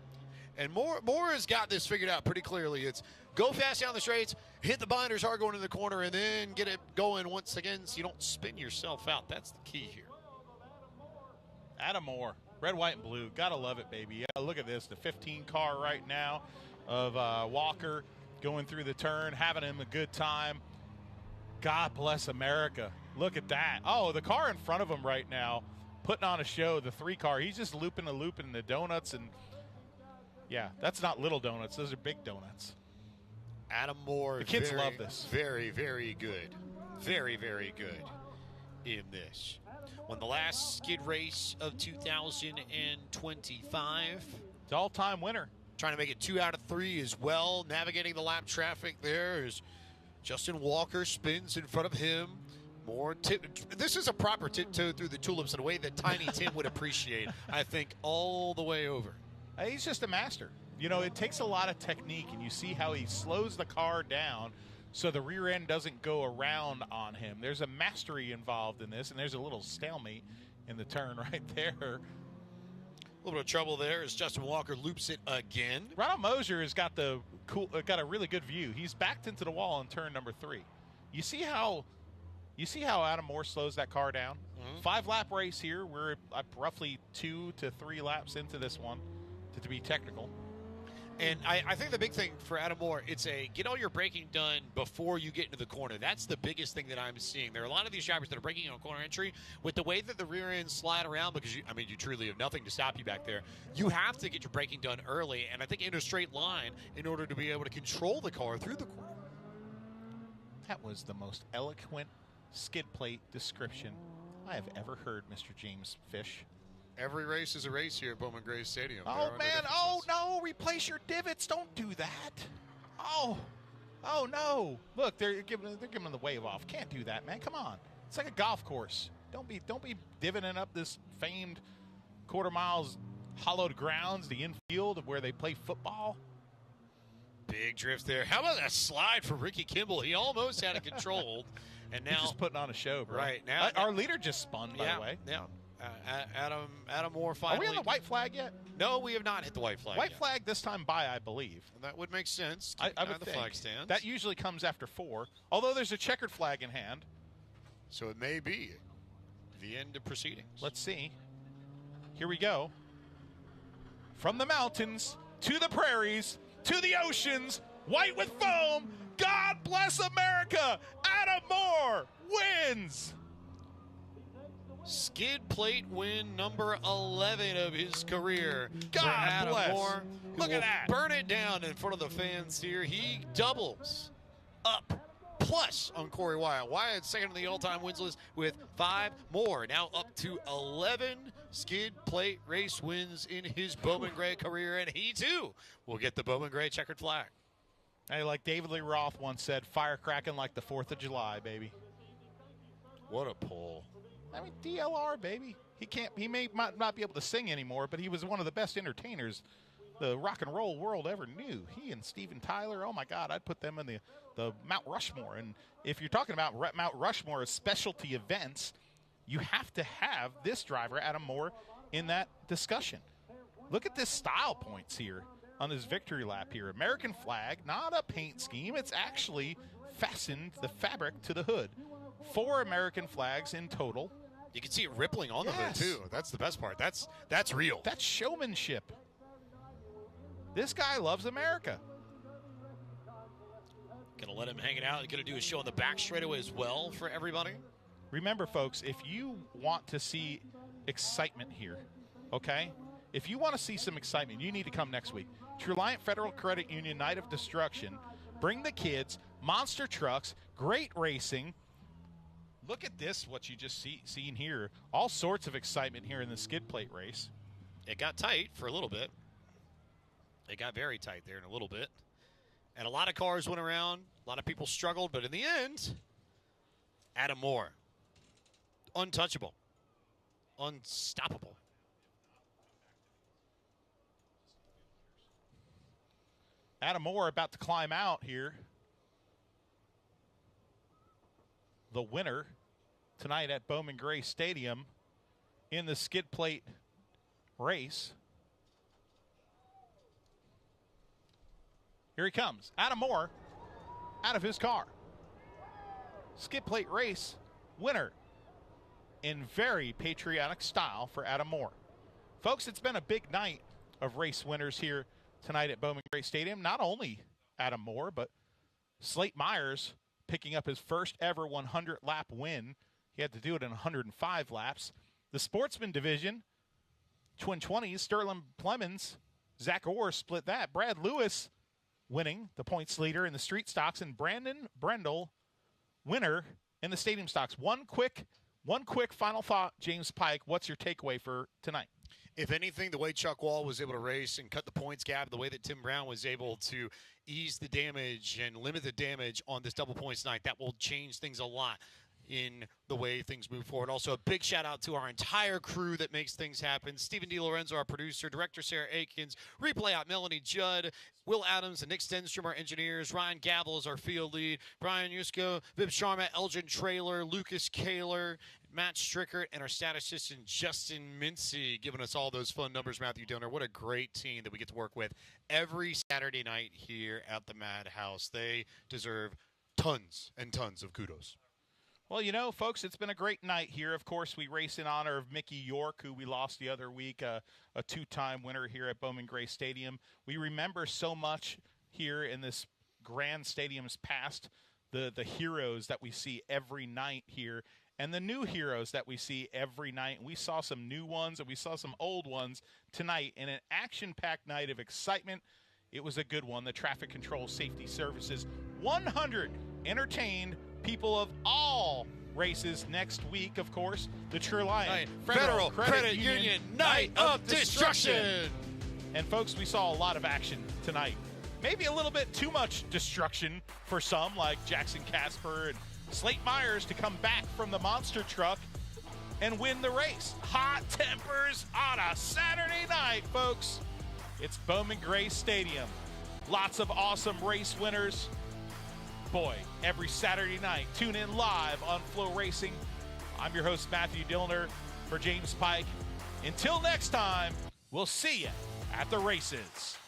And Moore has got this figured out pretty clearly. It's go fast down the straights, hit the binders hard going in the corner, and then get it going once again so you don't spin yourself out. That's the key here. Adam Moore, red, white, and blue. Gotta love it, baby. Yeah, look at this. The 15 car right now of Walker going through the turn, having him a good time. God bless America. Look at that. Oh, the car in front of him right now, putting on a show, the 3 car. He's just looping the donuts. And, yeah, that's not little donuts. Those are big donuts. Adam Moore. The kids love this. Very, very good. Very, very good in this. Won the last skid race of 2025. It's all-time winner. Trying to make it 2 out of 3 as well. Navigating the lap traffic there as Justin Walker spins in front of him. More this is a proper tiptoe through the tulips in a way that Tiny Tim would appreciate, I think, all the way over. He's just a master. You know, it takes a lot of technique, and you see how he slows the car down so the rear end doesn't go around on him. There's a mastery involved in this, and there's a little stalemate in the turn right there. A little bit of trouble there as Justin Walker loops it again. Ronald Mosier has got a really good view. He's backed into the wall on turn number 3. You see how Adam Moore slows that car down? 5-lap race here. We're roughly 2 to 3 laps into this one, to be technical. And I think the big thing for Adam Moore, it's get all your braking done before you get into the corner. That's the biggest thing that I'm seeing. There are a lot of these drivers that are braking on corner entry with the way that the rear ends slide around because, you truly have nothing to stop you back there. You have to get your braking done early, and I think in a straight line in order to be able to control the car through the corner. That was the most eloquent skid plate description I have ever heard, Mr. James Fish. Every race is a race here at Bowman Gray Stadium. Oh, man. Oh, no. Replace your divots. Don't do that. Oh, no. Look, they're giving the wave off. Can't do that, man. Come on. It's like a golf course. Don't be divoting up this famed quarter miles hollowed grounds, the infield of where they play football. Big drift there. How about that slide for Ricky Kimball? He almost had it controlled. And now he's just putting on a show, bro. Right. Now our leader just spun, by the way. Yeah. Adam Moore finally. Are we on the white flag yet? No, we have not hit the white flag. White flag this time by, I believe. That would make sense. I would the think. flag stands. That usually comes after 4, although there's a checkered flag in hand. So it may be the end of proceedings. Let's see. Here we go. From the mountains to the prairies to the oceans, white with foam. God bless America. Adam Moore wins. Skid plate win number 11 of his career. God bless. Moore, Look at that. Burn it down in front of the fans here. He doubles up. Plus on Corey Wyatt. Wyatt second on the all-time wins list with 5 more. Now up to 11 skid plate race wins in his Bowman Gray career. And he, too, will get the Bowman Gray checkered flag. Hey, like David Lee Roth once said, fire cracking like the 4th of July, baby. What a pull. I mean, DLR, baby. He might not be able to sing anymore, but he was one of the best entertainers the rock and roll world ever knew. He and Steven Tyler, oh my God, I'd put them in the Mount Rushmore. And if you're talking about Mount Rushmore as specialty events, you have to have this driver, Adam Moore, in that discussion. Look at this style points here on his victory lap here. American flag, not a paint scheme. It's actually fastened the fabric to the hood. 4 American flags in total. You can see it rippling on the hood, too. That's the best part. That's real. That's showmanship. This guy loves America. Going to let him hang it out. Going to do a show on the back straightaway as well for everybody. Remember, folks, if you want to see excitement here, okay? If you want to see some excitement, you need to come next week. Reliant Federal Credit Union Night of Destruction Bring the kids, monster trucks, great racing. Look at this, what you just seen here. All sorts of excitement here in the skid plate race. It got tight for a little bit. It got very tight there in a little bit. And a lot of cars went around. A lot of people struggled. But in the end, Adam Moore, untouchable, unstoppable. Adam Moore about to climb out here. The winner tonight at Bowman Gray Stadium in the skid plate race. Here he comes. Adam Moore out of his car. Skid plate race winner in very patriotic style for Adam Moore. Folks, it's been a big night of race winners here tonight at Bowman Gray Stadium. Not only Adam Moore, but Slate Myers picking up his first ever 100-lap win. He had to do it in 105 laps. The sportsman division, Twin 20s, Sterling Plemons, Zach Orr split that. Brad Lewis winning, the points leader in the street stocks, and Brandon Brendel winner in the stadium stocks. One quick final thought, James Pike. What's your takeaway for tonight? If anything, the way Chuck Wall was able to race and cut the points gap, the way that Tim Brown was able to ease the damage and limit the damage on this double points night, that will change things a lot in the way things move forward. Also, a big shout out to our entire crew that makes things happen. Stephen DiLorenzo, our producer, director Sarah Aikens, replay out Melanie Judd, Will Adams and Nick Stenstrom, our engineers, Ryan Gavel is our field lead, Brian Yusko, Vib Sharma, Elgin Trailer, Lucas Kaler, Matt Strickert, and our stat assistant Justin Mincy giving us all those fun numbers. Matthew Dillner, what a great team that we get to work with every Saturday night here at the Madhouse. They deserve tons and tons of kudos. Well, you know, folks, it's been a great night here. Of course, we race in honor of Mickey York, who we lost the other week, a two-time winner here at Bowman Gray Stadium. We remember so much here in this grand stadium's past, the heroes that we see every night here, and the new heroes that we see every night. We saw some new ones, and we saw some old ones tonight in an action-packed night of excitement. It was a good one. The Traffic Control Safety Services 100 entertained people of all races next week. Of course, the True-Lion Federal Credit Union Night of Destruction. And folks, we saw a lot of action tonight. Maybe a little bit too much destruction for some, like Jackson Casper and Slate Myers, to come back from the monster truck and win the race. Hot tempers on a Saturday night, folks. It's Bowman Gray Stadium. Lots of awesome race winners. Boy, every Saturday night, tune in live on Flow Racing. I'm your host, Matthew Dillner, for James Pike. Until next time, we'll see you at the races.